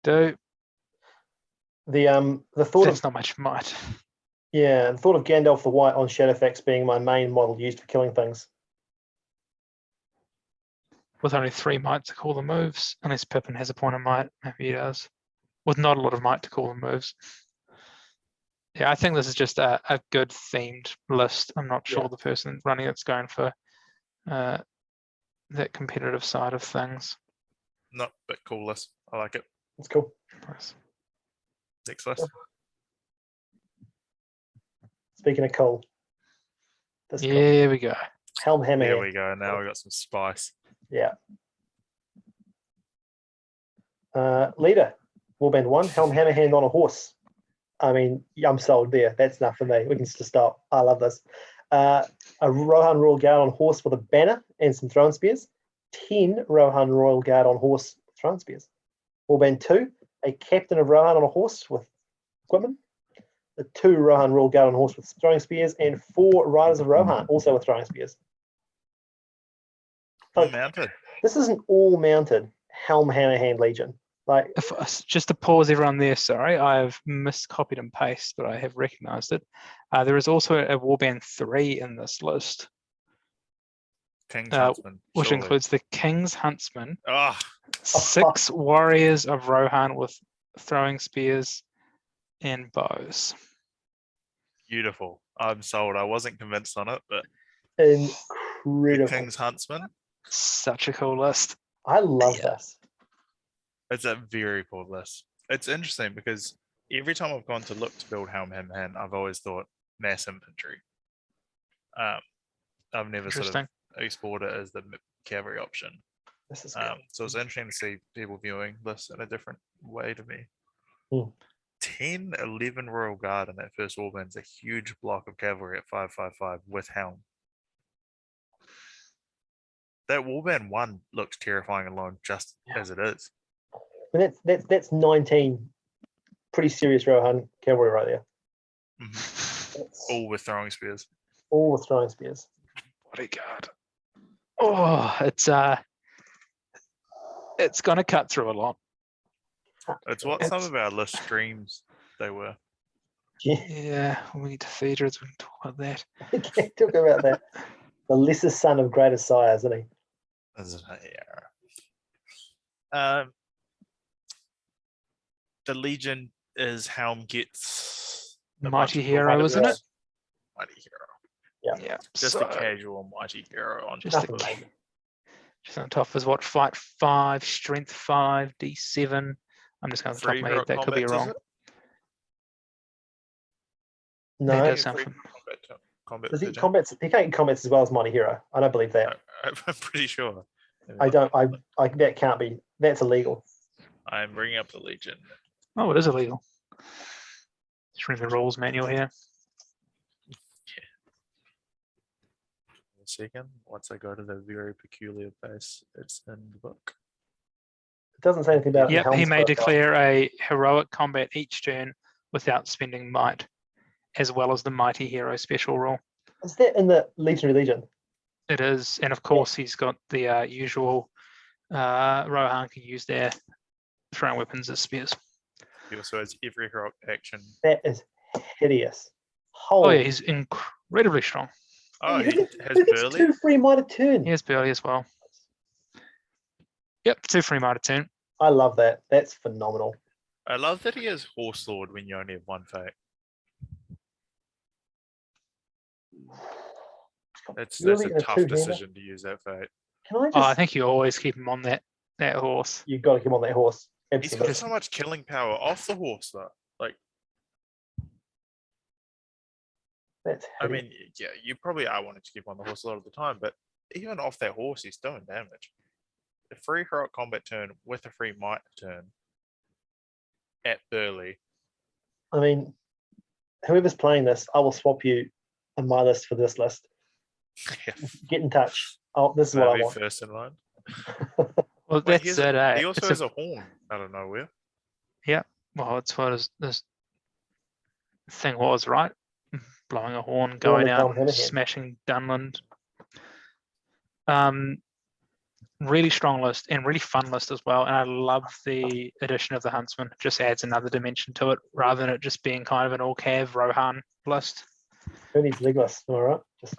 Do The thought that's of not much might. the thought of Gandalf the White on Shadowfax being my main model used for killing things. With only 3 might to call the moves, unless Pippin has a point of might, maybe he does. With not a lot of might to call the moves. Yeah, I think this is just a good themed list. I'm not sure Yeah. the person running it's going for that competitive side of things. No, but cool list. I like it. It's cool. Nice. Next list. Speaking of cool. This cool. Here we go. Helm There Hammerhead. we go. Now we got some spice. Yeah. Leader, Warband 1, Helm Hammerhand on a horse. I mean, I'm sold there. That's enough for me. We can just stop. I love this. A Rohan Royal Guard on horse with a banner and some throne spears. 10 Rohan Royal Guard on horse with throne spears. Warband 2, a captain of Rohan on a horse with equipment. The 2 Rohan Royal Guard on horse with throwing spears, and 4 Riders of Rohan also with throwing spears. All Like, mounted. this is an all-mounted Helm Hammerhand Legion. Like, Just to pause everyone there, sorry, I have miscopied and pasted, but I have recognized it. There is also a Warband 3 in this list, King's Uh, Huntsman. which surely. includes the King's Huntsman, Ah, 6 warriors of Rohan with throwing spears, and bows. Beautiful. I'm sold. I wasn't convinced on it, but the Incredible. King's Huntsman. Such a cool list. I love Yeah. this. It's a very cool list. It's interesting because every time I've gone to look to build Helm Hand Hand, I've always thought mass infantry. I've never sort of Interesting. explored it as the cavalry option. This is cool. So it's interesting to see people viewing this in a different way to me. Hmm. 10, 11 Royal Guard in that first warband's a huge block of cavalry at 555 with Helm. That warband 1 looks terrifying alone just Yeah. as it is. And that's 19 pretty serious Rohan cavalry right there. Mhm. That's All with throwing spears. all with throwing spears. Bodyguard. Oh, it's gonna cut through a lot. It's what some It's- of our list streams they were. Yeah, Yeah, we need cathedrals. We can talk about that. we can't talk about that. The lesser son of greater sire, isn't he? Yeah. The Legion is Helm gets a bunch Mighty of hero, cool isn't it? feathers. Mighty hero. Yeah. Just so, a casual mighty hero on Just top Nothing of major. just on top is what? Fight 5, strength 5, D7. I'm just going to the top free of my hero head. That could be combats, is wrong. it? No, That Yeah, does sound free fun. combat does he pigeon. combats? He can't combats as well as Mighty Hero. I don't believe that. I'm pretty sure. I don't. I that can't be. That's illegal. I'm bringing up the Legion. Oh, it is illegal. Just reading the rules manual here. One second. Once I go to the very peculiar place, it's in the book. It doesn't say anything about it in Yep, he Helm's may profile. declare a heroic combat each turn without spending might, as well as the mighty hero special rule. Is that in the Legionary Legion? It is, and of course he's got the usual Rohan can use their throwing weapons as spears. He also has every heroic action. That is hideous. Oh Holy. yeah, he's incredibly strong. Oh, Who he gets- has who gets Burley. 2 free might a turn? He has Burley as well. Yep, 2 free might a turn. I love that. That's phenomenal. I love that he has Horse Lord when you only have 1 fate. That's Really a in a tough two-hander? decision to use that fate. Can I just? Oh, I think you always keep him on that horse. You've got to come on that horse. He's got Absolutely. so much killing power off the horse, though. Like, That's I hideous. mean, yeah, you probably are wanting to keep on the horse a lot of the time, but even off that horse, he's doing damage. A free heroic combat turn with a free might turn at Burley. I mean, whoever's playing this, I will swap you on my list for this list. Get in touch. Oh, this is what I Maybe want. first in line. Well, Wait, that's it. Eh? he also It's has a horn out of nowhere. well, it's what this thing was, right? Blowing a horn, You going wanna out, come and Hanahan. smashing Dunland. Really strong list and really fun list as well. And I love the addition of the Huntsman. It just adds another dimension to it rather than it just being kind of an all cav Rohan list. Who needs Legolas? All right. Just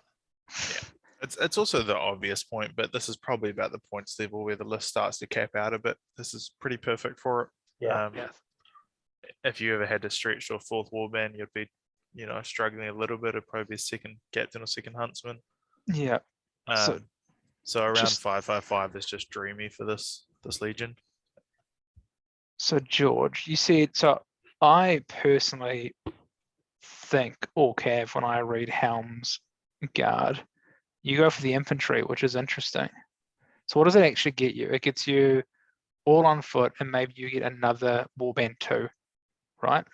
It's also the obvious point, but this is probably about the points level where the list starts to cap out a bit. This is pretty perfect for it. yeah. Yeah. If you ever had to stretch to a 4th warband, you'd be, struggling a little bit. It'd probably be second captain or second huntsman. Yeah. So- So around just- 555 is just dreamy for this legion. So George, you said, so I personally think all cav when I read Helm's Guard, you go for the infantry, which is interesting. So what does it actually get you? It gets you all on foot and maybe you get another warband 2, right?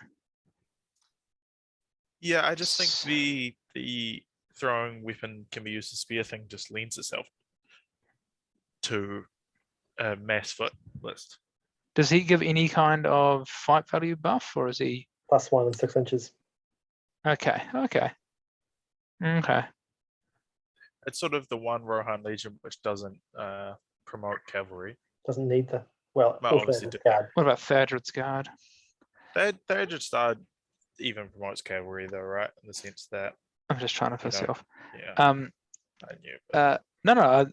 Yeah, I just think the throwing weapon can be used as spear thing just lends itself to a mass foot list. Does he give any kind of fight value buff or is he, +1 and 6 inches. okay. It's sort of the one Rohan Legion which doesn't promote cavalry. Doesn't need the. Well, Well, also obviously has do- guard. What about Theodred's Guard? They just start even promotes cavalry though, right? In the sense that, I'm just trying to piss you know, off. yeah, I knew. But No,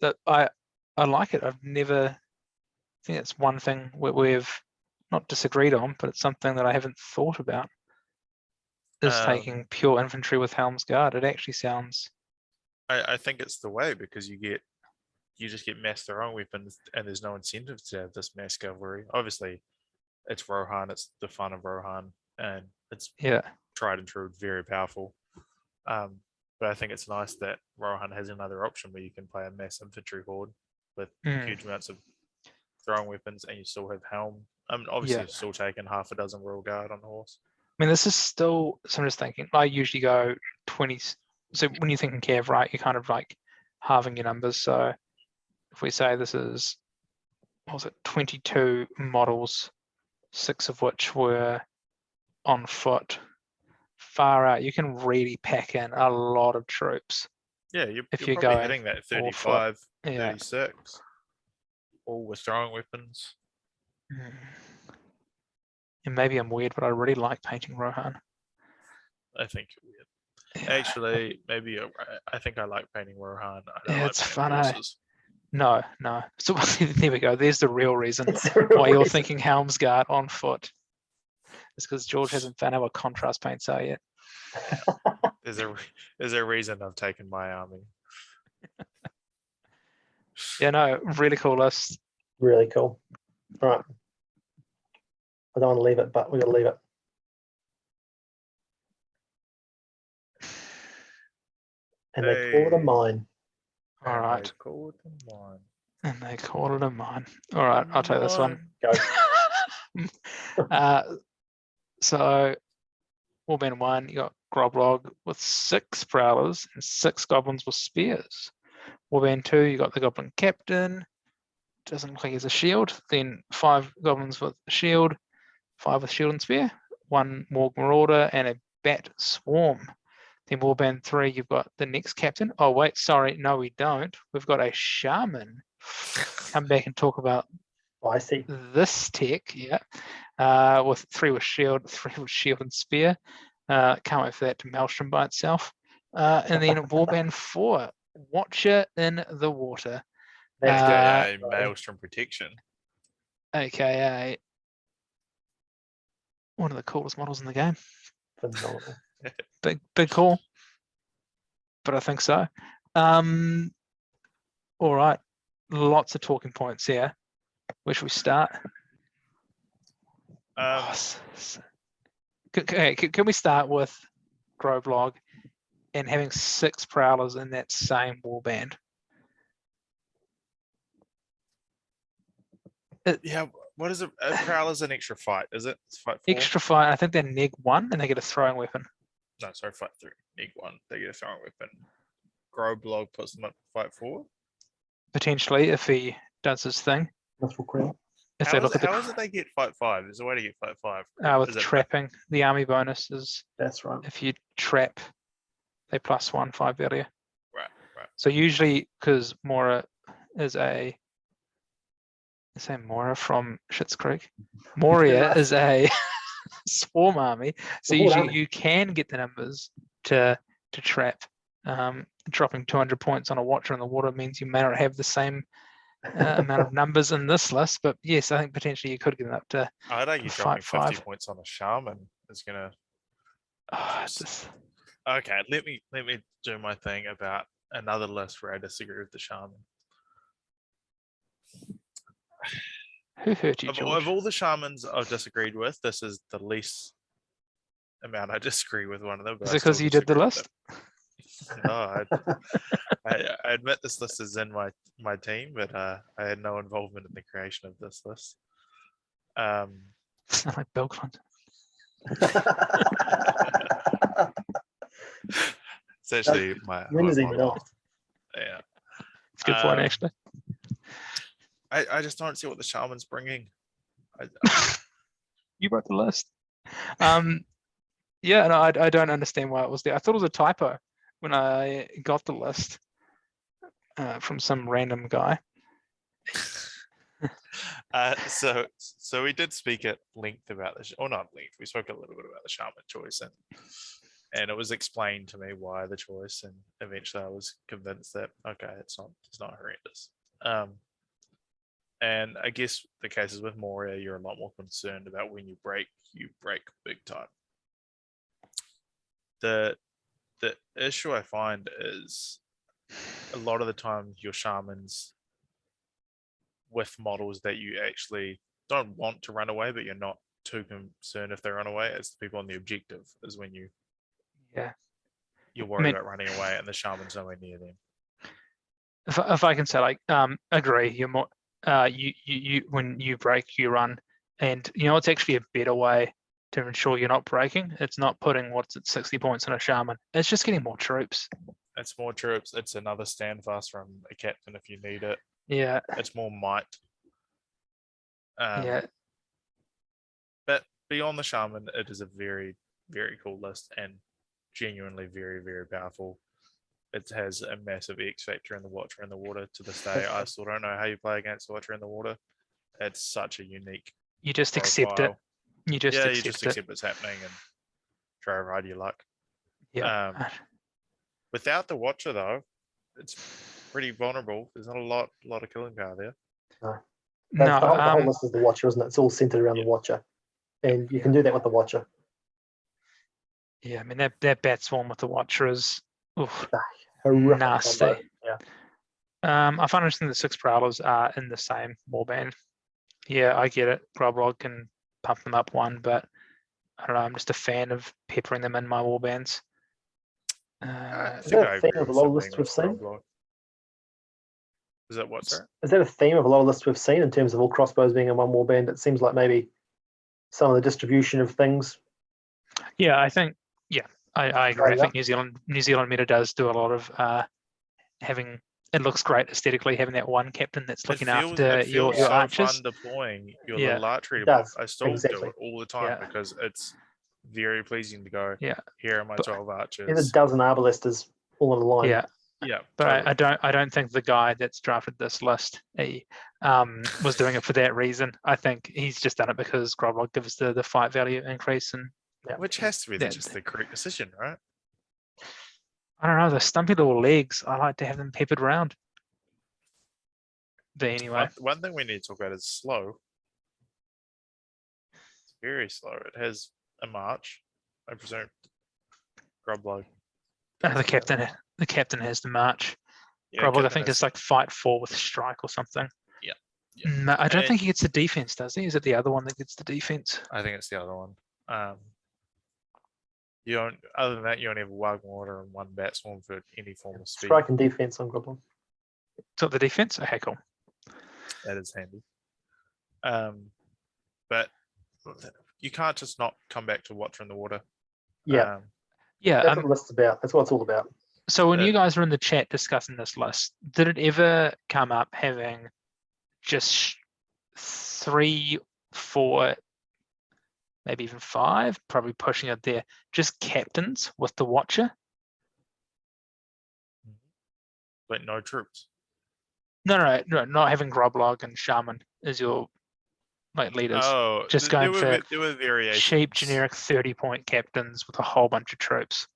I like it. I've never. I think it's one thing we've not disagreed on, but it's something that I haven't thought about. is taking pure infantry with Helm's Guard. It actually sounds. I think it's the way, because you just get mass throwing weapons, and there's no incentive to have this mass cavalry. Obviously, it's Rohan. It's the fun of Rohan, and it's Yeah. tried and true, very powerful. But I think it's nice that Rohan has another option where you can play a mass infantry horde with huge amounts of throwing weapons, and you still have Helm. Obviously, Yeah. you're still taking half a dozen Royal Guard on the horse. I mean, this is still. So I'm just thinking. I usually go 20. So when you're thinking Cav, right, you're kind of like halving your numbers. So if we say this is, what was it, 22 models, 6 of which were on foot, far out, you can really pack in a lot of troops. Yeah, you're If you're probably going hitting that all foot. 35, Yeah. 36, all with throwing weapons. And maybe I'm weird, but I really like painting Rohan. I think you're weird. Yeah. Actually, maybe I think I like painting Rohan. I don't Yeah, like it's painting fun, eh? horses. No. So there we go. There's the real reason It's a real why you're reason. thinking Helm's Guard on foot. It's because George hasn't found out what contrast paints are yet. There's a reason I've taken my army. Yeah, no, really cool list. Really cool. All right. I don't want to leave it, but we got to leave it. And they call it a Hey. mine. All And right. they call it a mine. And they call it a mine. All right, I'll take this one. Go. So Warband 1, you got Groblog with 6 prowlers and 6 goblins with spears. Warband 2, you got the goblin captain. Doesn't look like he has a shield. Then 5 goblins with a shield, 5 with shield and spear, 1 Morg Marauder, and a bat swarm. Then Warband 3, you've got the next captain. Oh wait, sorry, no we don't. We've got a shaman. Come back and talk about Oh, I see. this tech, yeah. With 3 with shield, 3 with shield and spear. Can't wait for that to Maelstrom by itself. And then Warband 4, Watcher in the Water. That's AKA good. Maelstrom Protection. AKA one of the coolest models in the game. Phenomenal. Big call, but I think so. All right, lots of talking points here. Where should we start? Can we start with Groblog and having 6 prowlers in that same warband? Yeah, what is it? A prowler's an extra fight, is it? It's fight 4? Extra fight. I think they're neg 1 and they get a throwing weapon. No, sorry, fight 3. Neg 1, they get a throwing weapon. Groblog puts them up to fight 4. Potentially, if he does his thing. That's cool. If How they is look it, at how is it they get fight 5? There's a way to get fight 5. with Is it trapping, the army bonus is That's right. if you trap, they +1 5 value. Right. So usually, because Mora is a, I say Mora from Schitt's Creek. Moria is a swarm army, so The horde usually army. you can get the numbers to trap. Dropping 200 points on a Watcher in the Water means you may not have the same amount of numbers in this list, but yes, I think potentially you could get it up to. I'd argue fight dropping 50 5. points on a shaman is gonna. This- Okay, let me do my thing about another list where I disagree with the shaman. Who hurt you, Of George? all the shamans I've disagreed with, this is the least amount I disagree with one of them. but Is I it because still you did the disagree with list? it. No, I admit this list is in my team, but I had no involvement in the creation of this list. Sound like Bill Clinton. It's actually my When does he model. know? Yeah. It's a good point, Um, actually. I just don't see what the shaman's bringing. You wrote the list. Yeah, no, I don't understand why it was there. I thought it was a typo when I got the list from some random guy. So we did speak at length about this, or not length. We spoke a little bit about the shaman choice, and it was explained to me why the choice, and eventually I was convinced that okay, it's not horrendous. And I guess the cases with Moria, you're a lot more concerned about when you break big time. the issue I find is a lot of the time your shamans with models that you actually don't want to run away, but you're not too concerned if they run away. It's the people on the objective is when Yeah. you're worried about running away, and the shaman's nowhere near them. If I can say, like, agree, you're more, you when you break, you run, and it's actually a better way to ensure you're not breaking. It's not putting what's at 60 points on a shaman. It's just getting more troops. It's more troops. It's another stand fast from a captain if you need it. Yeah, It's more might. yeah, But beyond the shaman, it is a very, very cool list and genuinely very, very powerful. It has a massive X factor in the Watcher in the Water to this day. I still don't know how you play against Watcher in the Water. It's such a unique you just accept it. profile. You just Yeah, you accept just it. accept it's happening and try to ride your luck. Yeah. Without the Watcher though, it's pretty vulnerable. There's not a lot of killing power there. That's the whole No, list is the Watcher, isn't it? It's all centered around Yeah. the Watcher, and you can do that with the Watcher. yeah, I mean that bat swarm with the Watcher is Horrific nasty. combo. Yeah. I find interesting that 6 Prowlers are in the same warband. Yeah, I get it. Groblog can pump them up 1, but I don't know. I'm just a fan of peppering them in my warbands. I Is think that I a theme agree of a with lot of something lists we've with seen? Groblog. Is that what, sir? Is that a theme of a lot of lists we've seen in terms of all crossbows being in one warband? It seems like maybe some of the distribution of things. Yeah, I think. Yeah, I agree. I Yeah. think New Zealand meta does do a lot of having. It looks great aesthetically having that one captain that's looking after your so archers. fun deploying your Yeah. little archery It buff. does, I still do exactly. it all the time Yeah. because it's very pleasing to go. Yeah. Here are my But- 12 archers. There's a dozen Arbalesters all in a line. Yeah, Yeah, but totally. I don't think the guy that's drafted this list was doing it for that reason. I think he's just done it because Groblog gives the fight value increase, and Which has to be that- just the correct decision, right? I don't know, the stumpy little legs. I like to have them peppered around. But anyway, One thing we need to talk about is slow. It's very slow. It has a march. I presume. Groblog. the captain has the march. Yeah, Groblog, I captain think has- it's like fight 4 with strike or something. Yeah. No, I don't And- think he gets the defense, does he? Is it the other one that gets the defense? I think it's the other one. You don't. Other than that, you only have one water and one bat swarm for any form of speed. Strike and defense on Goblin. So the defense? Okay, cool. That is handy. But you can't just not come back to Watcher in the Water. Yeah, Yeah. that's what the list's about. That's what it's all about. So when that- you guys were in the chat discussing this list, did it ever come up having just 3, 4, maybe even 5, probably pushing it there, just captains with the Watcher? But no troops. No, not having Groblog and Shaman as your leaders. Oh, Just there going were, for there were variations. Cheap, generic 30-point captains with a whole bunch of troops.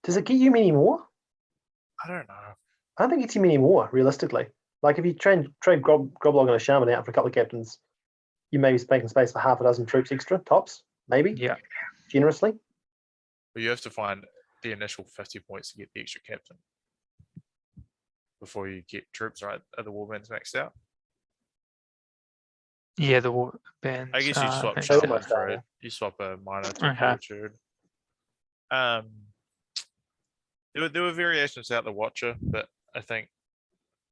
Does it get you many more? I don't know. I don't think it gets you many more, realistically. Like if you trade Groblog and a Shaman out for a couple of captains, you may be making space for half a dozen troops extra, tops, maybe, Yeah. generously. But you have to find the initial 50 points to get the extra captain before you get troops right at the warbands maxed out. Yeah, the war bands. I guess you swap maxed so out. Shaman much for data. it. You swap a minor to Okay. a Orchard. There were variations out the Watcher, but I think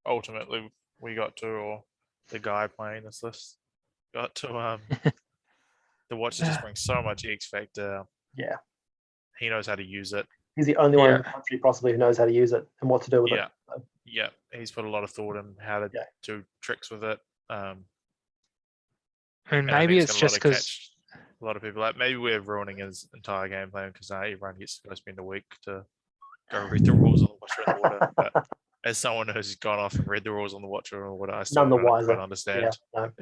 ultimately we got to, or the guy playing this list got to the Watcher just brings so much X factor. Yeah. He knows how to use it. He's the only one in the Yeah. country possibly who knows how to use it and what to do with Yeah. it. Yeah. He's put a lot of thought in how to Yeah. do tricks with it. I mean, And I maybe think it's gonna just lot of because catch a lot of people like maybe we're ruining his entire game plan because now everyone gets to go spend a week to go read the rules on the Watcher in the Water. But as someone who's gone off and read the rules on the Watcher in the Water, I still None the don't wiser. quite understand. No.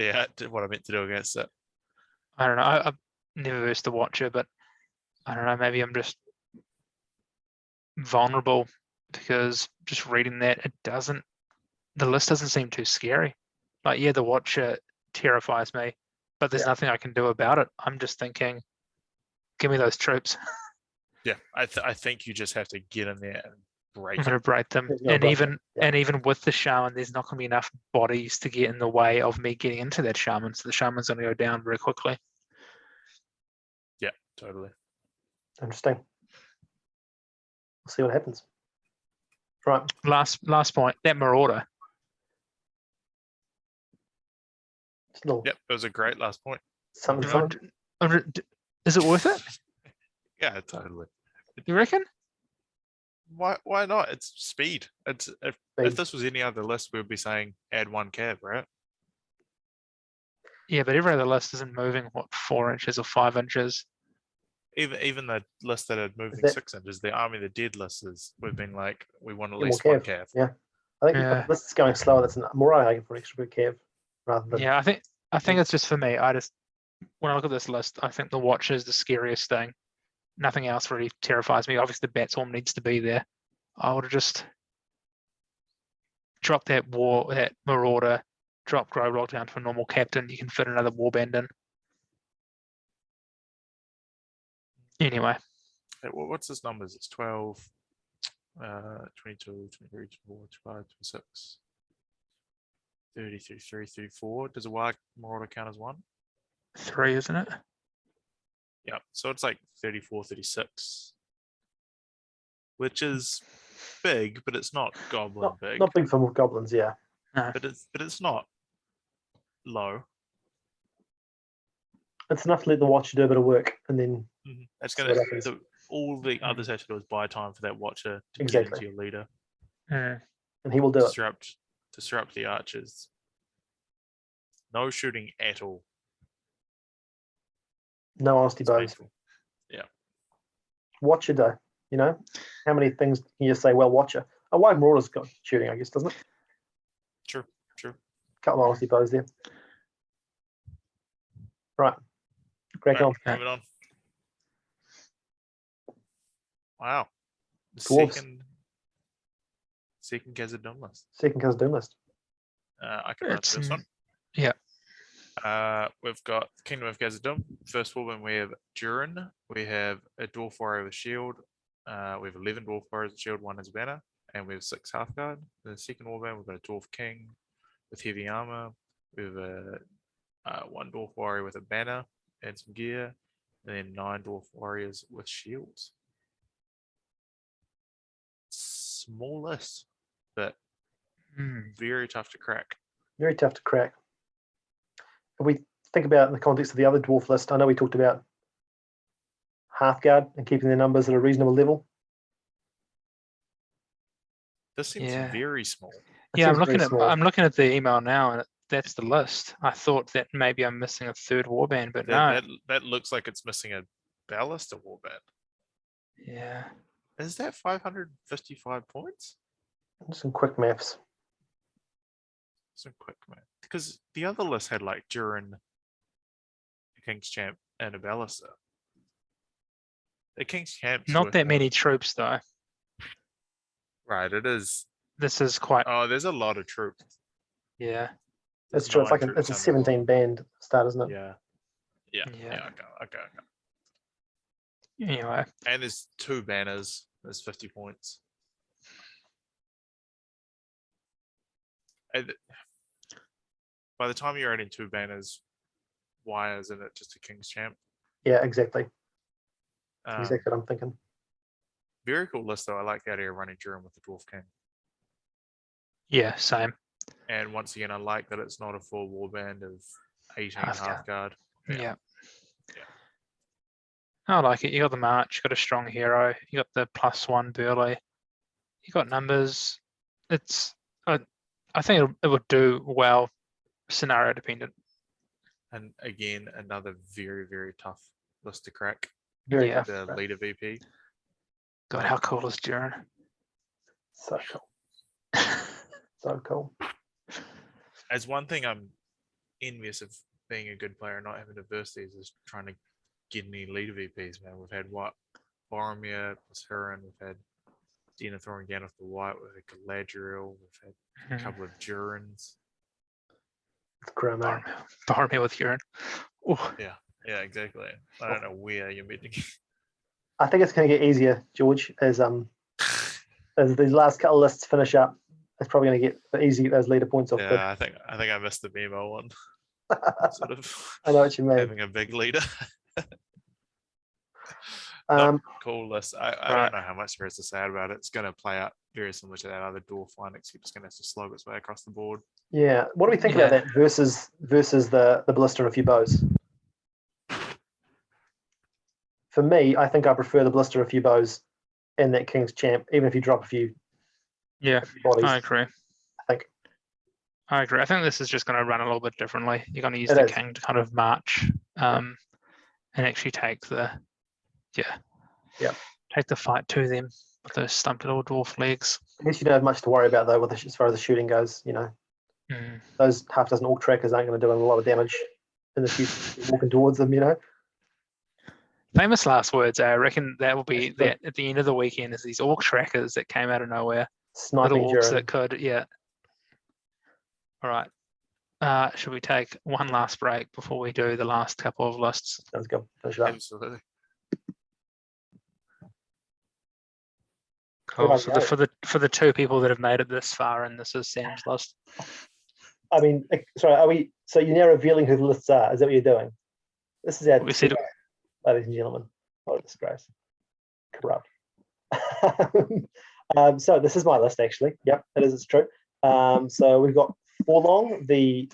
What I meant to do against it. I don't know. I've never versed the Watcher, but I don't know. Maybe I'm just vulnerable because just reading that, the list doesn't seem too scary. Like, yeah, the Watcher terrifies me, but there's Yeah. nothing I can do about it. I'm just thinking, give me those troops. Yeah, I think you just have to get in there and break I'm going to it. break them, There's no and break even them, yeah. and even with the shaman, there's not going to be enough bodies to get in the way of me getting into that shaman. So the shaman's going to go down very quickly. Yeah, totally. Interesting. We'll see what happens. Right. Last point, that marauder. Still Yep, it was a great last point. something. You know, is it worth it? Yeah, totally. You reckon? Why not? It's speed. It's if Speed. this was any other list, we would be saying add 1 cav, right? Yeah, but every other list isn't moving, what, 4 inches or 5 inches? Even the list that are moving that- 6 inches, the Army of the Dead list is, we've been like, we want at Get more least 1 cav. cav. Yeah. I think Yeah. if this is going slower. That's more arguing for an extra bit of cav rather than. Yeah, I think it's just for me. When I look at this list, I think the watch is the scariest thing. Nothing else really terrifies me. Obviously, the bat swarm needs to be there. I would have just dropped that marauder, drop Growlrock down to a normal captain. You can fit another warband in. Anyway, What's his numbers? It's 12, 22, 23, 24, 25, 26, 30, 33, 34. Does a wild marauder count as 1? 3, isn't it? Yeah, so it's like 34, 36, which is big, but it's not goblin big. Not big for goblins. Yeah. But it's not low. It's enough to let the watcher do a bit of work and then. It's See gonna. what happens. All the others have to do is buy time for that watcher to Exactly. get into your leader, And he will do it. disrupt the archers. No shooting at all. No honesty It's bows. painful. Watcher though. You know, how many things can you say? Well, watcher. A wide marauder's got shooting, I guess, doesn't it? True. Couple of honesty bows there. Right. Crack Right, on. moving on. Wow. The Dwarves. second Khazad-dûm list. Second Khazad Doom list. I can answer this one. Yeah. We've got Kingdom of Khazad-dûm. First warband, we have Durin. We have a dwarf warrior with shield. We have 11 dwarf warriors with shield, 1 as banner, and we have 6 Hearthguard. The second warband, we've got a dwarf king with heavy armor. We have a 1 dwarf warrior with a banner and some gear, and then 9 dwarf warriors with shields. Small list, but very tough to crack. Very tough to crack. If we think about it in the context of the other dwarf list, I know we talked about Hearthguard and keeping their numbers at a reasonable level. This seems Yeah. very small. It Yeah, seems very small. I'm looking at the email now, and that's the list. I thought that maybe I'm missing a third warband, but no. That looks like it's missing a Ballista warband. Yeah. Is that 555 points? Some quick maths. Some quick math. Because the other list had like Durin, a King's Champ, and a Ballista. The King's Champ. Not that many troops though. Right, it is. This is quite. Oh, there's a lot of troops. Yeah. That's true. It's like it's a 17 band start, isn't it? Yeah. Yeah. Okay. Anyway. And there's 2 banners. There's 50 points. And by the time you're adding 2 banners, why isn't it just a King's Champ? Yeah, exactly. Um, Exactly what I'm thinking. Very cool list though. I like the idea of running Durin with the Dwarf King. Yeah, same. And once again, I like that it's not a full warband of 18 Hearthguard. Hearthguard. Yeah. I like it. You got the march, you got a strong hero, you got the +1 burly, you got numbers. It's I think it would do well, scenario dependent. And again, another very, very tough list to crack. Very Yeah. tough. The leader VP. God, how cool is Durin? So cool. So cool. As one thing I'm envious of being a good player and not having adversities is trying to get any leader VPs, man. We've had what? Boromir plus Hurin, we've had Denethor and Gandalf the White, we've had Galadriel, we've had a couple of Durins. It's grim, eh? Boromir with Hurin. Oh, Yeah, exactly. I don't know where you're meeting. I think it's going to get easier, George, as these last couple of lists finish up. It's probably going to get easy to get those leader points off. Yeah, I think I missed the memo one. Sort of I know what you mean. having a big leader. Cool list. I Right. don't know how much there is to say about it. It's going to play out very similar to that other dwarf one, except it's going to have to slog its way across the board. Yeah. What do we think about that versus the blister and a few bows? For me, I think I prefer the blister and a few bows in that King's Champ, even if you drop a few. Yeah, bodies. I agree. I agree. I think this is just going to run a little bit differently. You're going to use the king to kind of march and actually take the take the fight to them with those stumpy little dwarf legs. I guess you don't have much to worry about though, as far as the shooting goes. You know, those half dozen orc trackers aren't going to do a lot of damage in the future. Walking towards them, you know. Famous last words. I reckon that will be that at the end of the weekend is these orc trackers that came out of nowhere. Sniping little orcs that could, All right. Should we take one last break before we do the last couple of lists? Let's go. Finish it up. Absolutely. Cool. So for the two people that have made it this far, and this is Sam's list. I mean, sorry. Are we? So you're now revealing who the lists are? Is that what you're doing? This is our We said, ladies and gentlemen. What a disgrace. Corrupt. So this is my list actually. Yep, it is. It's true. So we've got Forlong, the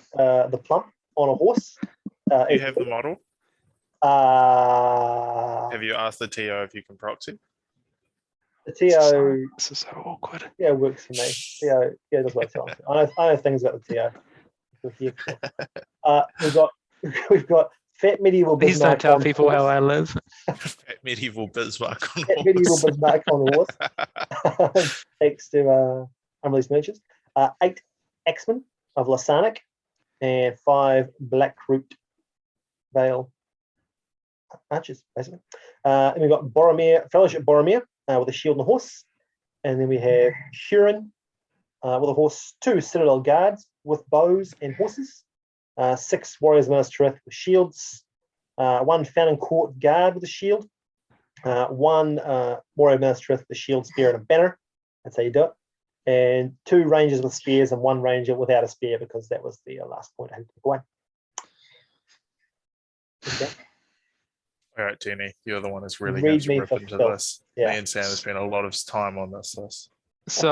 plump on a horse. You have the model. Have you asked the TO if you can proxy? The TO. This is so awkward. Yeah, works for me. TO. Yeah, that's what I tell them. I know things about the TO. We've got Fat Medieval Bismarck. Please don't tell people how I live. Fat Medieval Bismarck on Fat Medieval Bismarck on a horse. Thanks to unreleased merchants. 8 Axemen of Lasanic and 5 Blackroot Vale archers, basically. And we've got Boromir, Fellowship Boromir with a shield and a horse. And then we have Huron with a horse, 2 Citadel Guards with bows and horses, 6 Warriors of Minas Tirith with shields, 1 Fountain Court Guard with a shield, 1 Warrior of Minas Tirith with a shield, spear, and a banner. That's how you do it. And 2 rangers with spears and 1 ranger without a spear, because that was the last point I had to take away. Okay. All right, Jenny, you're the one who's really Read going me to rip into filth. this. Yeah. Me and Sam have spent a lot of time on this list. So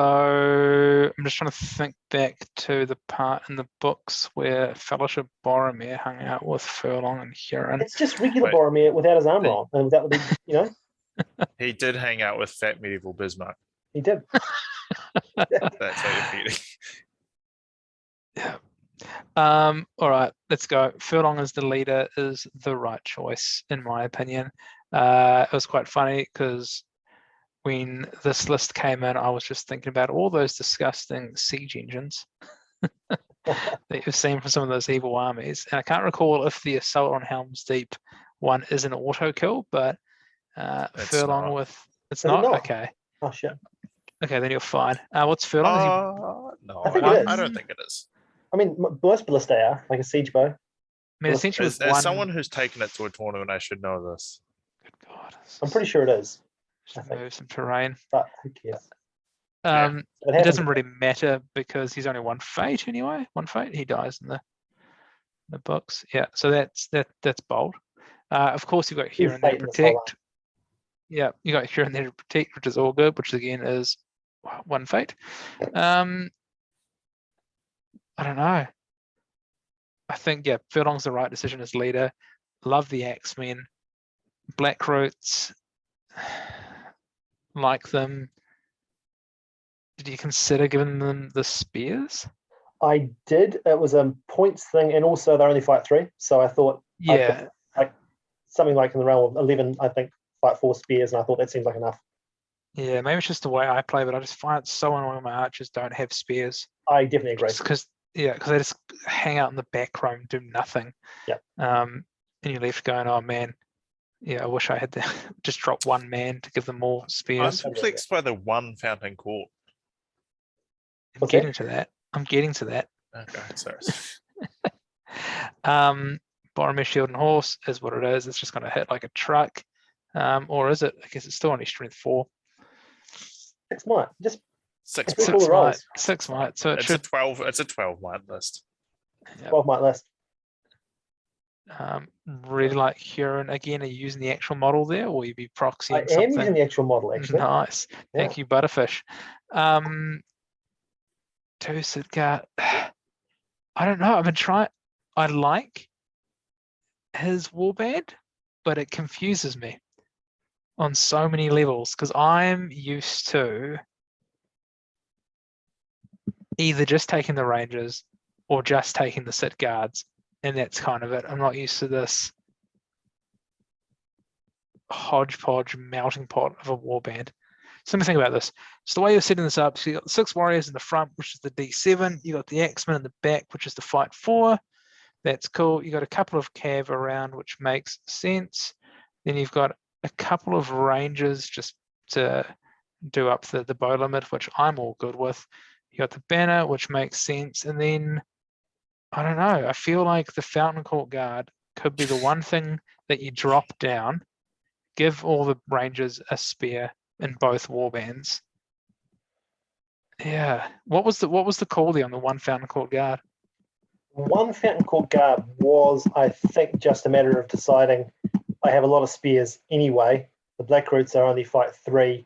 I'm just trying to think back to the part in the books where Fellowship Boromir hung out with Furlong and Huron. It's just regular Wait. Boromir without his armor on and without the, you know. He did hang out with Fat Medieval Bismarck. He did. That's how you're feeling. Yeah. All right, let's go. Furlong as the leader is the right choice, in my opinion. It was quite funny because when this list came in, I was just thinking about all those disgusting siege engines that you've seen from some of those evil armies. And I can't recall if the Assault on Helm's Deep one is an auto kill, but Furlong not. with it's Is it not? not? Okay. Oh shit. Okay, then you're fine. What's Furlong? No, I think I it is. don't think it is. I mean, most ballistae are like a siege bow. I mean, essentially, As one. someone who's taken it to a tournament, I should know this. Good God. I'm pretty sure it is, I Just think. move some terrain. but who cares? It happens. doesn't really matter because he's only 1 fate anyway. 1 fate, he dies in the books. Yeah, so that's bold. Of course, you've got Huron there to fate in this whole protect. Yeah, you got Huron there to protect, which is all good. Which again is 1 fate. I don't know. I think Furlong's the right decision as leader. Love the Axemen, Blackroots. Like them. Did you consider giving them the spears? I did. It was a points thing, and also they only fight 3. So I thought, Yeah. like something like in the realm of 11, I think, fight 4 spears, and I thought that seems like enough. Yeah, maybe it's just the way I play, but I just find it so annoying my archers don't have spears. I definitely agree. Because they just hang out in the back row and do nothing. Yeah. And you're left going, oh man, yeah, I wish I had just drop 1 man to give them more I'm spears. perplexed by the 1 Fountain Court. I'm getting to that. Okay, sorry. Boromir shield and horse is what it is. It's just going to hit like a truck. Or is it? I guess it's still only strength 4. 6 might. Just Six It's might. all the rolls. 6 might. So it It's should. a 12. It's a 12 might list. 12 might list. Really like Huron. Again, are you using the actual model there, or you be I proxying am something? using the actual model, actually. Nice. Thank you, Butterfish. To Sidgard. I don't know. I've been trying. I like his warband, but it confuses me on so many levels because I'm used to either just taking the Rangers or just taking the Sit Guards, and that's kind of it. I'm not used to this hodgepodge melting pot of a warband. So let me think about this. So the way you're setting this up, so you got the 6 warriors in the front, which is the D7. You got the Axemen in the back, which is the fight 4. That's cool. You got a couple of cav around, which makes sense. Then you've got a couple of rangers just to do up the bow limit, which I'm all good with. You got the banner, which makes sense. And then, I don't know, I feel like the Fountain Court Guard could be the one thing that you drop down, give all the rangers a spear in both warbands. Yeah. What was the call there on the one Fountain Court Guard? One Fountain Court Guard was, I think, just a matter of deciding I have a lot of spears anyway. The Black Roots are only fight 3.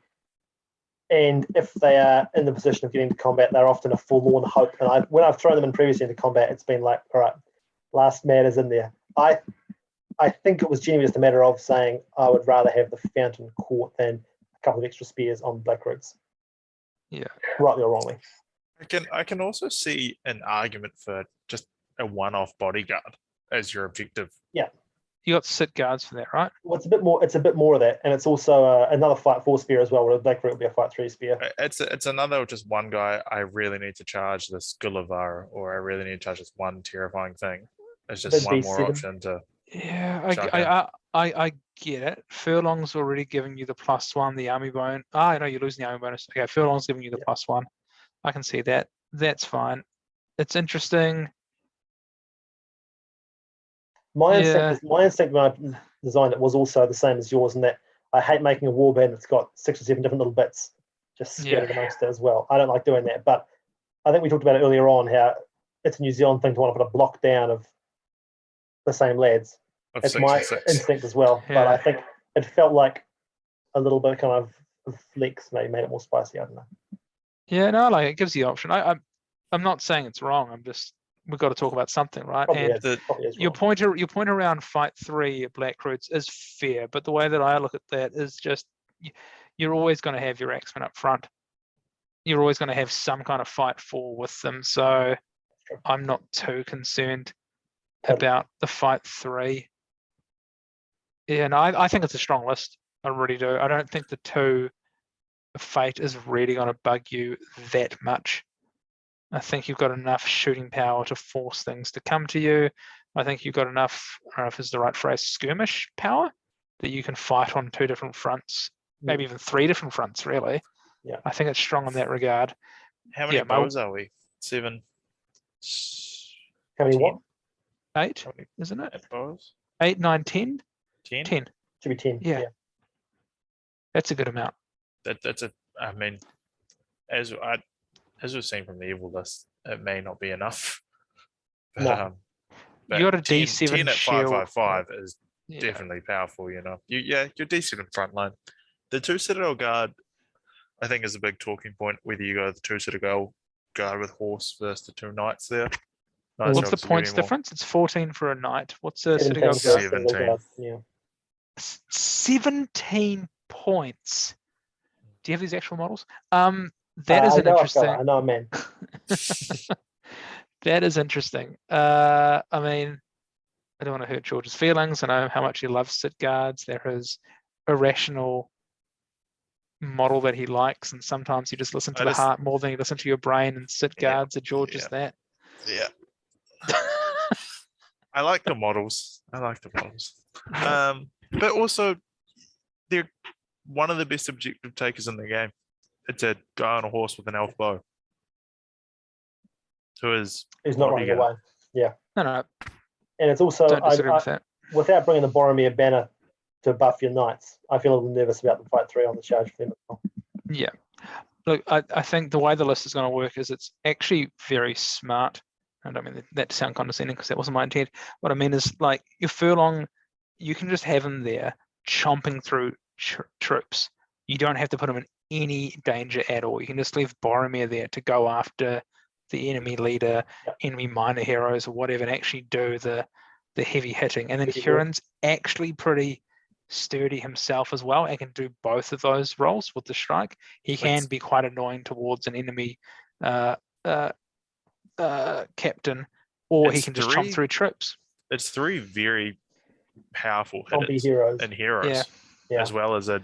And if they are in the position of getting to combat, they're often a forlorn hope. And when I've thrown them in previously into combat, it's been like, all right, last man is in there. I think it was genuinely just a matter of saying I would rather have the Fountain Court than a couple of extra spears on Black Roots. Yeah. Rightly or wrongly. I can also see an argument for just a one-off bodyguard as your objective. You got Sit Guards for that, right? Well, it's a bit more of that, and it's also another fight 4 spear as well, where the Black Root will be a fight 3 spear. It's another just one guy. I really need to charge this Gulliver, or I really need to charge this one terrifying thing. It's just one more B7. option to. Yeah, I get it. Furlong's already giving you the +1, the army bone. I know you're losing the army bonus. Okay, Furlong's giving you the +1. I can see that. That's fine. It's interesting. My instinct when I designed it was also the same as yours in that I hate making a warband that's got 6 or 7 different little bits just scattered amongst it as well. I don't like doing that, but I think we talked about it earlier on how it's a New Zealand thing to want to put a block down of the same lads. It's my instinct as well, but I think it felt like a little bit kind of flex maybe made it more spicy. I don't know. Yeah, no, like it gives the option. I'm not saying it's wrong. We've got to talk about something, right? Probably And is your wrong. point around fight 3 Black Roots is fair, but the way that I look at that is just you're always going to have your Axemen up front. You're always going to have some kind of fight 4 with them, so I'm not too concerned about the fight 3. Yeah, no, I think it's a strong list. I really do. I don't think the 2 Fate is really going to bug you that much. I think you've got enough shooting power to force things to come to you. I think you've got enough, I don't know if it's the right phrase, skirmish power that you can fight on 2 different fronts, maybe even 3 different fronts, really. Yeah. I think it's strong in that regard. How many bows are we? 7. How many 10? what? 8, isn't it? 8 bows. 8, 9, 10? 10. 10. Should be 10. Yeah. That's a good amount. That's a. I mean, as we've seen from the evil list, it may not be enough. But, No. but You got a 10 D7 10 at shield. 555 is Yeah. definitely powerful. You know, your D7 front line. The 2 Citadel Guard, I think, is a big talking point. Whether you go the 2 Citadel Guard with horse versus the 2 knights there. Knights What's are the obviously points getting more- difference? It's 14 for a knight. What's a 17 Citadel for Guard? a single 17. guard, yeah. 17 points. Do you have these actual models? That is I an know, interesting. I know, man. That is interesting. I mean, I don't want to hurt George's feelings. I know how much he loves Sit Guards. They're his irrational model that he likes, and sometimes you just listen to the heart more than you listen to your brain. And Sit Guards are George's that. Yeah. I like the models. But also, they're one of the best objective takers in the game. It's a guy on a horse with an elf bow. Who's not running away. Yeah. No. And it's also, Don't disagree with that. without bringing the Boromir banner to buff your knights. I feel a little nervous about the fight 3 on the charge for them as well. Yeah. Look, I think the way the list is going to work is it's actually very smart. I don't mean that to sound condescending because that wasn't my intent. What I mean is, like, your Furlong, you can just have him there chomping through troops. You don't have to put him in any danger at all. You can just leave Boromir there to go after the enemy leader, enemy minor heroes, or whatever, and actually do the heavy hitting. And then Huron's actually pretty sturdy himself as well and can do both of those roles with the strike. He can be quite annoying towards an enemy captain, or he can just chomp through troops. It's 3 very powerful Zombie hitters heroes. and heroes, as well as a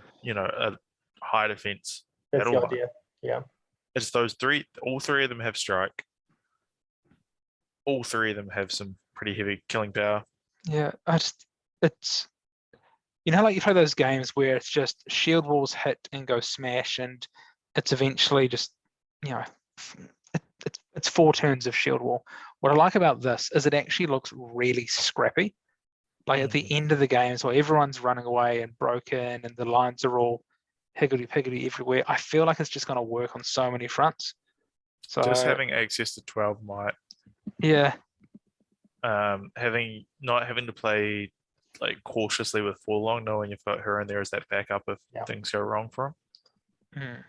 high defense. That's the idea. Yeah. It's those 3. All 3 of them have strike. All 3 of them have some pretty heavy killing power. Yeah, it's like you play those games where it's just shield walls hit and go smash, and it's eventually just it's 4 turns of shield wall. What I like about this is it actually looks really scrappy. Like at the end of the game, so everyone's running away and broken, and the lines are all higgledy-piggledy everywhere. I feel like it's just going to work on so many fronts. So just having access to 12 might. Yeah. Not having to play like cautiously with Furlong, knowing you've got her in there as that backup if things go wrong for him.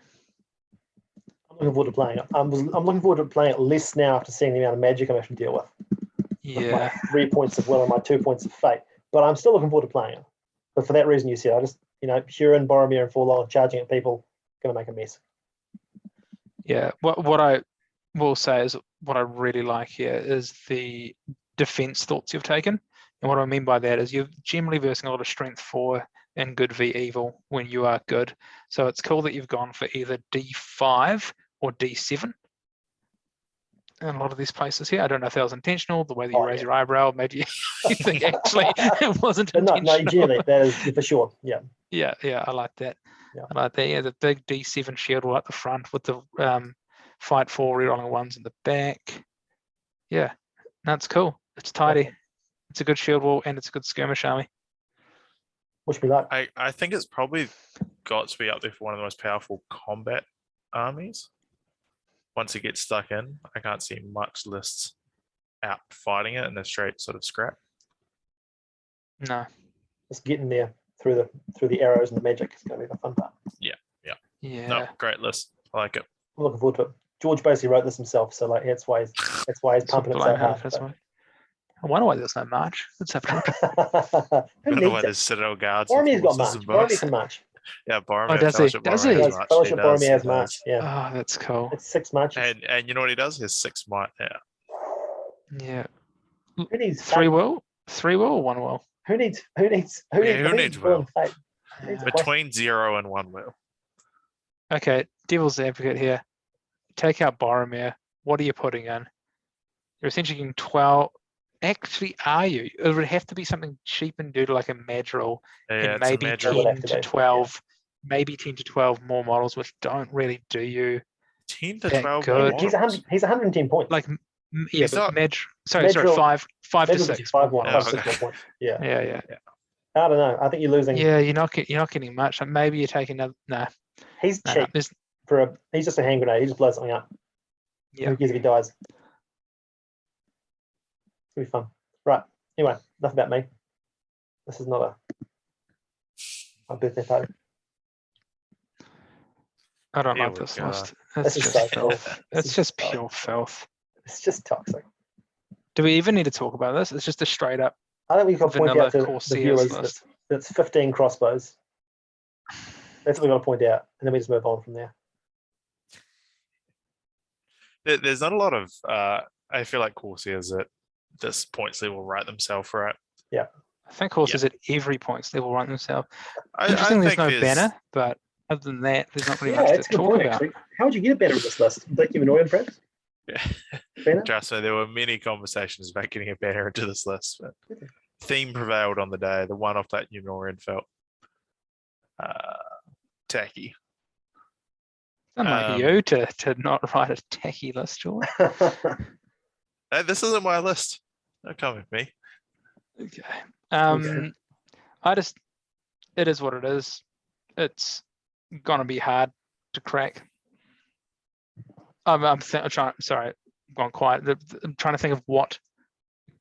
I'm looking forward to playing it. I'm looking forward to playing it less now after seeing the amount of magic I have to deal with. Yeah. With my 3 points of will and my 2 points of fate. But I'm still looking forward to playing it. But for that reason, you said, I just, Huron, Boromir, and Furlong charging at people, going to make a mess. Yeah. What I will say is what I really like here is the defense thoughts you've taken. And what I mean by that is you're generally versing a lot of strength 4 and good v evil when you are good. So it's cool that you've gone for either D5 or D7 in a lot of these places here. I don't know if that was intentional. The way that you raise your eyebrow made you think actually it wasn't intentional. No, generally, that is for sure. Yeah. Yeah, I like that. Yeah. I like that. Yeah, the big D7 shield wall at the front with the fight 4 rerolling ones in the back. Yeah, that's cool. It's tidy. Okay. It's a good shield wall and it's a good skirmish army. Wish me luck. I think it's probably got to be up there for one of the most powerful combat armies. Once it gets stuck in, I can't see much lists out fighting it in a straight sort of scrap. No. Just getting there through the arrows and the magic is going to be the fun part. Yeah. No, great list. I like it. I'm looking forward to it. George basically wrote this himself, so like that's why he's pumping it so hard. I wonder why there's no march. Let's have a look. I wonder why there's Citadel Guards. Boromir's got march. Boromir's can march. Yeah, Boromir. Oh, does he? Does he? Fellowship Boromir has march. Yeah. Oh, that's cool. It's 6 marches. And you know what he does? He has 6 might. Yeah. Who needs 3 will? 3 will or 1 will? Who needs who needs will? Between 0 and 1 will. Okay, devil's advocate here. Take out Boromir. What are you putting in? You're essentially getting 12. Actually, are you? It would have to be something cheap and do like a Madrigal, and maybe 10 to 12, maybe 10 to 12 more models, which don't really do you 10 to 12 good. more He's 110 points. Like, yeah, He's Madrigal- not- five to 6 5 more more, models. 5 6 more points. Yeah. Yeah. I don't know. I think you're losing. Yeah, you're not getting much. Like maybe you're taking another. Nah, He's nah, cheap there's- he's just a hand grenade. He just blows something up. Yeah. Who cares if he dies? It'll be fun. Right. Anyway, enough about me. This is not a birthday party. I don't Here like we this go. list. This It's is just so filth. filth. It's This is just so- pure filth. It's just toxic. Do we even need to talk about this? It's just a straight up I think we've got to point vanilla out to the Corsairs viewers list. that's 15 crossbows. That's what we've got to point out, and then we just move on from there. There's not a lot of. I feel like Corsairs at this points level write themselves right. I think horses at every points level run themselves. I Interesting, there's think no banner, but other than that, there's not really Yeah, much that's to a good talk point, about. actually. How would you get a banner with this list? Thank you, Minoyan, perhaps? Yeah. Banner? Trust me, there were many conversations about getting a banner into this list, but theme prevailed on the day. The one off that Numenorean felt tacky. Unlike you to not write a tacky list, George. Hey, this isn't my list. Don't come with me. Okay. I it is what it is. It's gonna be hard to crack. I'm trying. Sorry, I've gone quiet. I'm trying to think of what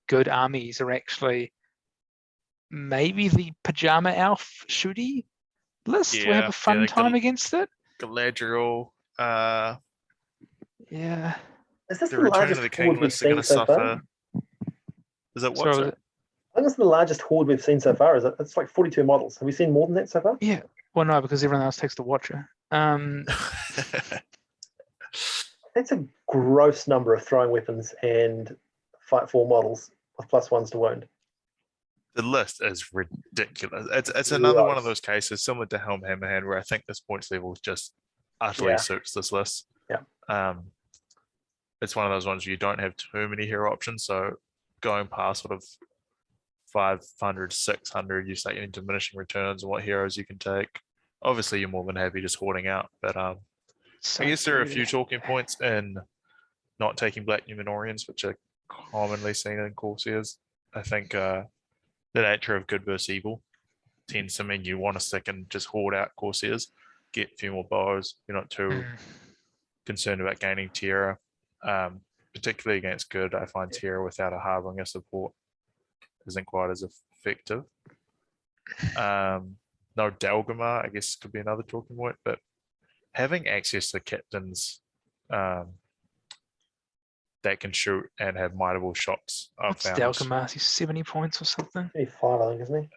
good armies are actually. Maybe the Pajama Elf Shooty list. We have Yeah, a fun the time against it. Galadriel, Yeah. Is this the the Return largest of the horde King we've list are seen going to so far? suffer. Is it what? So Sorry? I think it's the largest horde we've seen so far. Is it? It's like 42 models. Have we seen more than that so far? yeah. Well, no, because everyone else takes the Watcher. That's a gross number of throwing weapons and fight 4 models with +1s to wound. The list is ridiculous. It's another one of Gross. those cases similar to Helm Hammerhand where I think this points level just utterly Yeah. suits this list. Yeah. It's one of those ones where you don't have too many hero options, so going past sort of 500, 600, you start getting diminishing returns on what heroes you can take. Obviously, you're more than happy just hoarding out, but I guess there are a few talking points in not taking Black Numenorians, which are commonly seen in Corsairs. I think the nature of good versus evil tends to mean you want to stick and just hoard out Corsairs, get a few more bows. You're not too concerned about gaining Tierra. Particularly against good, I find Tierra without a Harbinger support isn't quite as effective. No Dalgamar, I guess, could be another talking point, but having access to captains that can shoot and have mightable shots, I've What's found. Dalgamar? He's 70 points or something. 25, I think, isn't he?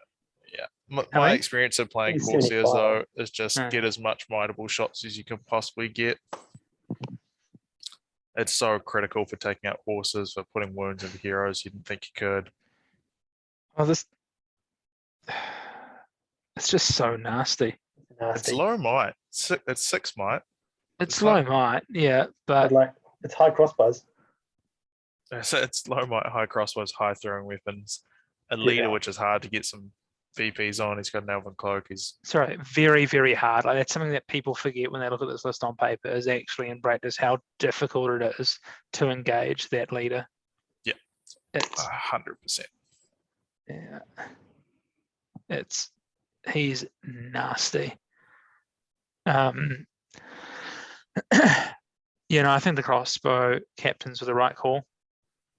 Yeah, How my many? experience of playing He's Corsairs 75. though is just Yeah. get as much mightable shots as you can possibly get. It's so critical for taking out horses, for putting wounds into heroes you didn't think you could. Oh, this. It's just so nasty. It's Nasty. low might. It's 6 might. It's It's low like- might, yeah, But but like, it's high crossbows. So it's low might, high crossbows, high throwing weapons. A leader, Yeah. which is hard to get some VPs on. He's got an Elven Cloak. He's sorry, very, very hard. Like that's something that people forget when they look at this list on paper is actually in practice how difficult it is to engage that leader. Yeah. It's 100%. yeah. He's nasty. I think the crossbow captains were the right call,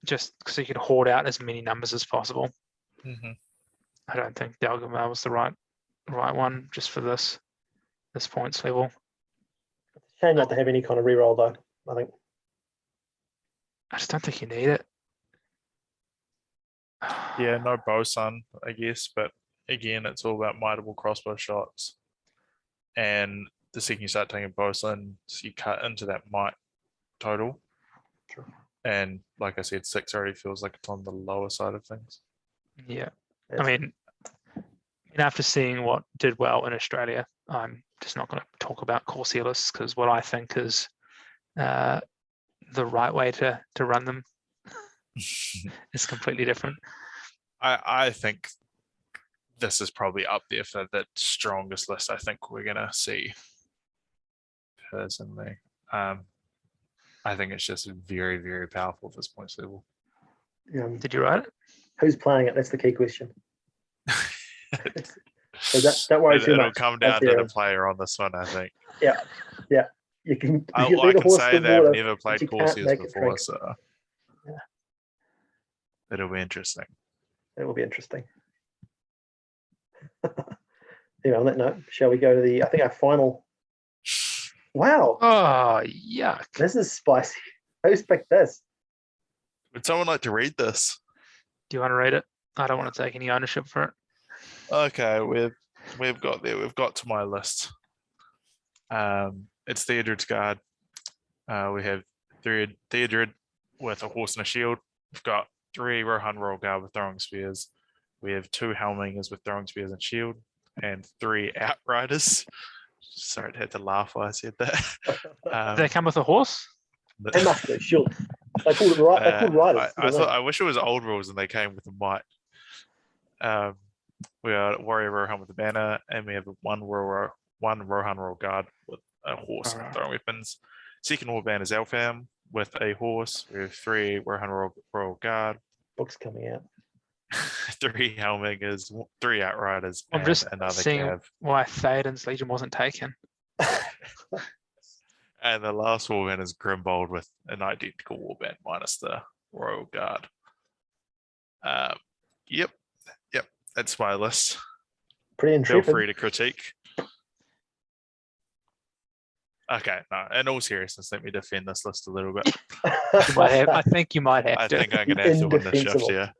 just because he could hoard out as many numbers as possible. Mm-hmm. I don't think Dalgamar was the right one just for this points level. Shame not to have any kind of reroll though. I think. I just don't think you need it. Yeah, no Bosun, I guess, but again, it's all about mightable crossbow shots. And the second you start taking Bosun, you cut into that might total. Sure. And like I said, 6 already feels like it's on the lower side of things. Yeah. Yes. I mean, after seeing what did well in Australia, I'm just not going to talk about Corsair lists because what I think is the right way to run them is completely different. I think this is probably up there for the strongest list I think we're going to see personally. I think it's just very, very powerful at this points level. Did you write it? Who's playing it? That's the key question. So don't worry too It'll much. come down to the player on this one, I think. Yeah. You can. I you can say the they've water, never played you can't Corsairs make it before, drink. so Yeah. it'll be interesting. That will be interesting. Anyway, on that note, shall we go to our final? Wow, Oh, yuck. this is spicy. Who's picked this? Would someone like to read this? Do you want to read it? I don't want to take any ownership for it. Okay, we've got there. We've got to my list. It's Theodred's Guard. We have Theodred with a horse and a shield. We've got 3 Rohan Royal Guard with throwing spears. We have 2 Helmingers with throwing spears and shield, and 3 Outriders. Sorry, I had to laugh while I said that. Do they come with a horse? They must do, sure. They called it right. They called riders. I wish it was old rules and they came with a might. We are Warrior Rohan with a banner, and we have one Rohan Royal Guard with a horse and throwing weapons. Second warband is Elfam with a horse. We have 3 Rohan Royal Guard. Books coming out. 3 Helmingers, 3 Outriders, I'm and just another seeing Cav. why Theoden's Legion wasn't taken. And the last warband is Grimbold with an identical warband minus the Royal Guard. Yep, that's my list. Pretty Feel intrepid. free to critique. Okay, no, in all seriousness, let me defend this list a little bit. I think you might have I to. think I'm going to have to win this shift Indefensible. here.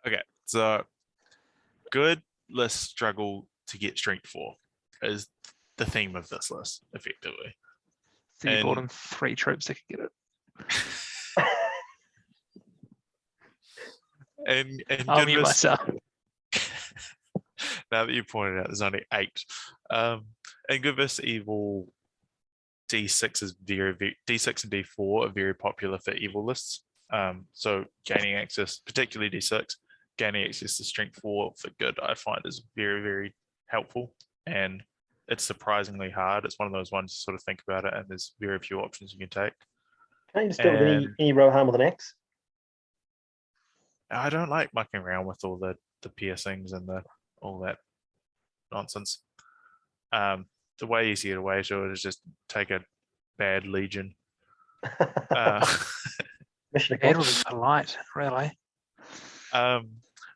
Okay, so good lists struggle to get strength 4 is the theme of this list, effectively. So you brought and- in 3 troops that could get it. And I'll good mute lists, myself. now that you pointed out, there's only 8. And good versus evil, D6 is D6 and D4 are very popular for evil lists. So gaining access, particularly D6, gaining access to strength 4 for good, I find is very, very helpful. And it's surprisingly hard. It's one of those ones you sort of think about it, and there's very few options you can take. Can you just do it with And- any Rohan with an axe? I don't like mucking around with all the piercings and all that nonsense. The way easy to way to it is just take a bad legion. Mission Bad accomplished. was polite, really. But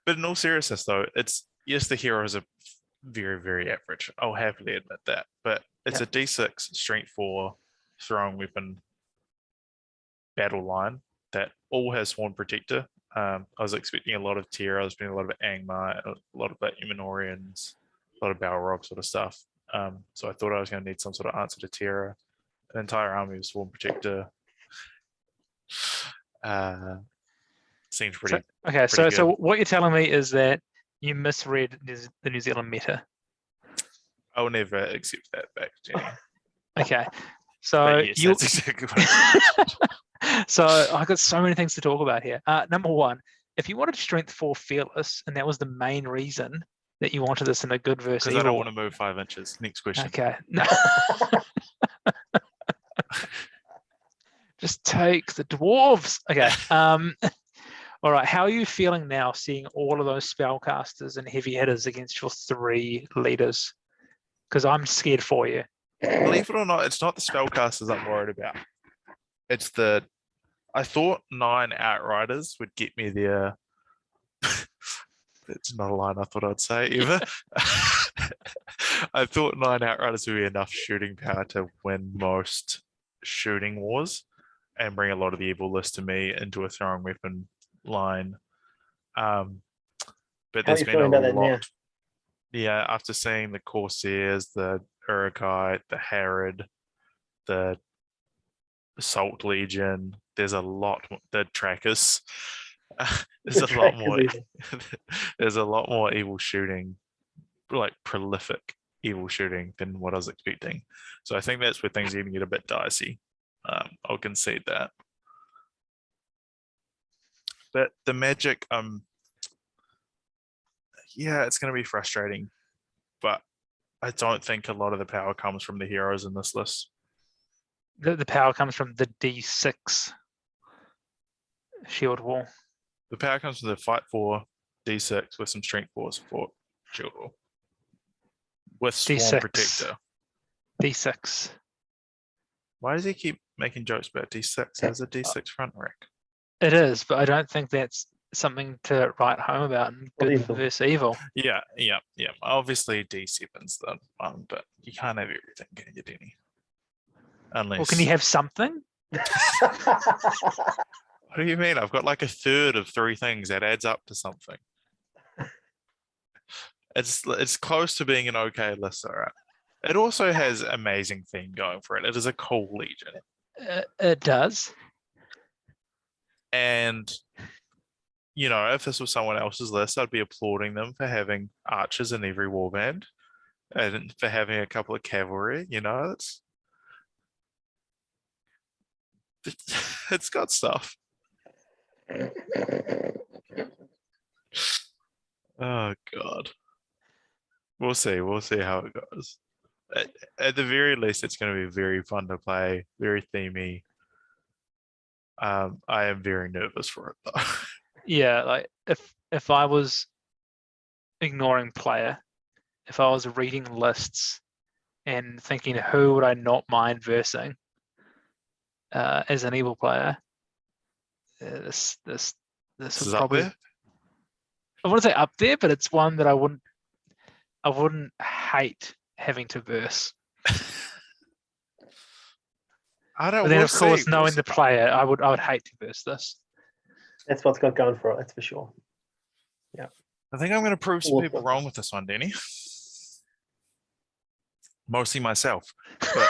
in all seriousness, though, it's yes, the heroes are very, very average. I'll happily admit that. But it's a D6 strength 4 throwing weapon battle line that all has Sworn Protector. I was expecting a lot of Tira, I was expecting a lot of Angmar, a lot of Numenorians, a lot of Balrog sort of stuff. So I thought I was going to need some sort of answer to Tira. An entire army of Sworn Protector. Seems pretty. Okay, so pretty good. what you're telling me is that you misread the New Zealand meta. I'll never accept that back, Jenny. Okay, so But yes, you. that's exactly what it is. So I've got so many things to talk about here. Number one, if you wanted strength 4 fearless, and that was the main reason that you wanted this in a good versus Because I don't evil. want to move 5 inches. Next question. Okay. No. Just take the dwarves. Okay. All right. How are you feeling now, seeing all of those spellcasters and heavy hitters against your 3 leaders? Because I'm scared for you. Believe it or not, it's not the spellcasters I'm worried about. It's I thought 9 Outriders would get me there. It's not a line I thought I'd say either. I thought 9 Outriders would be enough shooting power to win most shooting wars and bring a lot of the evil list to me into a throwing weapon line. But How are there's you been feeling a about that now? lot. Yeah, after seeing the Corsairs, the Urukite, the Harad, the Assault Legion, there's a lot more, the Trackers. There's The a lot track more. is even. There's a lot more evil shooting, like prolific evil shooting than what I was expecting. So I think that's where things even get a bit dicey. I'll concede that. But the magic, yeah, it's going to be frustrating, but I don't think a lot of the power comes from the heroes in this list. The power comes from the D6 shield wall. The power comes from the fight 4 D6 with some strength 4 support shield wall. With Swarm D6. Protector. D6. Why does he keep making jokes about D6? There's a D6 front rack. It is, but I don't think that's something to write home about in Well, good evil. versus evil. Yeah. Obviously D7's the one, but you can't have everything, can you, Denny? Unless. Well, can you have something? What do you mean? I've got like a third of 3 things that adds up to something. It's close to being an okay list, all right. It also has amazing theme going for it. It is a cool legion. It does. And you know, if this was someone else's list, I'd be applauding them for having archers in every warband and for having a couple of cavalry, you know, it's got stuff. Oh God. We'll see how it goes. At the very least, it's going to be very fun to play, very themey. I am very nervous for it though. Yeah, like if I was ignoring player, if I was reading lists and thinking who would I not mind versing as an evil player, this This would is up probably, there. I wouldn't say up there, but it's one that I wouldn't hate having to verse. I don't. But then We'll of course, see. knowing the player, I would hate to verse this. That's what's got going for it. That's for sure. I think I'm going to prove some people Awesome. wrong with this one, Danny. Mostly myself, but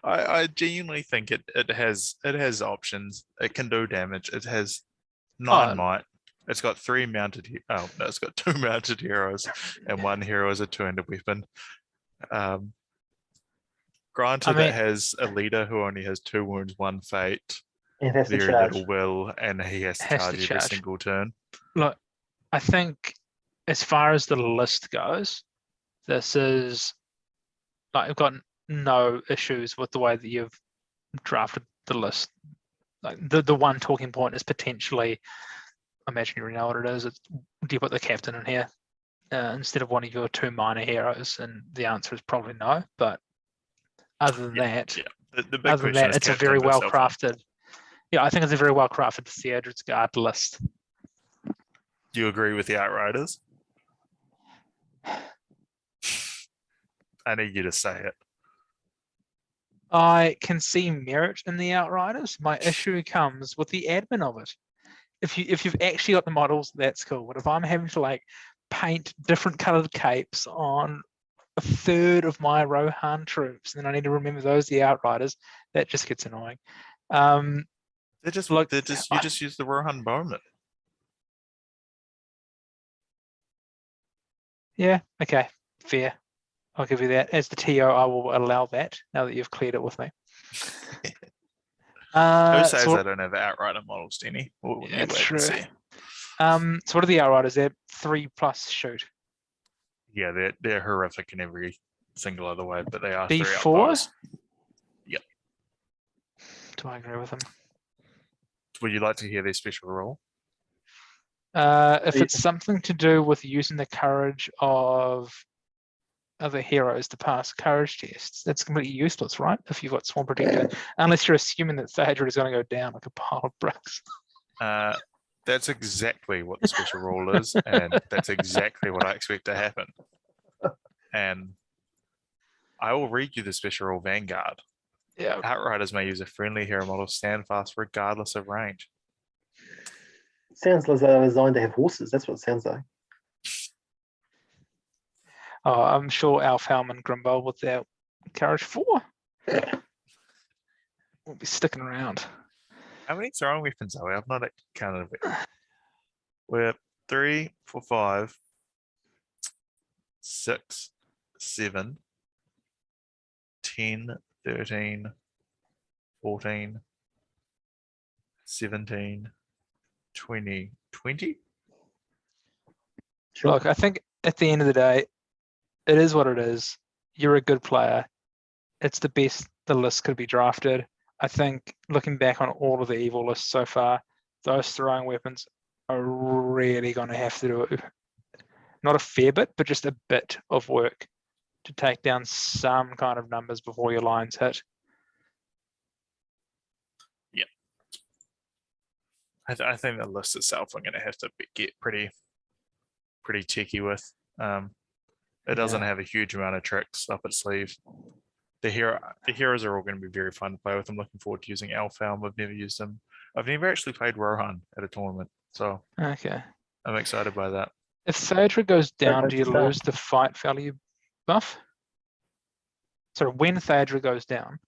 I genuinely think it has options. It can do damage. It has 9 Oh, might. It's got 3 mounted. Oh no, it's got 2 mounted heroes, and 1 hero as a 2-handed weapon. Granted, I mean, it has a leader who only has 2 wounds, 1 fate, It has to very charge. little will, and he has to Has to charge every charge. single turn. Look, I think as far as the list goes, this is like I've got no issues with the way that you've drafted the list. Like the one talking point is potentially, I imagine you know what it is. It's, do you put the captain in here instead of one of your 2 minor heroes? And the answer is probably no. But other than that, The big question is it's a captain very well versus Elfhelm. crafted. Yeah, I think it's a very well crafted Theodred's Guard list. Do you agree with the Outriders? I need you to say it. I can see merit in the Outriders. My issue comes with the admin of it. If you've actually got the models, that's cool. But if I'm having to like paint different colored capes on a third of my Rohan troops, and then I need to remember those are the Outriders, that just gets annoying. You just use the Rohan Bowman. Yeah, okay, fair. I'll give you that. As the TO, I will allow that now that you've cleared it with me. Who says so I don't have Outrider models, Denny? We'll yeah, wait true. and see. So what are the Outriders? They're 3+ shoot. Yeah, they're horrific in every single other way, but they are 3 B4? outposts. Yep. Do I agree with them? Would you like to hear their special rule? If it's something to do with using the courage of other heroes to pass courage tests, that's completely useless, right? If you've got Swarm Protector, unless you're assuming that Theodred is going to go down like a pile of bricks. That's exactly what the special rule is, and that's exactly what I expect to happen. And I will read you the special rule Vanguard. Yeah. Outriders may use a friendly hero model stand fast regardless of range. Sounds like they're designed to have horses. That's what it sounds like. Oh, I'm sure Elfhelm and Grimbold with their courage 4 will be sticking around. How many throwing weapons are we? I've not counted it. We're 3, 4, 5, 6, 7, 10, 13, 14, 17, 20. Sure. Look, I think at the end of the day, it is what it is. You're a good player. It's the best the list could be drafted. I think looking back on all of the evil lists so far, those throwing weapons are really going to have to do not a fair bit, but just a bit of work to take down some kind of numbers before your lines hit. Yeah. I think the list itself I'm going to have to get pretty cheeky with. It doesn't have a huge amount of tricks up its sleeve. The heroes are all going to be very fun to play with. I'm looking forward to using Elfhelm. I've never used him. I've never actually played Rohan at a tournament, so Okay. I'm excited by that. If Theodred goes down, do you Start. lose the fight value buff? So when Theodred goes down,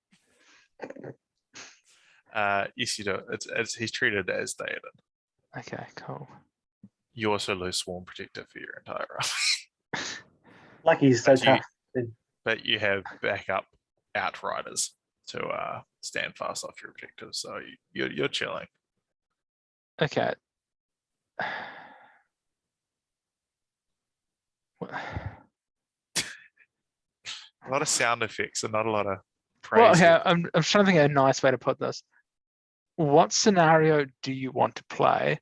Yes, you do. He's treated as Theoden. okay, cool. You also lose Swarm Protector for your entire run. Lucky he's so tough. But you have backup Outriders to stand fast off your objectives, so you're chilling. Okay. A lot of sound effects and not a lot of Well, praise. okay, I'm trying to think of a nice way to put this. what scenario do you want to play,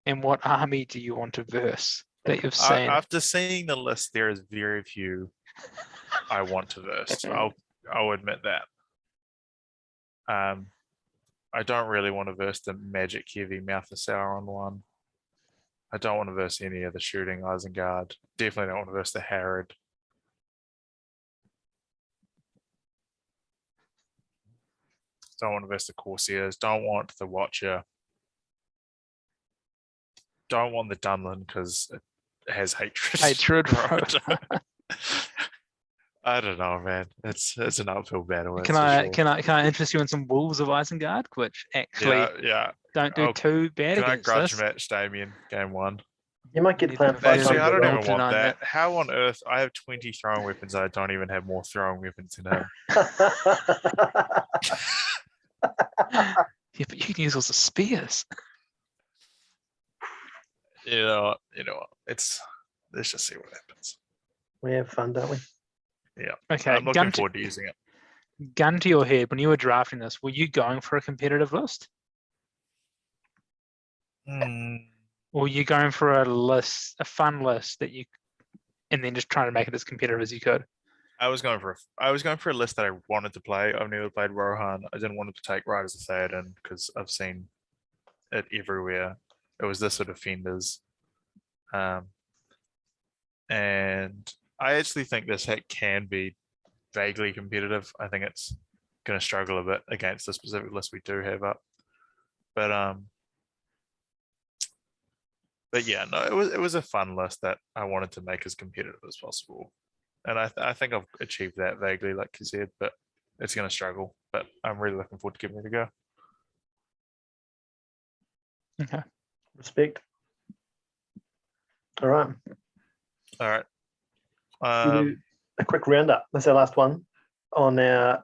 and what army do you want to verse that you've seen? After seeing the list, there is very few I want to verse. I'll admit that. I don't really want to verse the magic heavy Mouth of Sauron one. I don't want to verse any of the shooting Isengard. Definitely don't want to verse the Harrod. Don't want to verse the Corsairs. Don't want the Watcher. Don't want the Dunlin because it has hatred. Hatred. I don't know, man. It's an uphill battle. Can I interest you in some Wolves of Isengard, which actually don't do too bad Can I against grudge this? match Damien game 1? You might get playing Actually, I don't Don't even want deny that. How on earth? I have 20 throwing weapons. I don't even have more throwing weapons than him. Yeah, but you can use all the spears. You know what? Let's just see what happens. We have fun, don't we? Okay, I'm looking forward to using it. gun to your head, when you were drafting this, were you going for a competitive list? Or were you going for a fun list that you, and then just trying to make it as competitive as you could? I was going for a list that I wanted to play. I've never played Rohan. I didn't want to take Riders of Theoden because I've seen it everywhere. It was this sort of Defenders. And I actually think this hat can be vaguely competitive. I think it's going to struggle a bit against the specific list we do have up. But yeah, no, it was a fun list that I wanted to make as competitive as possible. And I think I've achieved that vaguely, like you said, but it's going to struggle. But I'm really looking forward to giving it a go. Okay. Respect. All right. All right. We'll do a quick roundup. That's our last one on our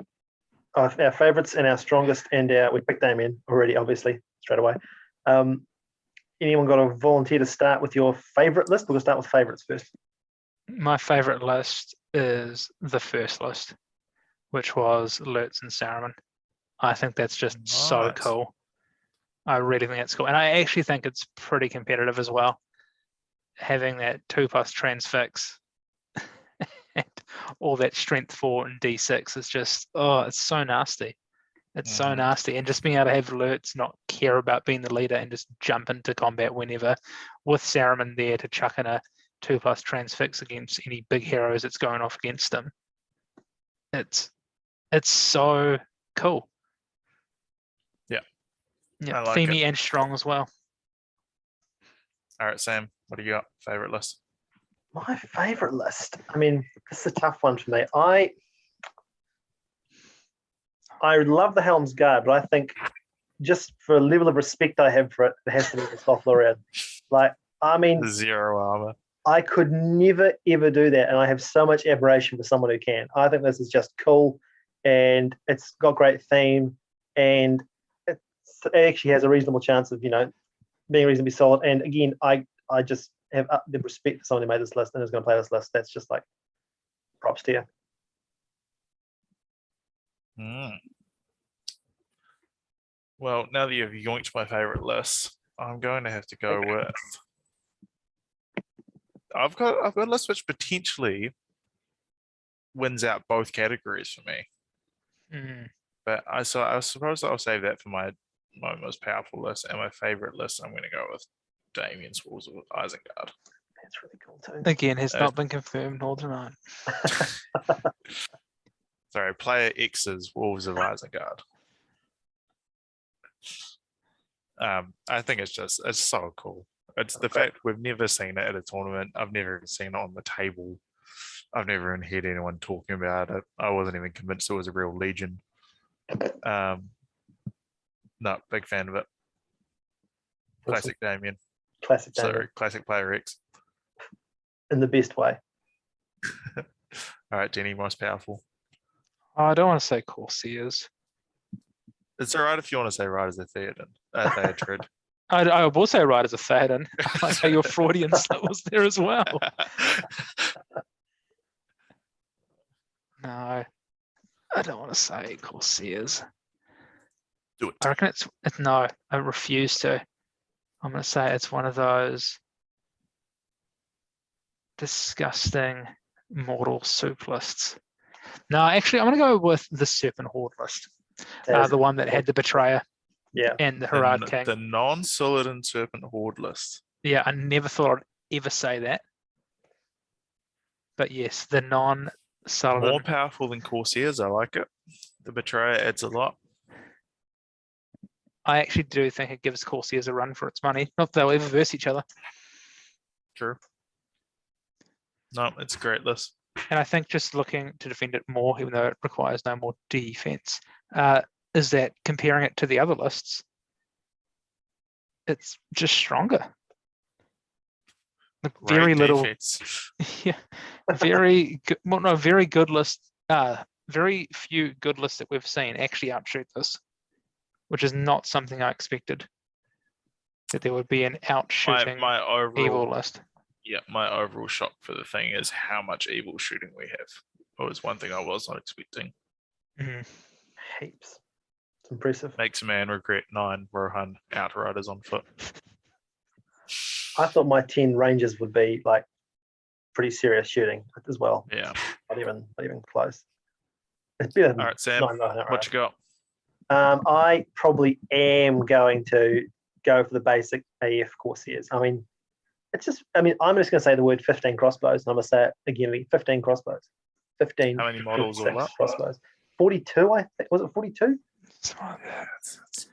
favourites and our strongest, and we picked Damien already, obviously, straight away. Anyone got a volunteer to start with your favourite list? We'll start with favourites first. My favourite list is the first list, which was Lurtz and Saruman. I think that's just so Nice. cool. I really think that's cool. And I actually think it's pretty competitive as well. Having that 2+ transfix and all that strength 4 and D6 is just, it's so nasty. It's so nasty. And just being able to have Lurtz not care about being the leader and just jump into combat whenever, with Saruman there to chuck in a 2+ transfix against any big heroes that's going off against them. It's so cool. Yeah, I like themey it. and strong as well. All right, Sam, what do you got? Favorite list? My favourite list. I mean, this is a tough one for me. I love the Helm's Guard, but I think just for a level of respect I have for it, it has to be the Lothlorien. Like, I mean, 0 armor. I could never ever do that, and I have so much admiration for someone who can. I think this is just cool, and it's got great theme, and it actually has a reasonable chance of being reasonably solid. And again, I just have the respect for someone who made this list and is going to play this list. That's just like props to you. Well, now that you've yoinked my favorite list, I'm going to have to go with. I've got a list which potentially wins out both categories for me. But I suppose I'll save that for my most powerful list, and my favorite list I'm going to go with Damien's Wolves of Isengard. That's really cool too. Again, has not been confirmed nor denied. Sorry, player X's Wolves of Isengard. I think it's so cool. It's the fact we've never seen it at a tournament. I've never even seen it on the table. I've never even heard anyone talking about it. I wasn't even convinced it was a real legion. No, big fan of it. Classic Damien. Classic Damien. Sorry, classic player X. In the best way. All right, Jenny, most powerful. I don't want to say Corsairs. It's all right if you want to say Riders of Theoden. Theodred. I will say Riders of Theoden. I like how your Freudian slip was there as well. No, I don't want to say Corsairs. Do it. I reckon it's no, I refuse to. I'm going to say it's one of those disgusting mortal soup lists. No, actually, I'm going to go with the Serpent Horde list, That is- the one that had the Betrayer yeah. and the Harad King. The non-Solidin Serpent Horde list. Yeah, I never thought I'd ever say that. But yes, the More non-Sullivan. powerful than Corsairs. I like it. The Betrayer adds a lot. I actually do think it gives Corsairs a run for its money. Not that they'll ever verse each other. True. No, it's a great list. And I think just looking to defend it more, even though it requires no more defense, is that comparing it to the other lists, it's just stronger. Like very Great little, defense. yeah, very good. Well, no, very good list. Very few good lists that we've seen actually outshoot this, which is not something I expected. That there would be an outshooting My overall evil list. Yeah, my overall shock for the thing is how much evil shooting we have. It was one thing I was not expecting. Mhm. Heaps. It's impressive. Makes a man regret 9 Rohan Outriders on foot. I thought my 10 Rangers would be like pretty serious shooting as well. Yeah. Not even close. It's better than All right, Sam, 9 Rohan what you got? I probably am going to go for the basic AF Corsairs. I mean, I'm just going to say the word 15 crossbows, and I'm going to say it again, 15 crossbows. 15. How many models all up? Crossbows. 42, I think. Was it 42? Oh,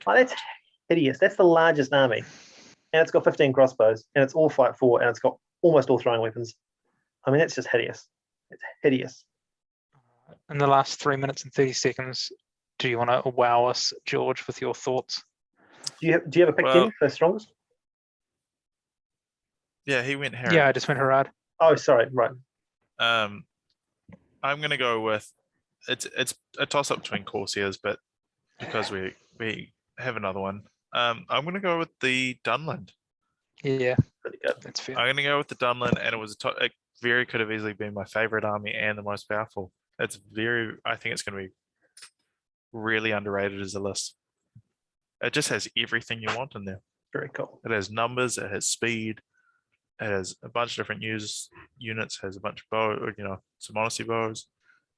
that's hideous. That's the largest army. And it's got 15 crossbows, and it's all fight 4, and it's got almost all throwing weapons. I mean, that's just hideous. It's hideous. In the last 3 minutes and 30 seconds, do you want to wow us, George, with your thoughts? Do you have a pick, Kenny, for strongest? Yeah, he went Harry. Yeah, I just went Harad. Oh, sorry. Right. I'm gonna go with it's a toss up between Corsairs, but because we have another one, I'm gonna go with the Dunland. Yeah, Pretty good. that's fair. I'm gonna go with the Dunland, and it very could have easily been my favorite army and the most powerful. I think it's gonna be really underrated as a list. It just has everything you want in there. Very cool. It has numbers, it has speed, it has a bunch of different units, has a bunch of bow, some honesty bows,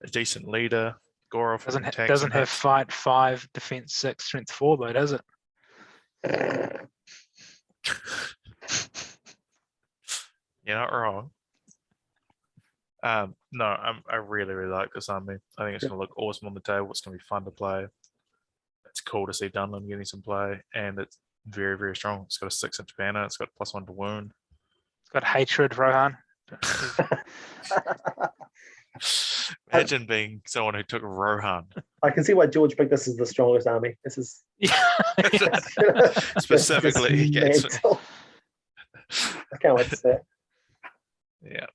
a decent leader. Gorov Doesn't have fight 5, defense 6, strength 4 though, does it? You're not wrong. No, I really, really like this army. I think it's going to look awesome on the table. It's going to be fun to play. It's cool to see Dunland getting some play, and it's very, very strong. It's got a 6-inch banner. It's got +1 to wound. It's got hatred, Rohan. Imagine being someone who took Rohan. I can see why George picked this as the strongest army. This is Specifically, he gets it. mental. I can't wait to see it. Yeah.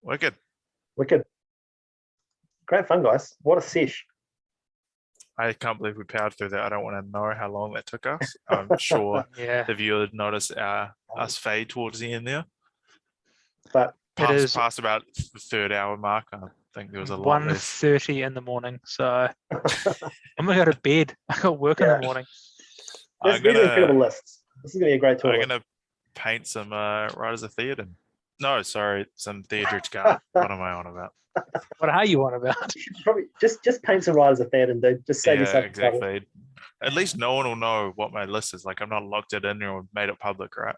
Wicked. Wicked. Great fun, guys. What a sesh. I can't believe we powered through that. I don't want to know how long that took us. I'm sure Yeah, the viewer noticed us fade towards the end there. But it is Past about the 3rd hour mark. I think there was a lot less. 1:30 in the morning, so I'm gonna go to bed. I got work in the morning. these are incredible lists. This is going to be a great I'm tournament. going to paint some Riders of Theoden. No, sorry, some Theodrich Guard. What am I on about? What are you on about? You should probably just paint some riders of Theoden, dude. Just save Yeah, yourself trouble. exactly. At least no one will know what my list is. Like, I'm not locked it in or made it public, right?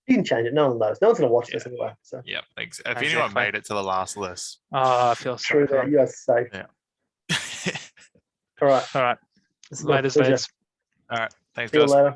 You can change it. No one knows. No one's going to watch this anyway. So Yeah. If anyone Exactly. made it to the last list, Oh, I feel sorry true for that. him. You are safe. Yeah. All right. All right, This has been a later, pleasure. mates. All right. Thanks, See you guys. later.